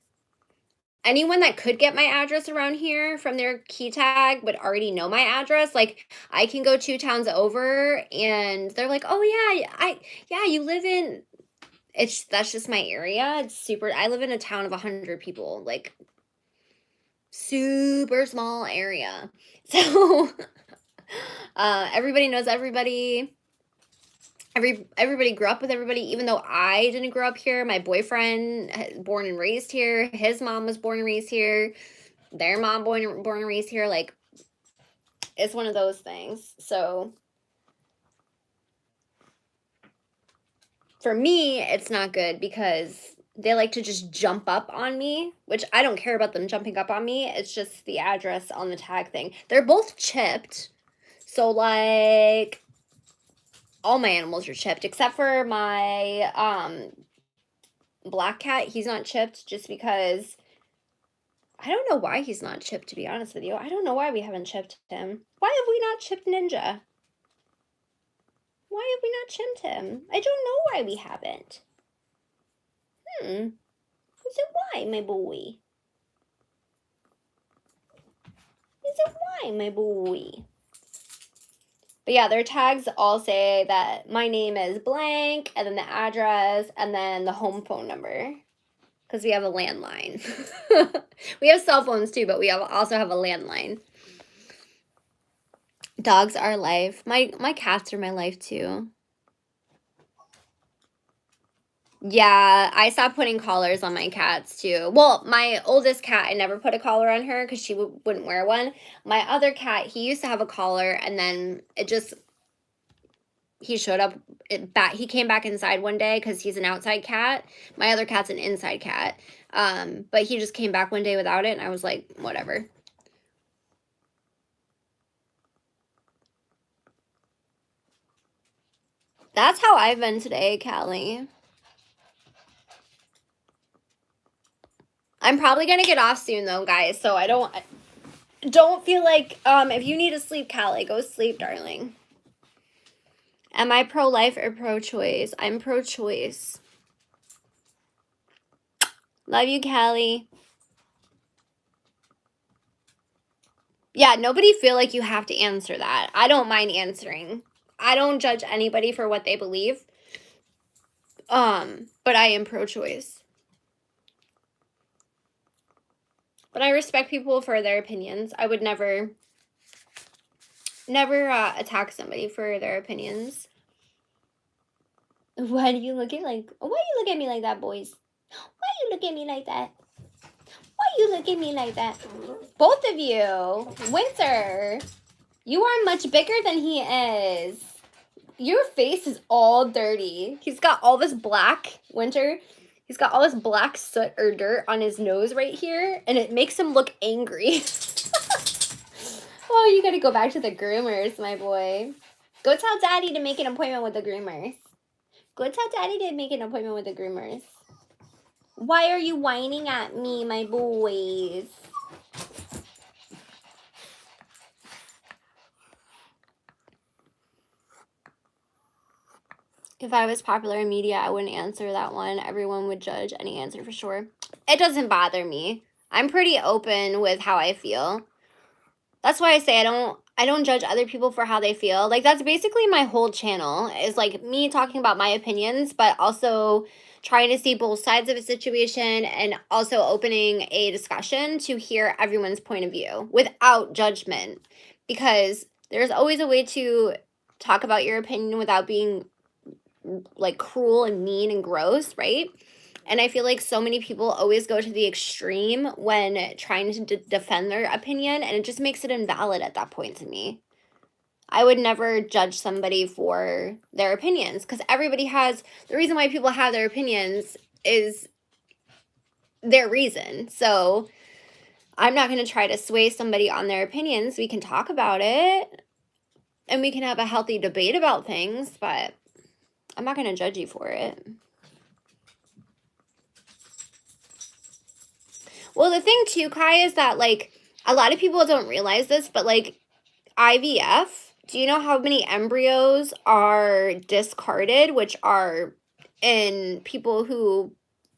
anyone that could get my address around here from their key tag would already know my address. Like I can go 2 towns over and they're like, oh yeah, you live in, that's just my area. It's super, I live in a town of 100 people, like super small area. So everybody knows everybody. Everybody grew up with everybody, even though I didn't grow up here. My boyfriend born and raised here. His mom was born and raised here. Their mom born and raised here. Like, it's one of those things. So for me, it's not good because they like to just jump up on me, which I don't care about them jumping up on me. It's just the address on the tag thing. They're both chipped. So like all my animals are chipped except for my black cat. He's not chipped just because I don't know why he's not chipped, to be honest with you. I don't know why we haven't chipped him. Why have we not chipped Ninja? Why have we not chipped him? I don't know why we haven't. So why, my boy? So why, my boy? But yeah, their tags all say that my name is blank, and then the address, and then the home phone number. Because we have a landline. We have cell phones too, but we also have a landline. Dogs are life. My cats are my life too. Yeah, I stopped putting collars on my cats too. Well, my oldest cat, I never put a collar on her because she wouldn't wear one. My other cat, he used to have a collar, and then he showed up he came back inside one day because he's an outside cat. My other cat's an inside cat. But he just came back one day without it, and I was like, whatever. That's how I've been today, Callie. I'm probably gonna get off soon though, guys, so I don't feel like if you need to sleep, Callie, go sleep, darling. Am I pro-life or pro-choice? I'm pro-choice. Love you, Callie. Yeah, nobody feel like you have to answer that. I don't mind answering. I don't judge anybody for what they believe. But I am pro-choice. But I respect people for their opinions. I would never attack somebody for their opinions. Why do you look at me like that, boys? Why you look at me like that? Why you look at me like that? Both of you. Winter. You are much bigger than he is. Your face is all dirty. He's got all this black, Winter. He's got all this black soot or dirt on his nose right here, and it makes him look angry. Oh, you gotta go back to the groomers, my boy. Go tell Daddy to make an appointment with the groomers. Go tell Daddy to make an appointment with the groomers. Why are you whining at me, my boys? If I was popular in media, I wouldn't answer that one. Everyone would judge any answer for sure. It doesn't bother me. I'm pretty open with how I feel. That's why I say I don't judge other people for how they feel. Like, that's basically my whole channel, is like me talking about my opinions, but also trying to see both sides of a situation and also opening a discussion to hear everyone's point of view without judgment. Because there's always a way to talk about your opinion without being like cruel and mean and gross, right? And I feel like so many people always go to the extreme when trying to defend their opinion, and it just makes it invalid at that point to me. I would never judge somebody for their opinions, because everybody has, the reason why people have their opinions is their reason. So I'm not going to try to sway somebody on their opinions. We can talk about it and we can have a healthy debate about things, but I'm not going to judge you for it. Well, the thing too, Kai, is that like a lot of people don't realize this, but like IVF, do you know how many embryos are discarded, which are in people who,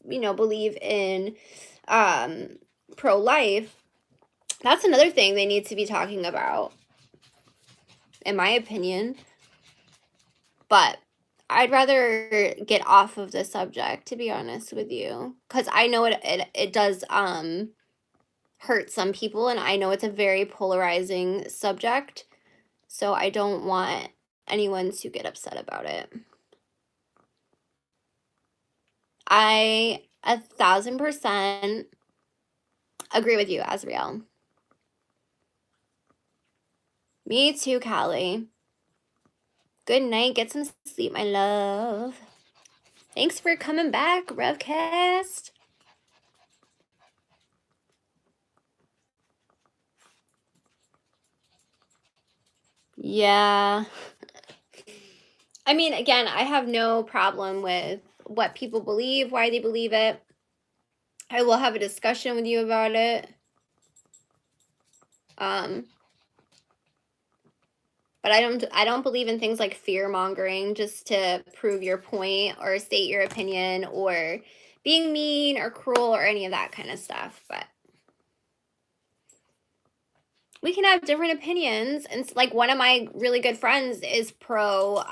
you know, believe in pro-life? That's another thing they need to be talking about, in my opinion. But I'd rather get off of the subject, to be honest with you, because I know it does hurt some people, and I know it's a very polarizing subject, so I don't want anyone to get upset about it. I 1,000% agree with you, Azriel. Me too, Callie. Good night. Get some sleep, my love. Thanks for coming back, Revcast. Yeah. I mean, again, I have no problem with what people believe, why they believe it. I will have a discussion with you about it. But I don't believe in things like fear-mongering just to prove your point or state your opinion or being mean or cruel or any of that kind of stuff. But we can have different opinions. And like one of my really good friends is pro-life.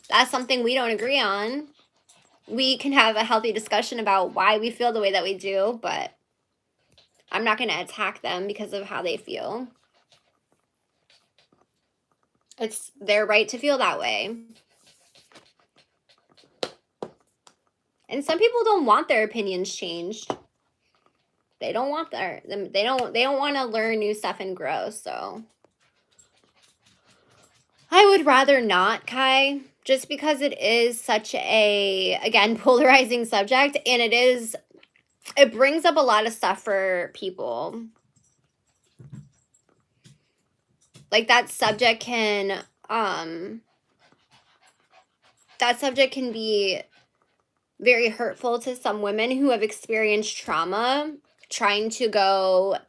That's something we don't agree on. We can have a healthy discussion about why we feel the way that we do, but I'm not going to attack them because of how they feel. It's their right to feel that way. And some people don't want their opinions changed. They don't want they don't want to learn new stuff and grow, so I would rather not, Kai, just because it is such a, again, polarizing subject, and it brings up a lot of stuff for people. Like that subject can be very hurtful to some women who have experienced trauma trying to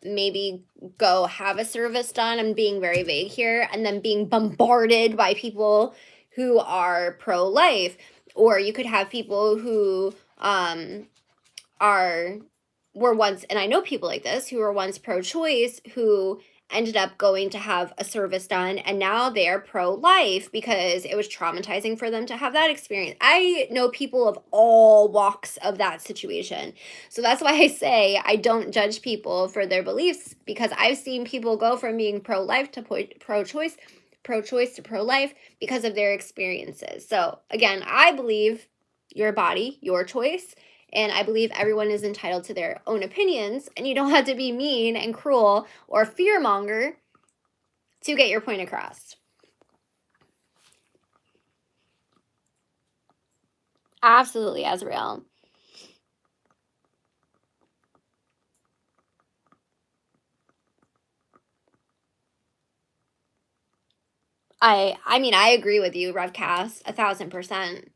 maybe go have a service done. I'm being very vague here, and then being bombarded by people who are pro-life. Or you could have people who are were once, and I know people like this, who were once pro-choice, who ended up going to have a service done, and now they're pro-life because it was traumatizing for them to have that experience. I know people of all walks of that situation. So that's why I say I don't judge people for their beliefs, because I've seen people go from being pro-life to pro-choice, pro-choice to pro-life because of their experiences. So again, I believe your body, your choice. And I believe everyone is entitled to their own opinions, and you don't have to be mean and cruel or fearmonger to get your point across. Absolutely, Azrael. I mean, I agree with you, Revcast, 1,000%.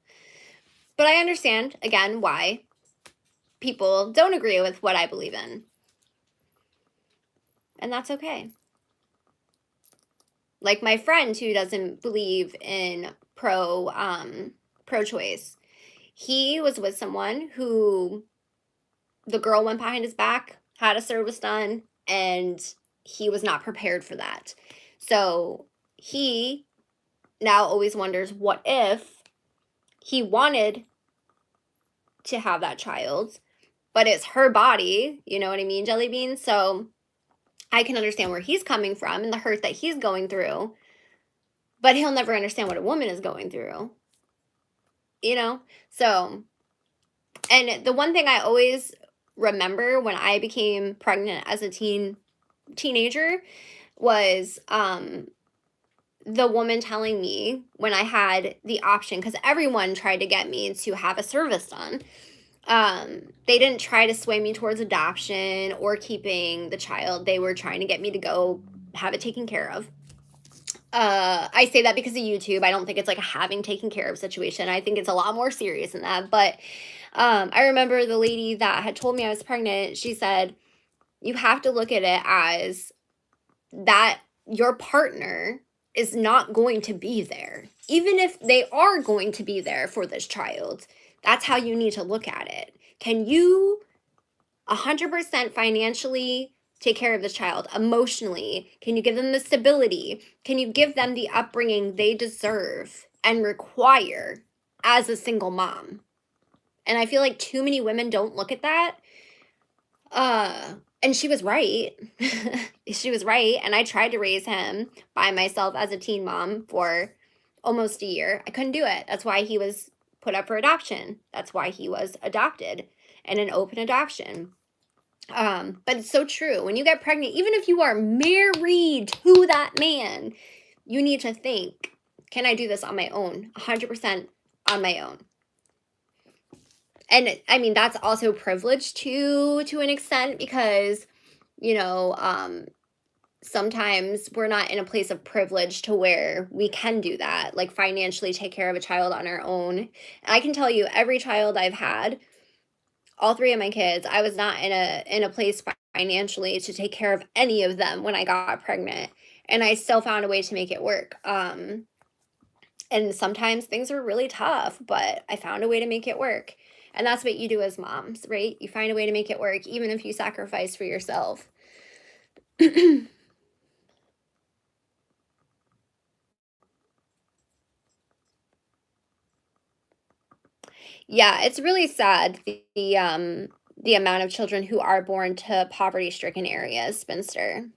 But I understand, again, why people don't agree with what I believe in. And that's okay. Like my friend who doesn't believe in pro-choice. He was with someone who the girl went behind his back, had a service done, and he was not prepared for that. So he now always wonders, what if he wanted to have that child, but it's her body, you know what I mean, Jelly Bean? So I can understand where he's coming from and the hurt that he's going through, but he'll never understand what a woman is going through, you know? So, and the one thing I always remember when I became pregnant as a teenager was the woman telling me when I had the option, because everyone tried to get me to have a service done. They didn't try to sway me towards adoption or keeping the child. They were trying to get me to go have it taken care of. I say that because of YouTube. I don't think it's like a having taken care of situation. I think it's a lot more serious than that. But I remember the lady that had told me I was pregnant, she said, you have to look at it as that your partner is not going to be there. Even if they are going to be there for this child, that's how you need to look at it. Can you 100% financially take care of this child? Emotionally, can you give them the stability? Can you give them the upbringing they deserve and require as a single mom? And I feel like too many women don't look at that. And she was right. She was right. And I tried to raise him by myself as a teen mom for almost a year. I couldn't do it. That's why he was put up for adoption. That's why he was adopted and an open adoption. But it's so true. When you get pregnant, even if you are married to that man, you need to think, can I do this on my own? 100% on my own. And I mean, that's also privilege to an extent, because, you know, sometimes we're not in a place of privilege to where we can do that, like financially take care of a child on our own. And I can tell you, every child I've had, all three of my kids, I was not in a place financially to take care of any of them when I got pregnant, and I still found a way to make it work. And sometimes things were really tough, but I found a way to make it work. And that's what you do as moms, right? You find a way to make it work, even if you sacrifice for yourself. Yeah, it's really sad, the amount of children who are born to poverty-stricken areas, spinster.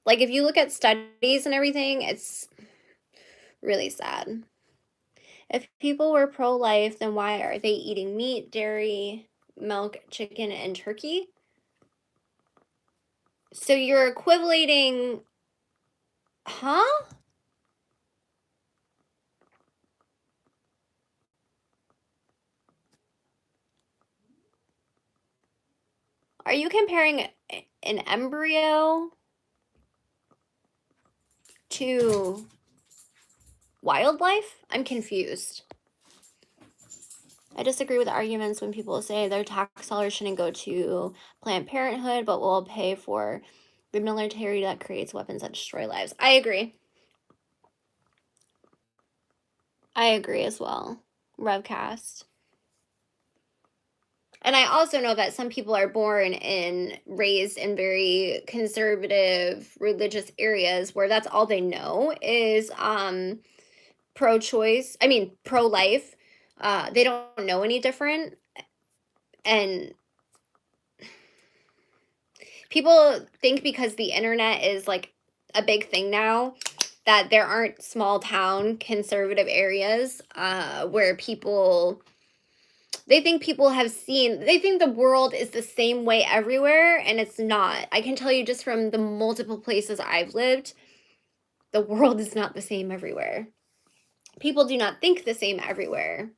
Like, if you look at studies and everything, it's really sad. If people were pro-life, then why are they eating meat, dairy, milk, chicken, and turkey? So you're equating, huh? Are you comparing an embryo to wildlife? I'm confused. I disagree with arguments when people say their tax dollars shouldn't go to Planned Parenthood, but will pay for the military that creates weapons that destroy lives. I agree. I agree as well. Revcast. And I also know that some people are born and raised in very conservative religious areas where that's all they know is pro-choice. I mean, pro-life. They don't know any different. And people think because the internet is like a big thing now that there aren't small town conservative areas where people, they think people have seen, they think the world is the same way everywhere, and it's not. I can tell you just from the multiple places I've lived, the world is not the same everywhere. People do not think the same everywhere.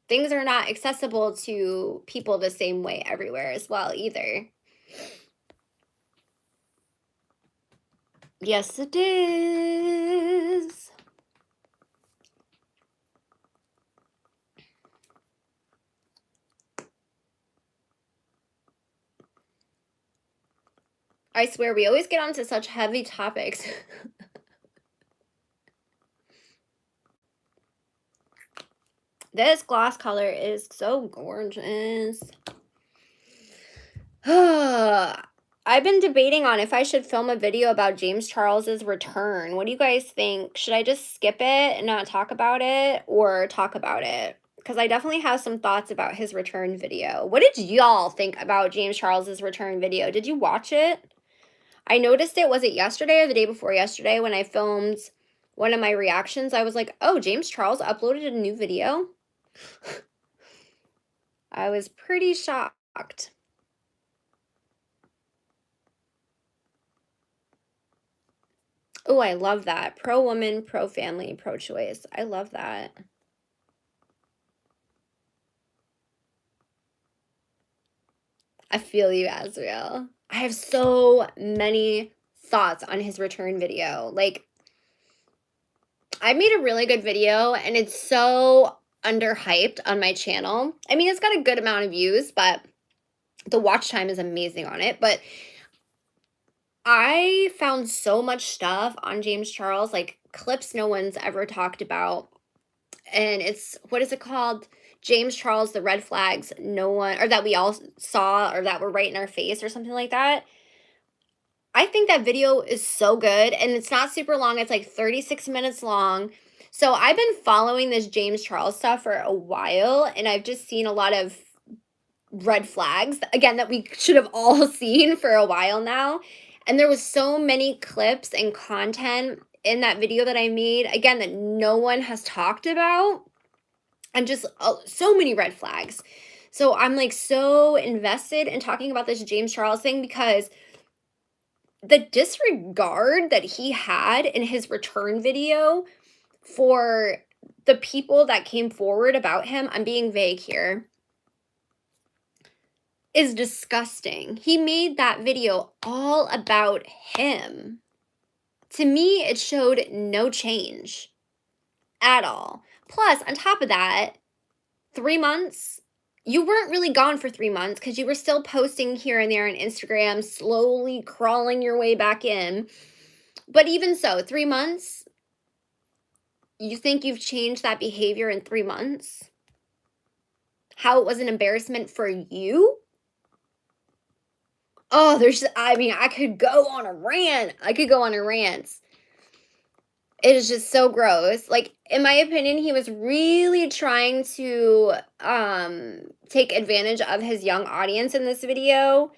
Things are not accessible to people the same way everywhere as well either. Yes, it is. I swear, we always get onto such heavy topics. This gloss color is so gorgeous. I've been debating on if I should film a video about James Charles's return. What do you guys think? Should I just skip it and not talk about it, or talk about it? Because I definitely have some thoughts about his return video. What did y'all think about James Charles's return video? Did you watch it? I noticed it, was it yesterday or the day before yesterday when I filmed one of my reactions? I was like, oh, James Charles uploaded a new video? I was pretty shocked. Oh, I love that. Pro-woman, pro-family, pro-choice. I love that. I feel you, Azriel. I have so many thoughts on his return video. Like, I made a really good video, and it's so underhyped on my channel. I mean, it's got a good amount of views, but the watch time is amazing on it. But I found so much stuff on James Charles, like clips no one's ever talked about. And it's, what is it called? James Charles, the red flags no one, or that we all saw, or that were right in our face, or something like that. I think that video is so good, and it's not super long. It's like 36 minutes long. So I've been following this James Charles stuff for a while, and I've just seen a lot of red flags, again, that we should have all seen for a while now. And there was so many clips and content in that video that I made, again, that no one has talked about, and just so many red flags. So I'm like so invested in talking about this James Charles thing, because the disregard that he had in his return video for the people that came forward about him, I'm being vague here, is disgusting. He made that video all about him. To me, it showed no change at all. Plus, on top of that, 3 months, you weren't really gone for 3 months because you were still posting here and there on Instagram, slowly crawling your way back in. But even so, 3 months, you think you've changed that behavior in 3 months? How it was an embarrassment for you? Oh, I mean, I could go on a rant. It is just so gross. Like, in my opinion, he was really trying to take advantage of his young audience in this video.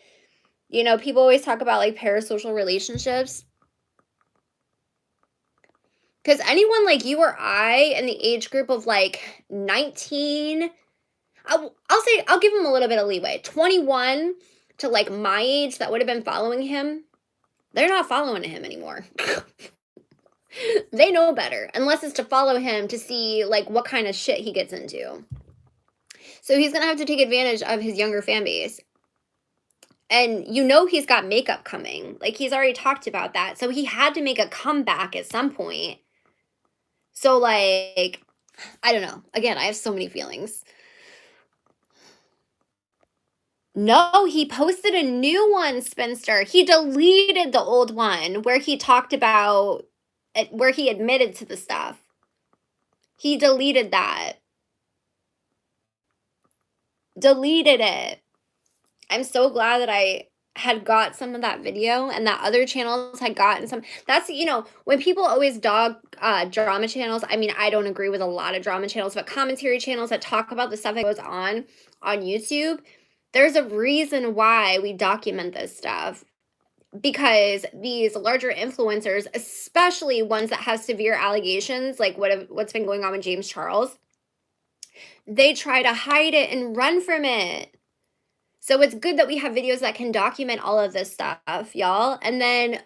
You know, people always talk about like parasocial relationships. Because anyone like you or I in the age group of like 19, I'll give him a little bit of leeway. 21 to like my age that would have been following him, they're not following him anymore. They know better, unless it's to follow him to see like what kind of shit he gets into. So he's gonna have to take advantage of his younger fan base. And you know he's got makeup coming. Like, he's already talked about that. So he had to make a comeback at some point. So like, I don't know. Again, I have so many feelings. No, he posted a new one, Spinster. He deleted the old one where he talked about it, where he admitted to the stuff. He deleted that. deleted it. I'm so glad that I had got some of that video and that other channels had gotten some. That's, you know, when people always dog drama channels, I mean, I don't agree with a lot of drama channels, but commentary channels that talk about the stuff that goes on YouTube, there's a reason why we document this stuff. Because these larger influencers, especially ones that have severe allegations, like what's been going on with James Charles, they try to hide it and run from it. So it's good that we have videos that can document all of this stuff, y'all. And then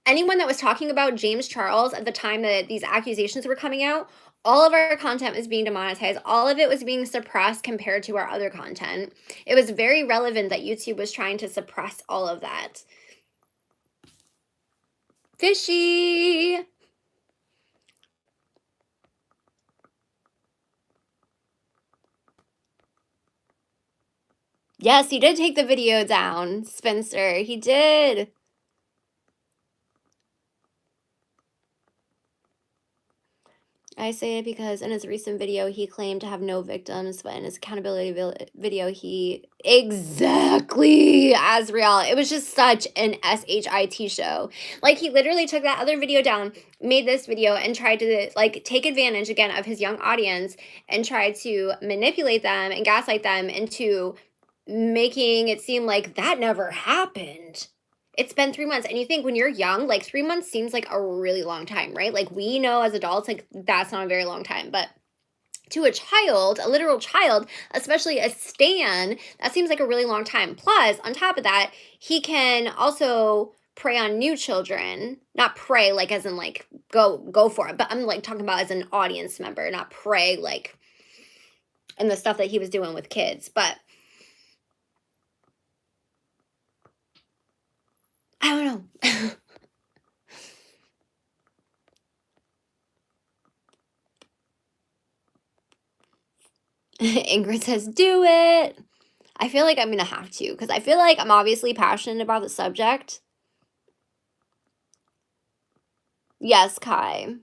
anyone that was talking about James Charles at the time that these accusations were coming out, all of our content was being demonetized. All of it was being suppressed compared to our other content. It was very relevant that YouTube was trying to suppress all of that. Fishy! Yes, he did take the video down, Spencer. He did. I say it because in his recent video, he claimed to have no victims, but in his accountability video, he... Exactly, Azriel. It was just such an SHIT show. Like, he literally took that other video down, made this video, and tried to, like, take advantage, again, of his young audience and try to manipulate them and gaslight them into making it seem like that never happened. It's been 3 months, and you think when you're young, like 3 months seems like a really long time, right? Like, we know as adults, like, that's not a very long time, but to a child, a literal child, especially a stan, that seems like a really long time. Plus, on top of that, he can also prey on new children. Not prey like as in like go for it, but I'm like talking about as an audience member, not prey like in the stuff that he was doing with kids. But I don't know. Ingrid says, do it. I feel like I'm going to have to, because I feel like I'm obviously passionate about the subject. Yes, Kai.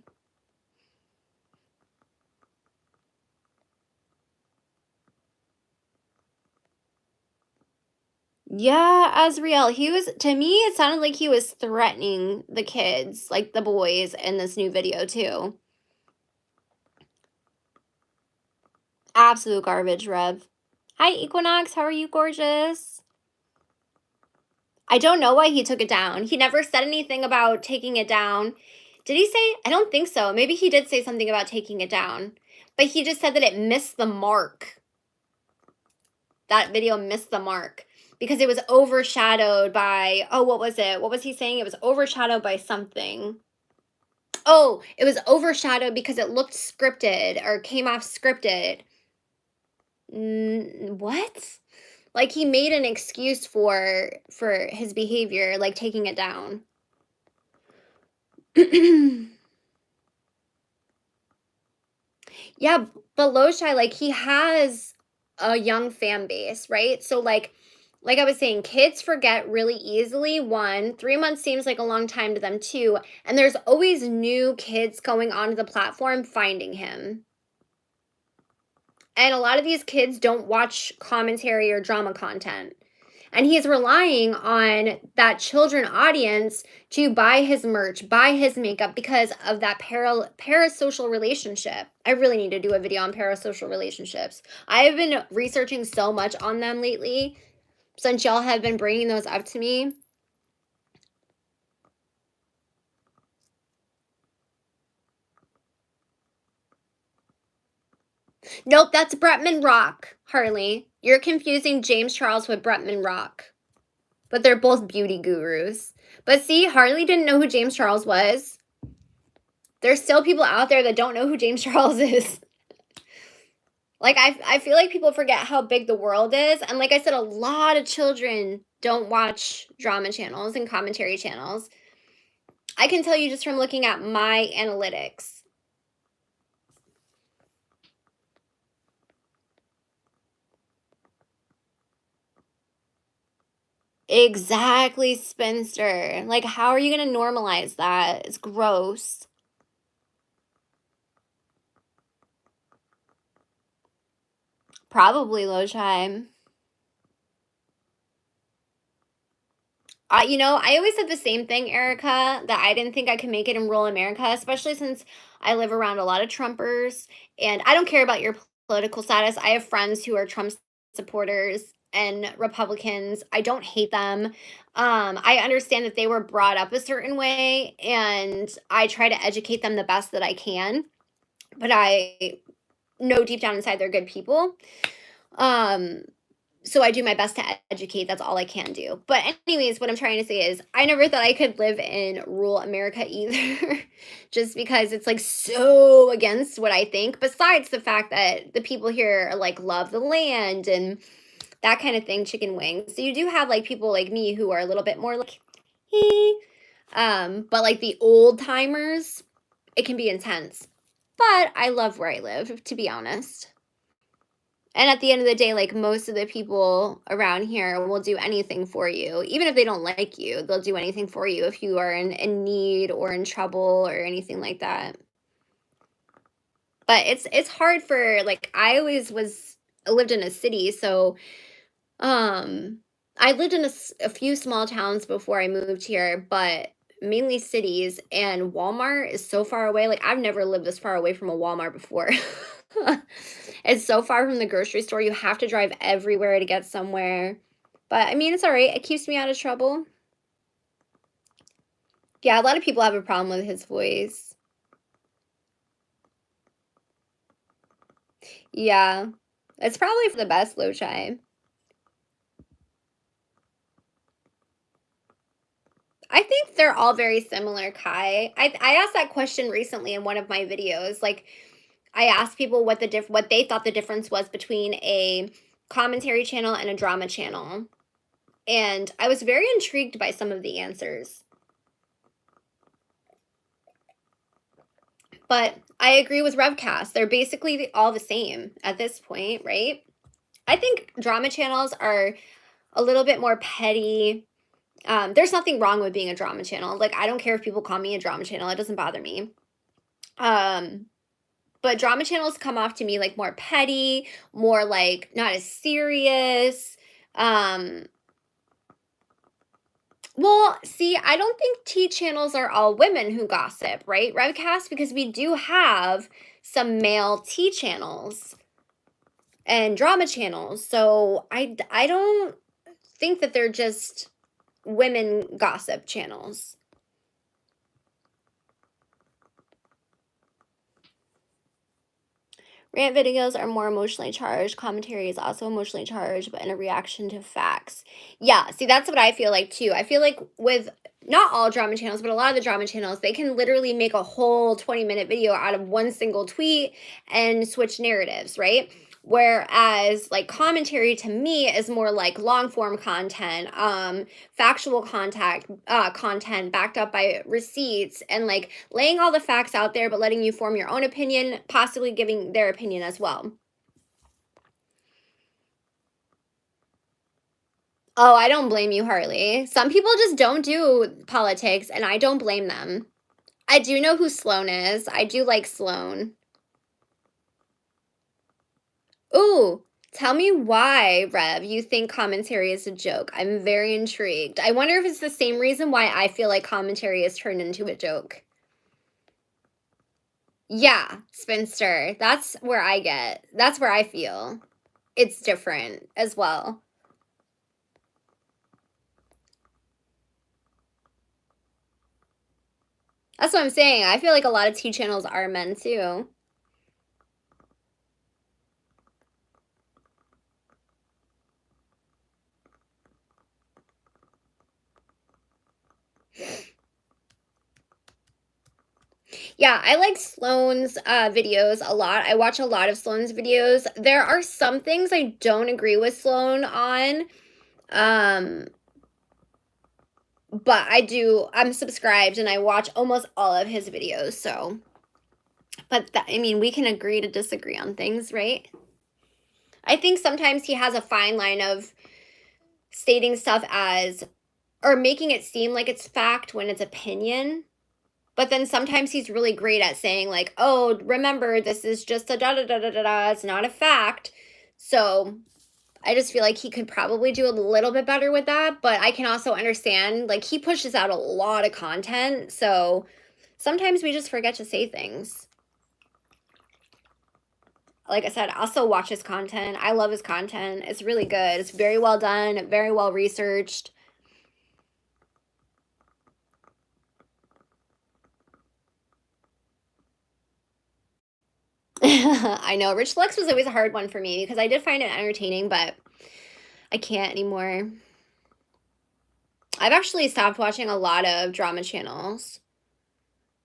Yeah, Azriel, he was, to me, it sounded like he was threatening the kids, like the boys in this new video, too. Absolute garbage, Rev. Hi, Equinox. How are you, gorgeous? I don't know why he took it down. He never said anything about taking it down. Did he say? I don't think so. Maybe he did say something about taking it down. But he just said that it missed the mark. That video missed the mark. Because it was overshadowed by, oh, what was it? What was he saying? It was overshadowed by something. Oh, it was overshadowed because it looked scripted or came off scripted. What? Like, he made an excuse for his behavior, like taking it down. Yeah, but Loshai, like, he has a young fan base, right? So, like I was saying, kids forget really easily. 1, 3 months seems like a long time to them, 2, and there's always new kids going onto the platform finding him. And a lot of these kids don't watch commentary or drama content. And he's relying on that children audience to buy his merch, buy his makeup because of that parasocial relationship. I really need to do a video on parasocial relationships. I have been researching so much on them lately since y'all have been bringing those up to me. Nope, that's Bretman Rock, Harley. You're confusing James Charles with Bretman Rock. But they're both beauty gurus. But see, Harley didn't know who James Charles was. There's still people out there that don't know who James Charles is. Like, I feel like people forget how big the world is. And like I said, a lot of children don't watch drama channels and commentary channels. I can tell you just from looking at my analytics. Exactly, Spencer. Like, how are you going to normalize that? It's gross. Probably low chime. You know, I always said the same thing, Erica, that I didn't think I could make it in rural America, especially since I live around a lot of Trumpers. And I don't care about your political status. I have friends who are Trump supporters and Republicans. I don't hate them. I understand that they were brought up a certain way, and I try to educate them the best that I can. But I know deep down inside they're good people. So I do my best to educate. That's all I can do. But anyways, what I'm trying to say is I never thought I could live in rural America either. Just because it's like so against what I think. Besides the fact that the people here like love the land and that kind of thing, chicken wings. So you do have like people like me who are a little bit more like but like the old timers, it can be intense. But I love where I live, to be honest. And at the end of the day, like most of the people around here will do anything for you. Even if they don't like you, they'll do anything for you if you are in need or in trouble or anything like that. But it's hard for like I always lived in a city, so I lived in a few small towns before I moved here, but mainly cities, and Walmart is so far away. Like I've never lived this far away from a Walmart before. It's so far from the grocery store. You have to drive everywhere to get somewhere. But I mean, it's all right. It keeps me out of trouble. Yeah, a lot of people have a problem with his voice. Yeah. It's probably for the best, low chime. I think they're all very similar, Kai. I asked that question recently in one of my videos. Like I asked people what they thought the difference was between a commentary channel and a drama channel. And I was very intrigued by some of the answers. But I agree with Revcast. They're basically all the same at this point, right? I think drama channels are a little bit more petty. There's nothing wrong with being a drama channel. Like, I don't care if people call me a drama channel. It doesn't bother me. But drama channels come off to me like more petty, more like not as serious. Well, see, I don't think tea channels are all women who gossip, right? Revcast, because we do have some male tea channels and drama channels. So I don't think that they're just women gossip channels. Rant videos are more emotionally charged. Commentary is also emotionally charged, but in a reaction to facts. Yeah, see, that's what I feel like too. I feel like with not all drama channels, but a lot of the drama channels, they can literally make a whole 20-minute video out of one single tweet and switch narratives, right? Whereas like commentary to me is more like long form content, factual content backed up by receipts and like laying all the facts out there, but letting you form your own opinion, possibly giving their opinion as well. Oh, I don't blame you, Harley. Some people just don't do politics, and I don't blame them. I do know who Sloan is. I do like Sloan. Ooh, tell me why, Rev, you think commentary is a joke. I'm very intrigued. I wonder if it's the same reason why I feel like commentary is turned into a joke. Yeah, spinster. That's where I feel it's different as well. That's what I'm saying. I feel like a lot of tea channels are men too. Yeah, I like Sloan's videos a lot. I watch a lot of Sloan's videos. There are some things I don't agree with Sloan on. But I'm subscribed and I watch almost all of his videos, so. But I mean, we can agree to disagree on things, right? I think sometimes he has a fine line of stating stuff as, or making it seem like it's fact when it's opinion. But then sometimes he's really great at saying like, oh, remember, this is just a da-da-da-da-da-da, it's not a fact. So I just feel like he could probably do a little bit better with that, but I can also understand, like, he pushes out a lot of content, so sometimes we just forget to say things. Like I said, I'll still watch his content. I love his content. It's really good. It's very well done, very well researched. I know. Rich Lux was always a hard one for me because I did find it entertaining, but I can't anymore. I've actually stopped watching a lot of drama channels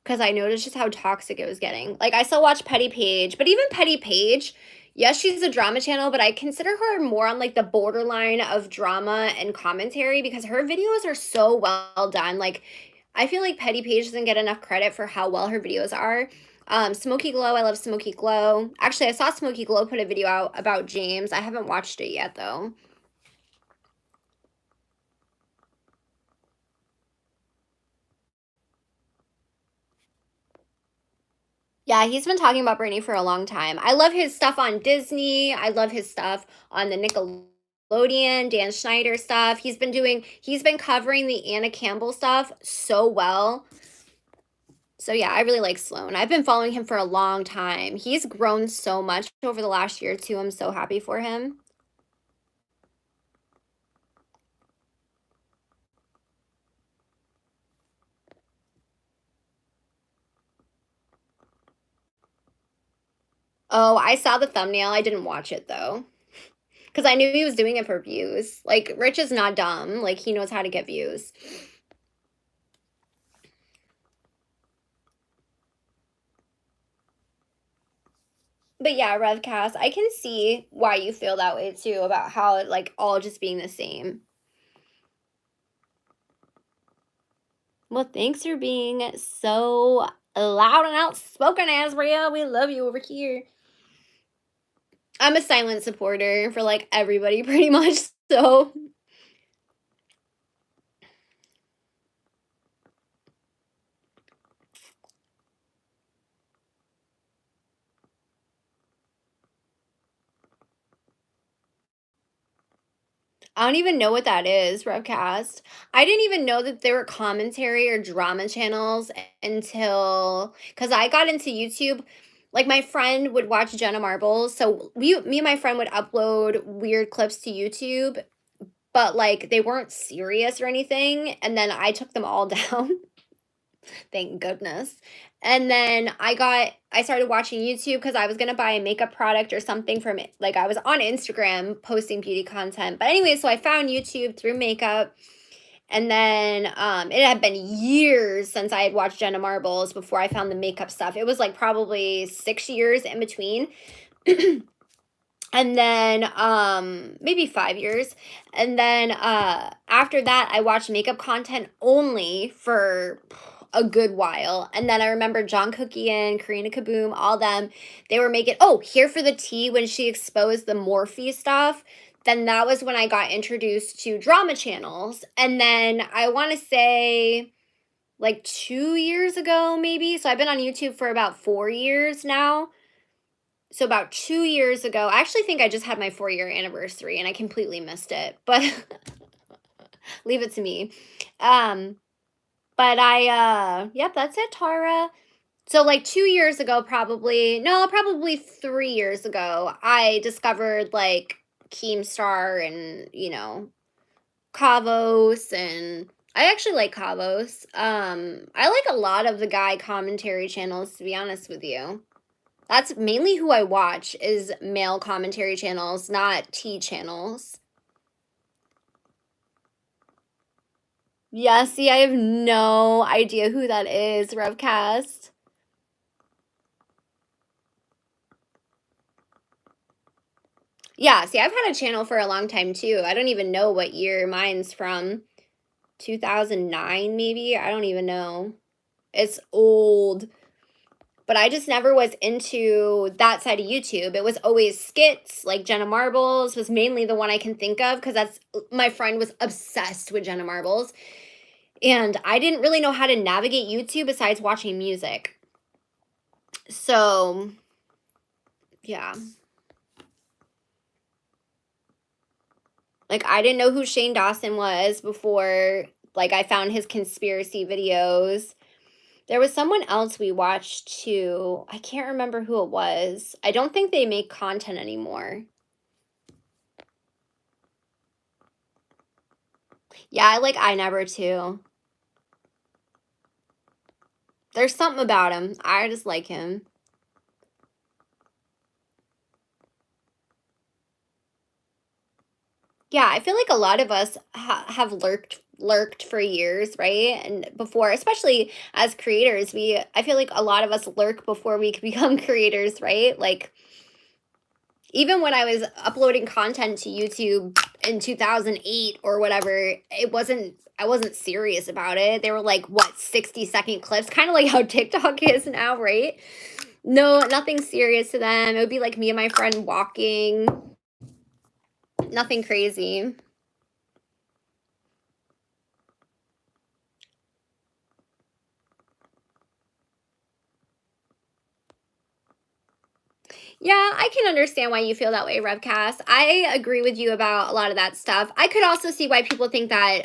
because I noticed just how toxic it was getting. Like, I still watch Petty Page, but even Petty Page, yes, she's a drama channel, but I consider her more on, like, the borderline of drama and commentary because her videos are so well done. Like, I feel like Petty Page doesn't get enough credit for how well her videos are. Smoky Glow, I love Smoky Glow. Actually, I saw Smoky Glow put a video out about James. I haven't watched it yet, though. Yeah, he's been talking about Britney for a long time. I love his stuff on Disney. I love his stuff on the Nickelodeon, Dan Schneider stuff. He's been covering the Anna Campbell stuff so well. So yeah, I really like Sloan. I've been following him for a long time. He's grown so much over the last year or two. I'm so happy for him. Oh, I saw the thumbnail. I didn't watch it though. Because I knew he was doing it for views. Like, Rich is not dumb. Like, he knows how to get views. But yeah, Revcast, I can see why you feel that way too about how it, like, all just being the same. Well, thanks for being so loud and outspoken, Asria. We love you over here. I'm a silent supporter for, like, everybody pretty much, so I don't even know what that is, Revcast. I didn't even know that there were commentary or drama channels until because I got into YouTube. Like, my friend would watch Jenna Marbles, so me and my friend would upload weird clips to YouTube, but like they weren't serious or anything. And then I took them all down. Thank goodness. And then I started watching YouTube because I was gonna buy a makeup product or something from it. Like, I was on Instagram posting beauty content. But anyway, so I found YouTube through makeup. And then it had been years since I had watched Jenna Marbles before I found the makeup stuff. It was like probably 6 years in between. And then maybe 5 years. And then after that I watched makeup content only for a good while. And then I remember John Cookie and Karina Kaboom, all them, they were making Here for the Tea when she exposed the Morphe stuff. Then that was when I got introduced to drama channels. And then I want to say like 2 years ago maybe. So I've been on YouTube for about 4 years now. So about 2 years ago, I actually think I just had my 4-year anniversary and I completely missed it, but leave it to me. But yep, that's it, Tarrah. So like 2 years ago, probably 3 years ago, I discovered like Keemstar and, Kavos, and I actually like Kavos. I like a lot of the guy commentary channels, to be honest with you. That's mainly who I watch, is male commentary channels, not tea channels. Yeah, see, I have no idea who that is, Revcast. Yeah, see, I've had a channel for a long time too. I don't even know what year mine's from. 2009 maybe? I don't even know. It's old. But I just never was into that side of YouTube. It was always skits, like Jenna Marbles was mainly the one I can think of because my friend was obsessed with Jenna Marbles. And I didn't really know how to navigate YouTube besides watching music. So, yeah. Like, I didn't know who Shane Dawson was before, like, I found his conspiracy videos. There was someone else we watched too. I can't remember who it was. I don't think they make content anymore. Yeah, I like I Never too. There's something about him. I just like him. Yeah, I feel like a lot of us have lurked for years, right? And before, especially as creators, I feel like a lot of us lurk before we could become creators, right? Like, even when I was uploading content to YouTube in 2008 or whatever, I wasn't serious about it. They were like, what, 60-second clips, kind of like how TikTok is now, right? No, nothing serious to them. It would be like me and my friend walking. Nothing crazy. Yeah, I can understand why you feel that way, Revcast. I agree with you about a lot of that stuff. I could also see why people think that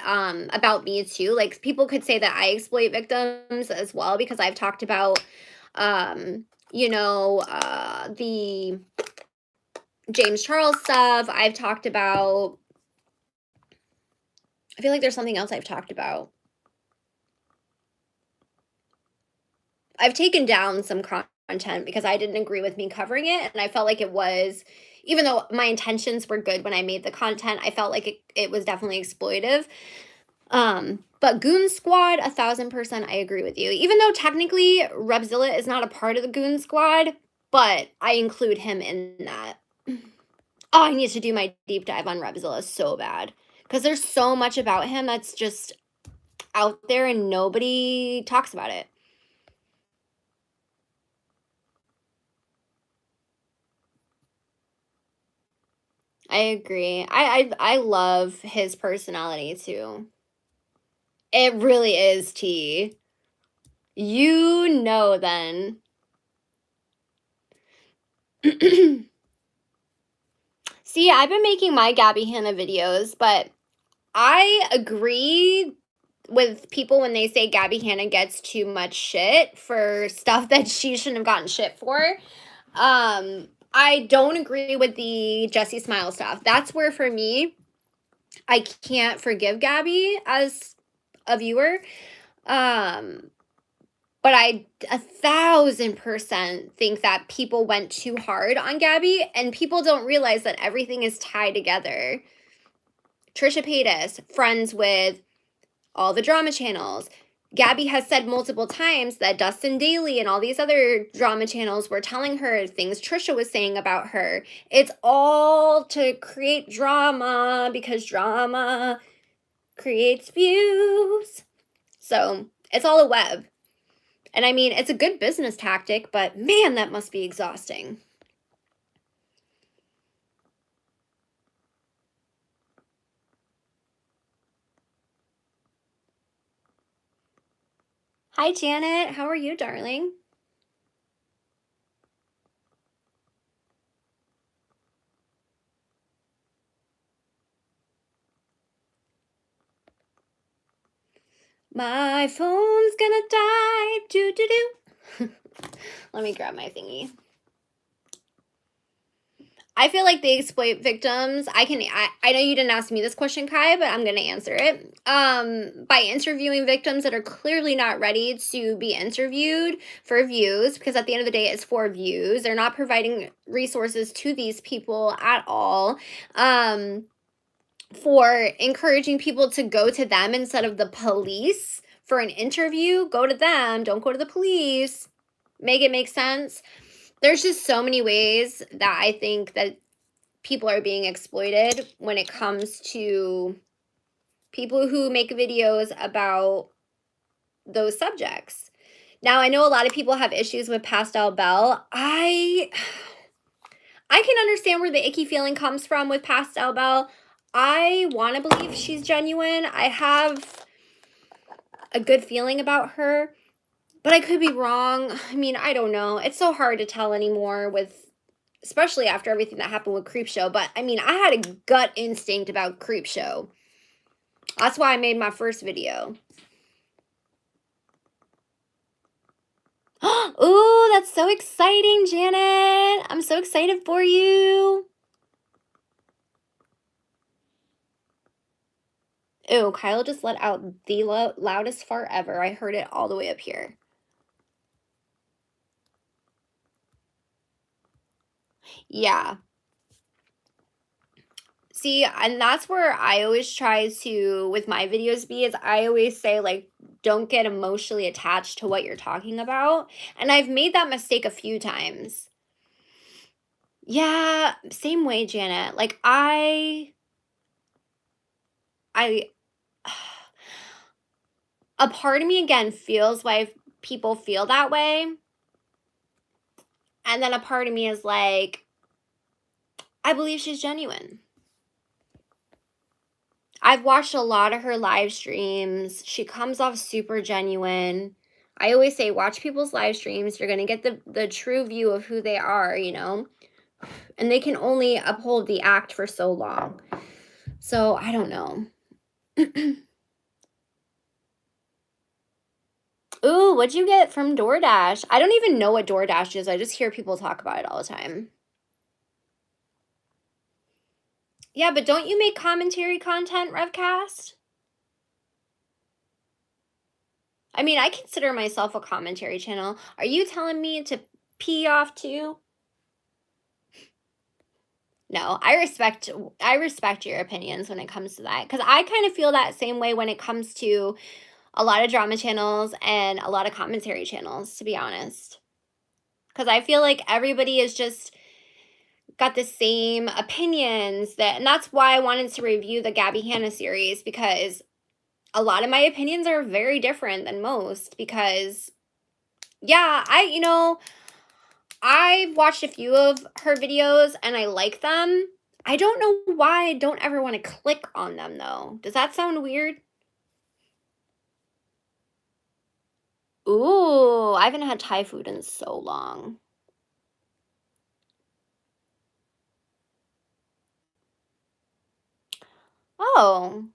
about me too. Like, people could say that I exploit victims as well, because I've talked about the James Charles stuff. I've talked about, I feel like there's something else I've talked about. I've taken down some content because I didn't agree with me covering it, and I felt like it was, even though my intentions were good when I made the content, I felt like it was definitely exploitive. But Goon Squad, 1000%, I agree with you. Even though technically Revzilla is not a part of the Goon Squad, but I include him in that. Oh, I need to do my deep dive on Revzilla so bad, because there's so much about him that's just out there and nobody talks about it. I agree. I love his personality too. It really is tea. You know then. See, I've been making my Gabby Hanna videos, but I agree with people when they say Gabby Hanna gets too much shit for stuff that she shouldn't have gotten shit for. I don't agree with the Jessie Smile stuff. That's where, for me, I can't forgive Gabby as a viewer. But I 1000% think that people went too hard on Gabby, and people don't realize that everything is tied together. Trisha Paytas, friends with all the drama channels. Gabby has said multiple times that Dustin Daly and all these other drama channels were telling her things Trisha was saying about her. It's all to create drama, because drama creates views. So it's all a web. And I mean, it's a good business tactic, but man, that must be exhausting. Hi, Janet. How are you, darling? My phone's gonna die. Do do do. Let me grab my thingy. I feel like they exploit victims. I know you didn't ask me this question, Kai, but I'm gonna answer it. By interviewing victims that are clearly not ready to be interviewed for views, because at the end of the day, it's for views. They're not providing resources to these people at all. For encouraging people to go to them instead of the police for an interview. Go to them, don't go to the police. Make it make sense. There's just so many ways that I think that people are being exploited when it comes to people who make videos about those subjects. Now, I know a lot of people have issues with Pastel Belle. I can understand where the icky feeling comes from with Pastel Belle. I want to believe she's genuine. I have a good feeling about her, but I could be wrong. I mean, I don't know. It's so hard to tell anymore with especially after everything that happened with Creepshow. But I mean, I had a gut instinct about Creepshow. That's why I made my first video. Ooh, that's so exciting, Janet. I'm so excited for you. Ooh, Kyle just let out the loudest fart ever. I heard it all the way up here. Yeah. See, and that's where I always try to, with my videos, is I always say, like, don't get emotionally attached to what you're talking about. And I've made that mistake a few times. Yeah, same way, Janet. Like, a part of me, again, feels why people feel that way. And then a part of me is like, I believe she's genuine. I've watched a lot of her live streams. She comes off super genuine. I always say, watch people's live streams. You're going to get the true view of who they are, you know? And they can only uphold the act for so long. So, I don't know. Ooh, what'd you get from DoorDash? I don't even know what DoorDash is. I just hear people talk about it all the time. Yeah, but don't you make commentary content, Revcast? I mean, I consider myself a commentary channel. Are you telling me to pee off too? No, I respect your opinions when it comes to that, because I kind of feel that same way when it comes to a lot of drama channels and a lot of commentary channels, to be honest. Because I feel like everybody is just got the same opinions, and that's why I wanted to review the Gabby Hanna series, because a lot of my opinions are very different than most. Because yeah, I've watched a few of her videos and I like them. I don't know why I don't ever want to click on them, though. Does that sound weird? Ooh, I haven't had Thai food in so long. Oh.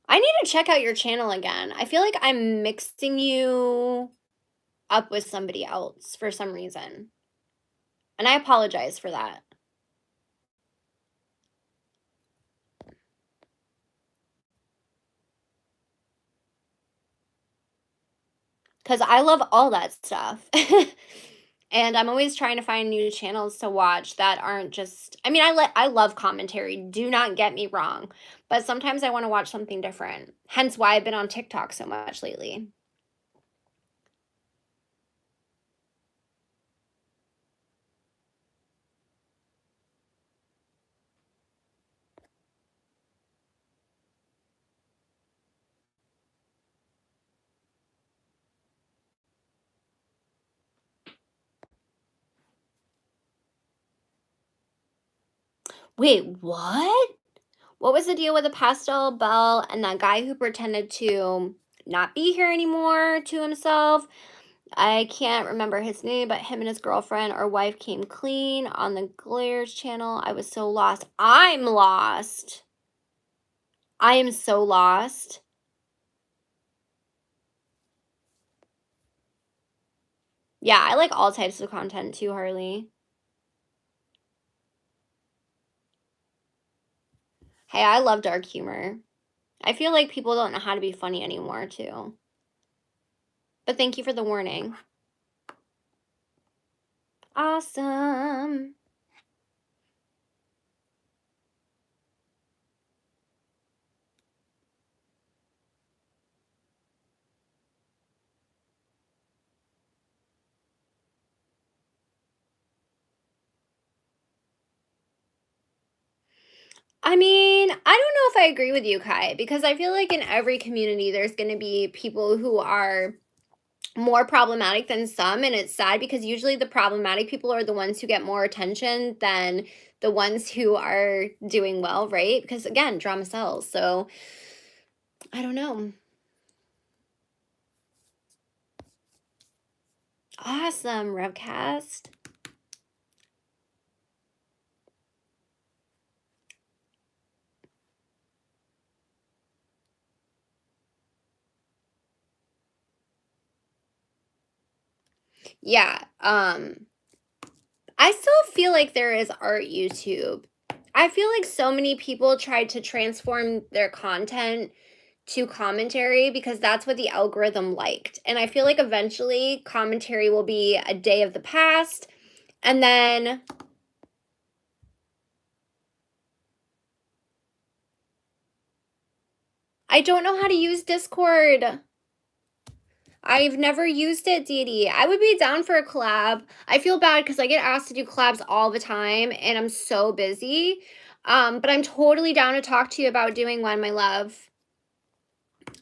I need to check out your channel again. I feel like I'm mixing you up with somebody else for some reason. And I apologize for that. Because I love all that stuff. And I'm always trying to find new channels to watch that aren't just, I mean, I love commentary, do not get me wrong, but sometimes I want to watch something different. Hence why I've been on TikTok so much lately. Wait, what? What was the deal with the Pastel Belle and that guy who pretended to not be here anymore to himself? I can't remember his name, but him and his girlfriend or wife came clean on the Glares channel. I was so lost. I'm lost. I am so lost. Yeah, I like all types of content too, Harley. Hey, I love dark humor. I feel like people don't know how to be funny anymore, too. But thank you for the warning. Awesome. I mean, I don't know if I agree with you, Kai, because I feel like in every community there's going to be people who are more problematic than some, and it's sad because usually the problematic people are the ones who get more attention than the ones who are doing well, right? Because again, drama sells. So I don't know. Awesome, Revcast. Yeah, I still feel like there is art YouTube. I feel like so many people tried to transform their content to commentary because that's what the algorithm liked. And I feel like eventually commentary will be a day of the past. And then I don't know how to use Discord. I've never used it, Deity. I would be down for a collab. I feel bad because I get asked to do collabs all the time and I'm so busy. But I'm totally down to talk to you about doing one, my love.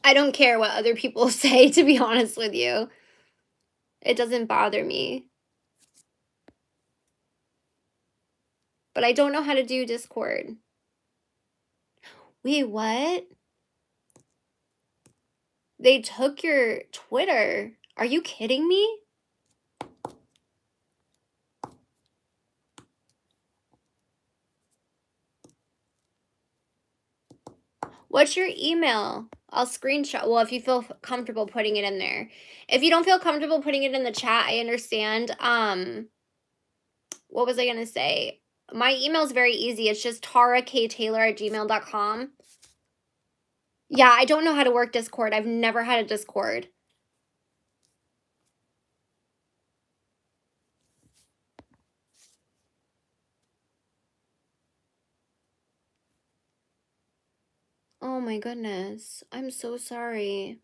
I don't care what other people say, to be honest with you. It doesn't bother me. But I don't know how to do Discord. Wait, what? They took your Twitter. Are you kidding me? What's your email? I'll screenshot. Well, if you feel comfortable putting it in there. If you don't feel comfortable putting it in the chat, I understand. What was I going to say? My email is very easy. It's just tarrahktaylor@gmail.com. Yeah, I don't know how to work Discord. I've never had a Discord. Oh my goodness. I'm so sorry.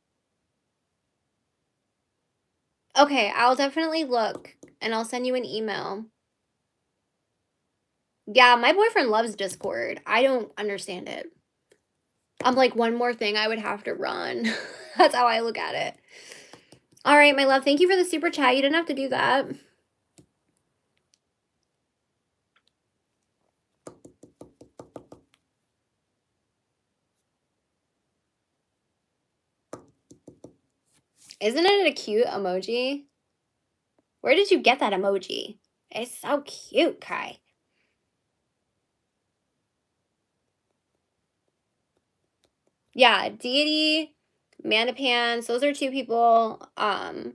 Okay, I'll definitely look and I'll send you an email. Yeah, my boyfriend loves Discord. I don't understand it. I'm like, one more thing I would have to run. That's how I look at it. All right, my love, thank you for the super chat. You didn't have to do that. Isn't it a cute emoji? Where did you get that emoji? It's so cute, Kai. Yeah, Deity, Mandapans, those are two people I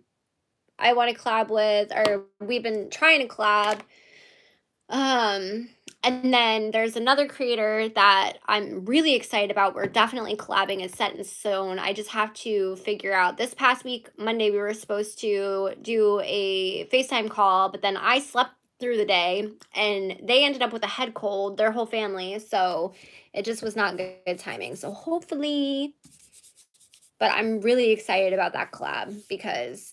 want to collab with, or we've been trying to collab. And then there's another creator that I'm really excited about. We're definitely collabing. It's set in stone. I just have to figure out. This past week, Monday, we were supposed to do a FaceTime call, but then I slept through the day and they ended up with a head cold, their whole family. So it just was not good timing. So hopefully, but I'm really excited about that collab because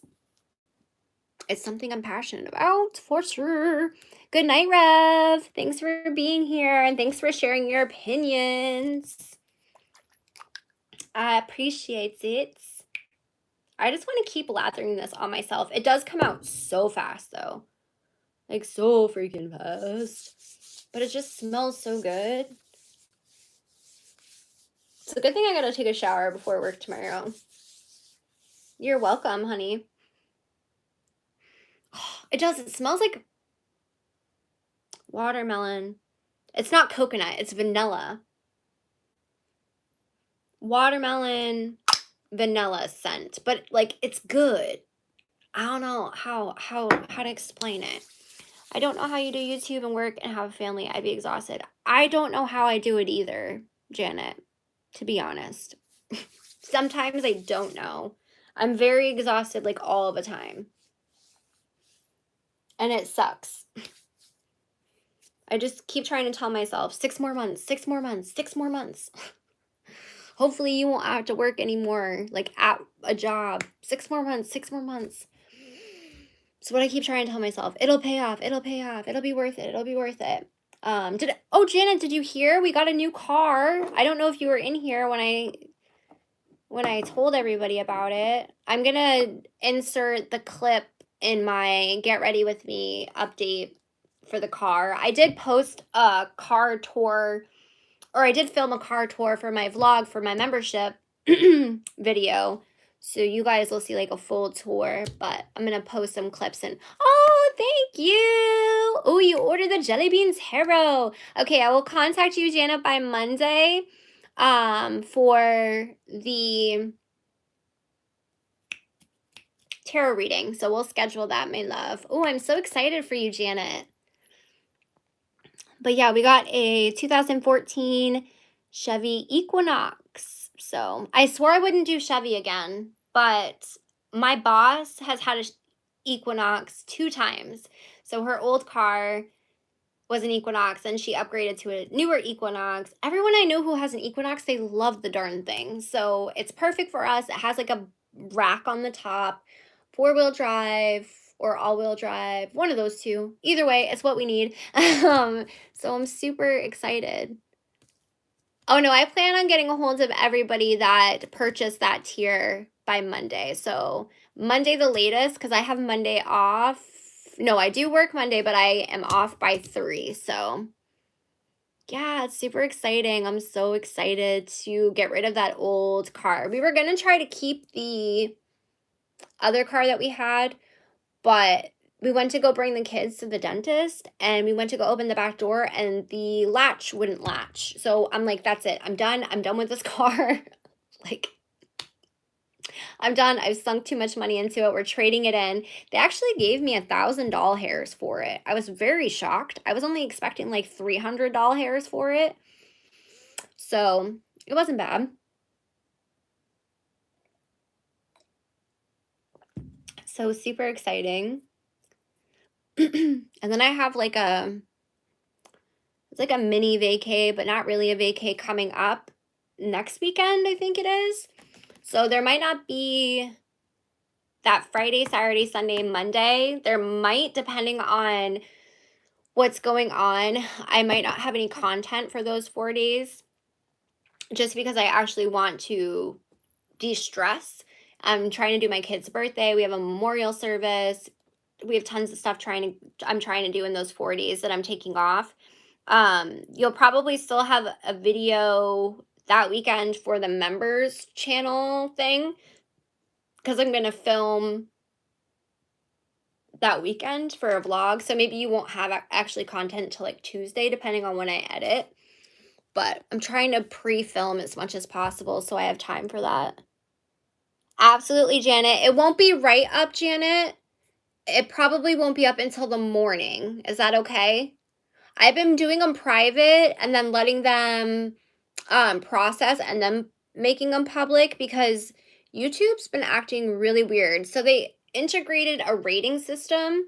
it's something I'm passionate about, for sure. Good night, Rev. Thanks for being here, and thanks for sharing your opinions. I appreciate it. I just want to keep lathering this on myself. It does come out so fast, though. Like, so freaking fast. But it just smells so good. It's a good thing I gotta take a shower before work tomorrow. You're welcome, honey. It does. It smells like watermelon. It's not coconut. It's vanilla. Watermelon, vanilla scent, but like it's good. I don't know how to explain it. I don't know how you do YouTube and work and have a family. I'd be exhausted. I don't know how I do it either, Janet, to be honest. Sometimes I don't know. I'm very exhausted like all the time. And it sucks. I just keep trying to tell myself 6 more months, 6 more months, 6 more months. Hopefully you won't have to work anymore, like at a job. 6 more months, 6 more months. So what I keep trying to tell myself, it'll pay off, it'll pay off, it'll be worth it, it'll be worth it. Oh, Janet, did you hear? We got a new car. I don't know if you were in here when I told everybody about it. I'm gonna insert the clip in my Get Ready With Me update for the car. I did post a car tour, or I did film a car tour for my vlog for my membership video. So you guys will see like a full tour, but I'm going to post some clips and oh, thank you. Oh, you ordered the Jelly Beans Hero. Okay, I will contact you, Janet, by Monday for the tarot reading. So we'll schedule that, my love. Oh, I'm so excited for you, Janet. But yeah, we got a 2014 Chevy Equinox. So I swore I wouldn't do Chevy again, but my boss has had a Equinox 2 times. So her old car was an Equinox and she upgraded to a newer Equinox. Everyone I know who has an Equinox, they love the darn thing. So it's perfect for us. It has like a rack on the top, 4-wheel drive or all-wheel drive, one of those two. Either way, it's what we need. So I'm super excited. Oh no, I plan on getting a hold of everybody that purchased that tier by Monday. So Monday the latest, because I have Monday off. No, I do work Monday, but I am off by 3. So yeah, it's super exciting. I'm so excited to get rid of that old car. We were going to try to keep the other car that we had, but we went to go bring the kids to the dentist and we went to go open the back door and the latch wouldn't latch. So I'm like, that's it. I'm done. I'm done with this car. Like, I'm done. I've sunk too much money into it. We're trading it in. They actually gave me $1,000 hairs for it. I was very shocked. I was only expecting like $300 hairs for it. So it wasn't bad. So super exciting. And then I have like it's like a mini vacay, but not really a vacay coming up next weekend, I think it is. So there might not be that Friday, Saturday, Sunday, Monday. There might, depending on what's going on, I might not have any content for those 4 days just because I actually want to de-stress. I'm trying to do my kid's birthday. We have a memorial service. We have tons of stuff I'm trying to do in those 4 days that I'm taking off. You'll probably still have a video that weekend for the members channel thing because I'm going to film that weekend for a vlog. So maybe you won't have actually content till like Tuesday, depending on when I edit. But I'm trying to pre-film as much as possible so I have time for that. Absolutely, Janet. It won't be right up, Janet. It probably won't be up until the morning. Is that okay? I've been doing them private and then letting them process and then making them public because YouTube's been acting really weird. So they integrated a rating system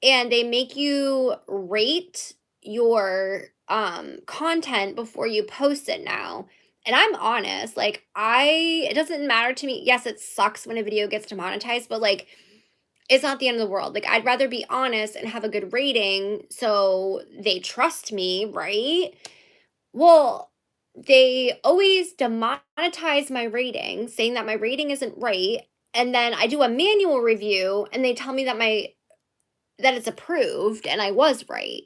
and they make you rate your content before you post it now. And I'm honest, like it doesn't matter to me. Yes, it sucks when a video gets demonetized, but like it's not the end of the world. Like I'd rather be honest and have a good rating so they trust me, right? Well, they always demonetize my rating, saying that my rating isn't right, and then I do a manual review and they tell me that that it's approved and I was right.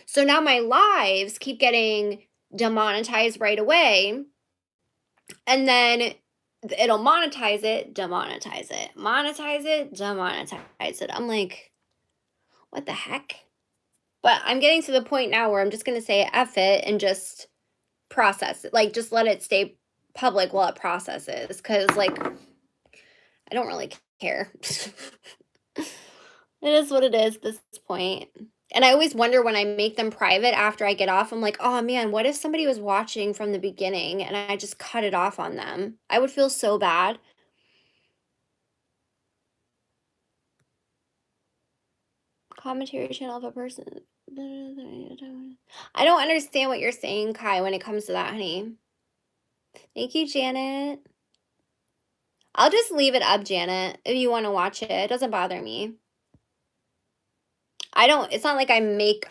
So now my lives keep getting demonetized right away, and then it'll monetize it, demonetize it, monetize it, demonetize it. I'm like, what the heck? But I'm getting to the point now where I'm just going to say F it and just process it. Like, just let it stay public while it processes. Because, like, I don't really care. It is what it is at this point. And I always wonder when I make them private after I get off, I'm like, oh man, what if somebody was watching from the beginning and I just cut it off on them? I would feel so bad. Commentary channel of a person. I don't understand what you're saying, Kai, when it comes to that, honey. Thank you, Janet. I'll just leave it up, Janet, if you want to watch it. It doesn't bother me. It's not like I make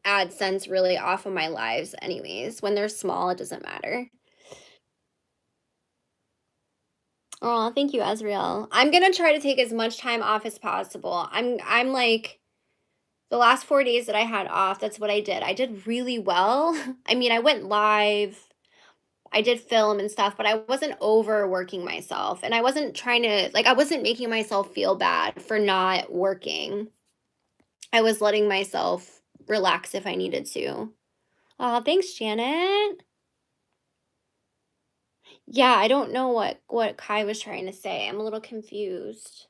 AdSense really off of my lives anyways. When they're small, it doesn't matter. Oh, thank you, Azriel. I'm gonna try to take as much time off as possible. I'm like the last 4 days that I had off, that's what I did. I did really well. I mean, I went live, I did film and stuff, but I wasn't overworking myself. And I wasn't trying to, like, I wasn't making myself feel bad for not working. I was letting myself relax if I needed to. Oh, thanks, Janet. Yeah, I don't know what Kai was trying to say. I'm a little confused.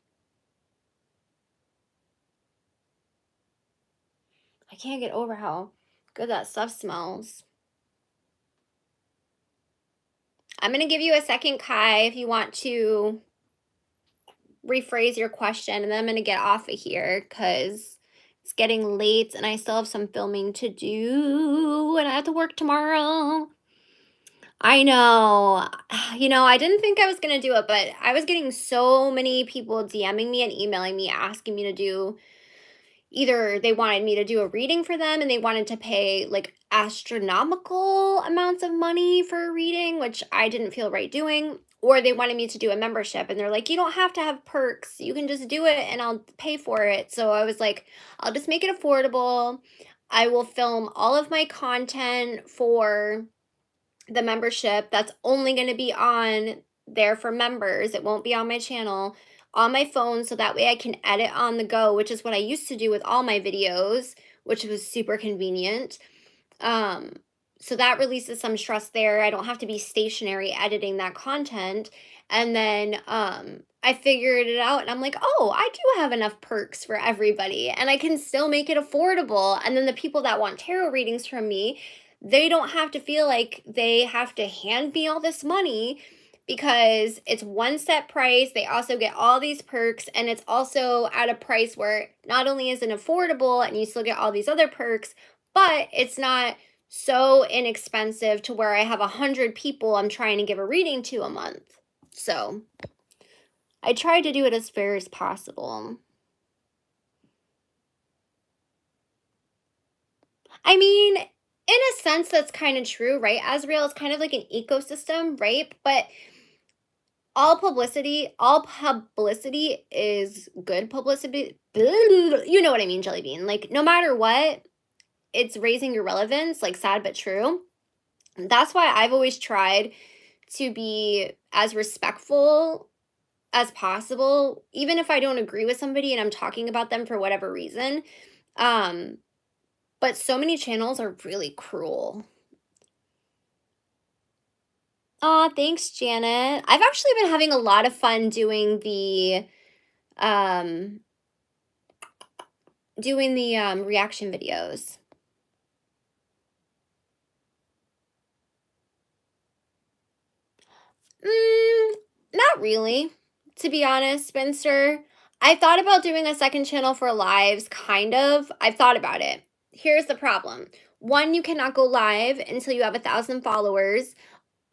I can't get over how good that stuff smells. I'm gonna give you a second, Kai, if you want to rephrase your question, and then I'm gonna get off of here because it's getting late and I still have some filming to do and I have to work tomorrow. I know. You know, I didn't think I was gonna do it, but I was getting so many people DMing me and emailing me asking me to do either they wanted me to do a reading for them and they wanted to pay like astronomical amounts of money for a reading, which I didn't feel right doing, or they wanted me to do a membership and they're like, you don't have to have perks. You can just do it and I'll pay for it. So I was like, I'll just make it affordable. I will film all of my content for the membership. That's only going to be on there for members. It won't be on my channel on my phone, so that way I can edit on the go, which is what I used to do with all my videos, which was super convenient. Um, so that releases some stress there. I don't have to be stationary editing that content. And then I figured it out and I'm like, oh, I do have enough perks for everybody and I can still make it affordable. And then the people that want tarot readings from me, they don't have to feel like they have to hand me all this money because it's one set price. They also get all these perks and it's also at a price where not only is it affordable and you still get all these other perks, but it's not so inexpensive to where I have 100 people I'm trying to give a reading to a month. So I tried to do it as fair as possible. I mean, in a sense, that's kind of true, right? Asriel is kind of like an ecosystem, right? But all publicity is good publicity. You know what I mean, Jelly Bean. Like, no matter what, it's raising your relevance, like sad but true. That's why I've always tried to be as respectful as possible, even if I don't agree with somebody and I'm talking about them for whatever reason. But so many channels are really cruel. Aw, thanks, Janet. I've actually been having a lot of fun doing the reaction videos. Not really, to be honest, Spencer. I thought about doing a second channel for lives, kind of. I've thought about it. Here's the problem. One, you cannot go live until you have 1,000 followers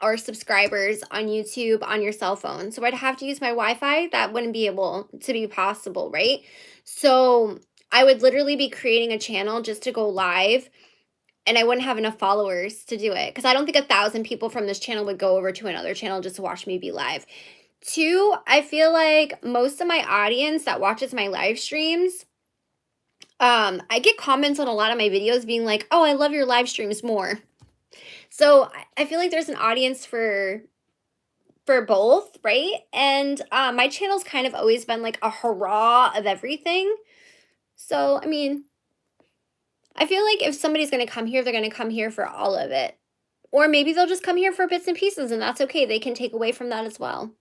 or subscribers on YouTube on your cell phone. So I'd have to use my Wi-Fi. That wouldn't be able to be possible, right? So I would literally be creating a channel just to go live and I wouldn't have enough followers to do it because I don't think 1,000 people from this channel would go over to another channel just to watch me be live. Two, I feel like most of my audience that watches my live streams, I get comments on a lot of my videos being like, oh, I love your live streams more. So I feel like there's an audience for both, right? And my channel's kind of always been like a hurrah of everything. So, I mean, I feel like if somebody's going to come here, they're going to come here for all of it. Or maybe they'll just come here for bits and pieces, and that's okay. They can take away from that as well.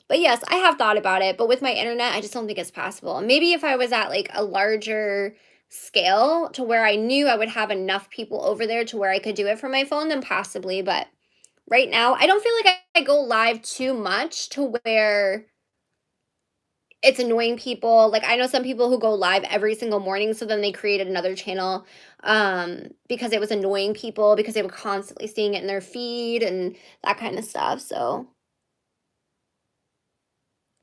But yes, I have thought about it, but with my internet, I just don't think it's possible. Maybe if I was at like a larger scale to where I knew I would have enough people over there to where I could do it from my phone, then possibly. But right now, I don't feel like I go live too much to where it's annoying people. Like I know some people who go live every single morning, so then they created another channel because it was annoying people because they were constantly seeing it in their feed and that kind of stuff. So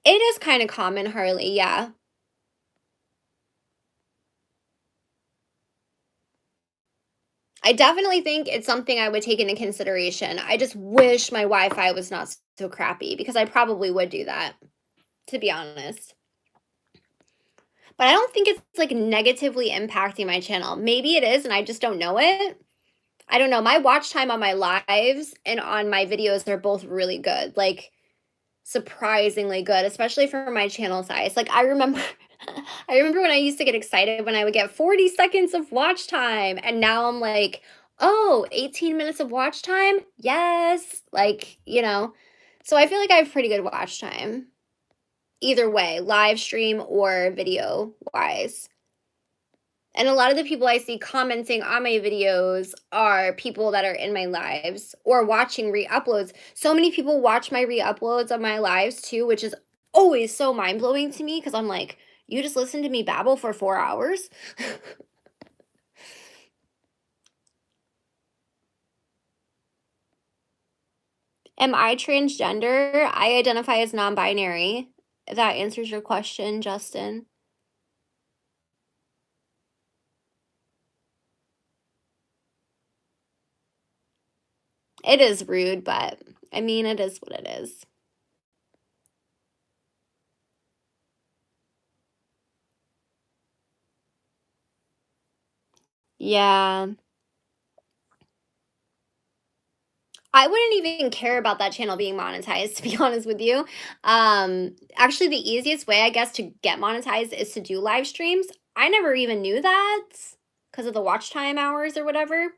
it is kind of common, Harley, yeah. I definitely think it's something I would take into consideration. I just wish my Wi-Fi was not so crappy because I probably would do that, to be honest. But I don't think it's like negatively impacting my channel. Maybe it is and I just don't know it. I don't know. My watch time on my lives and on my videos are both really good. Like surprisingly good, especially for my channel size. Like I remember I remember when I used to get excited when I would get 40 seconds of watch time, and now I'm like, "Oh, 18 minutes of watch time? Yes." Like, you know? So I feel like I have pretty good watch time. Either way, live stream or video wise. And a lot of the people I see commenting on my videos are people that are in my lives or watching re-uploads. So many people watch my re-uploads of my lives too, which is always so mind-blowing to me because I'm like, you just listened to me babble for 4 hours? Am I transgender? I identify as non-binary. If that answers your question, Justin. It is rude, but I mean, it is what it is. Yeah. I wouldn't even care about that channel being monetized, to be honest with you. Actually, the easiest way, I guess, to get monetized is to do live streams. I never even knew that because of the watch time hours or whatever.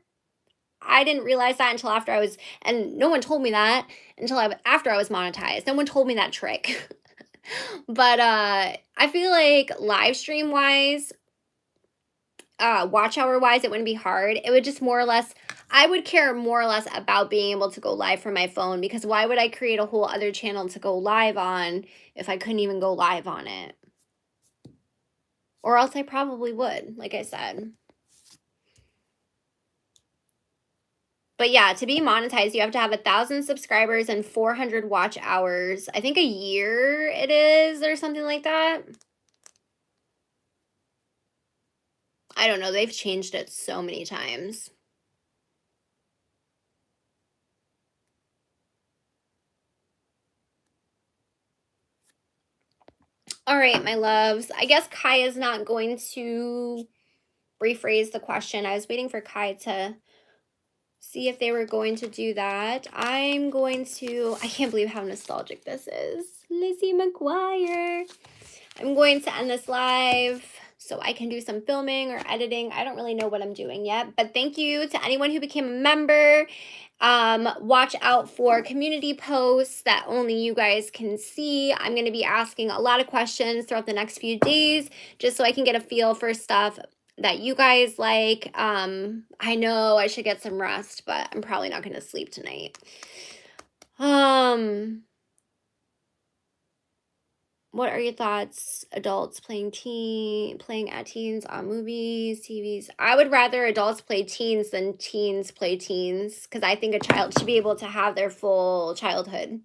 I didn't realize that until after I was, and no one told me that until after I was monetized. No one told me that trick. But I feel like live stream wise, watch hour wise, it wouldn't be hard. It would just more or less, I would care more or less about being able to go live from my phone because why would I create a whole other channel to go live on if I couldn't even go live on it? Or else I probably would, like I said. But yeah, to be monetized, you have to have 1,000 subscribers and 400 watch hours. I think a year it is or something like that. I don't know. They've changed it so many times. All right, my loves. I guess Kai is not going to rephrase the question. I was waiting for Kai to see if they were going to do that. I'm going to, I can't believe how nostalgic this is. Lizzie McGuire. I'm going to end this live so I can do some filming or editing. I don't really know what I'm doing yet, but thank you to anyone who became a member. Watch out for community posts that only you guys can see. I'm going to be asking a lot of questions throughout the next few days just so I can get a feel for stuff that you guys like. I know I should get some rest, but I'm probably not going to sleep tonight. What are your thoughts? Adults playing at teens on movies, TVs. I would rather adults play teens than teens play teens because I think a child should be able to have their full childhood.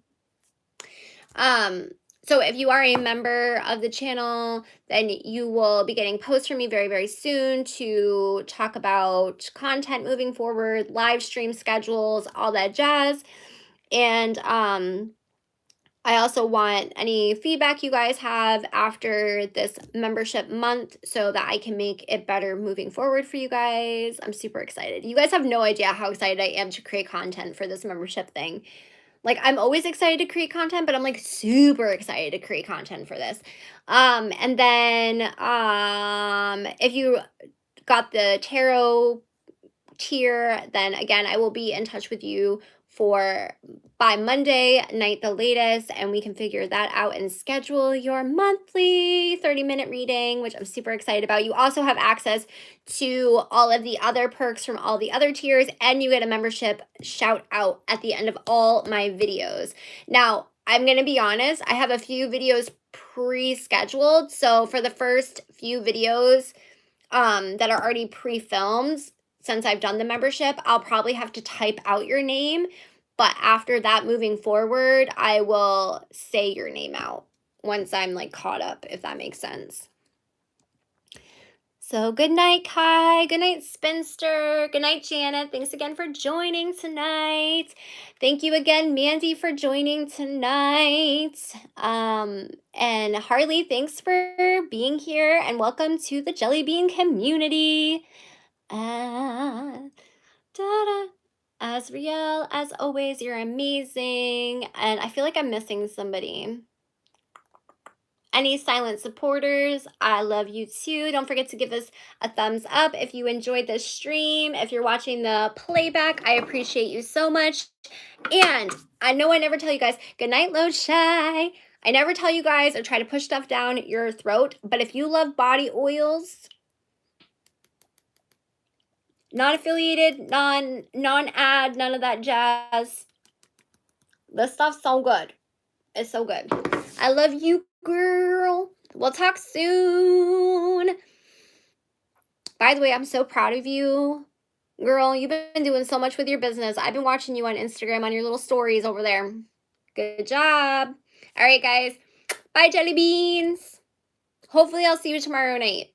So if you are a member of the channel, then you will be getting posts from me very, very soon to talk about content moving forward, live stream schedules, all that jazz. And I also want any feedback you guys have after this membership month so that I can make it better moving forward for you guys. I'm super excited. You guys have no idea how excited I am to create content for this membership thing. Like, I'm always excited to create content, but I'm like super excited to create content for this. And then if you got the tarot tier, then again, I will be in touch with you for by Monday night the latest, and we can figure that out and schedule your monthly 30-minute reading, which I'm super excited about. You also have access to all of the other perks from all the other tiers, and you get a membership shout out at the end of all my videos. Now, I'm going to be honest, I have a few videos pre-scheduled. So for the first few videos that are already pre-filmed, since I've done the membership, I'll probably have to type out your name. But after that, moving forward, I will say your name out once I'm like caught up, if that makes sense. So good night, Kai. Good night, Spinster. Good night, Janet. Thanks again for joining tonight. Thank you again, Mandy, for joining tonight. And Harley, thanks for being here and welcome to the Jelly Bean community. Da-da. Asriel, as always, you're amazing. And I feel like I'm missing somebody. Any silent supporters, I love you too. Don't forget to give us a thumbs up if you enjoyed this stream. If you're watching the playback, I appreciate you so much. And I know I never tell you guys, good night, Load Shy. I never tell you guys or try to push stuff down your throat, but if you love body oils, non-affiliated, non-ad, none of that jazz, this stuff's so good. It's so good. I love you, girl. We'll talk soon. By the way, I'm so proud of you. Girl, you've been doing so much with your business. I've been watching you on Instagram on your little stories over there. Good job. All right, guys. Bye, jelly beans. Hopefully, I'll see you tomorrow night.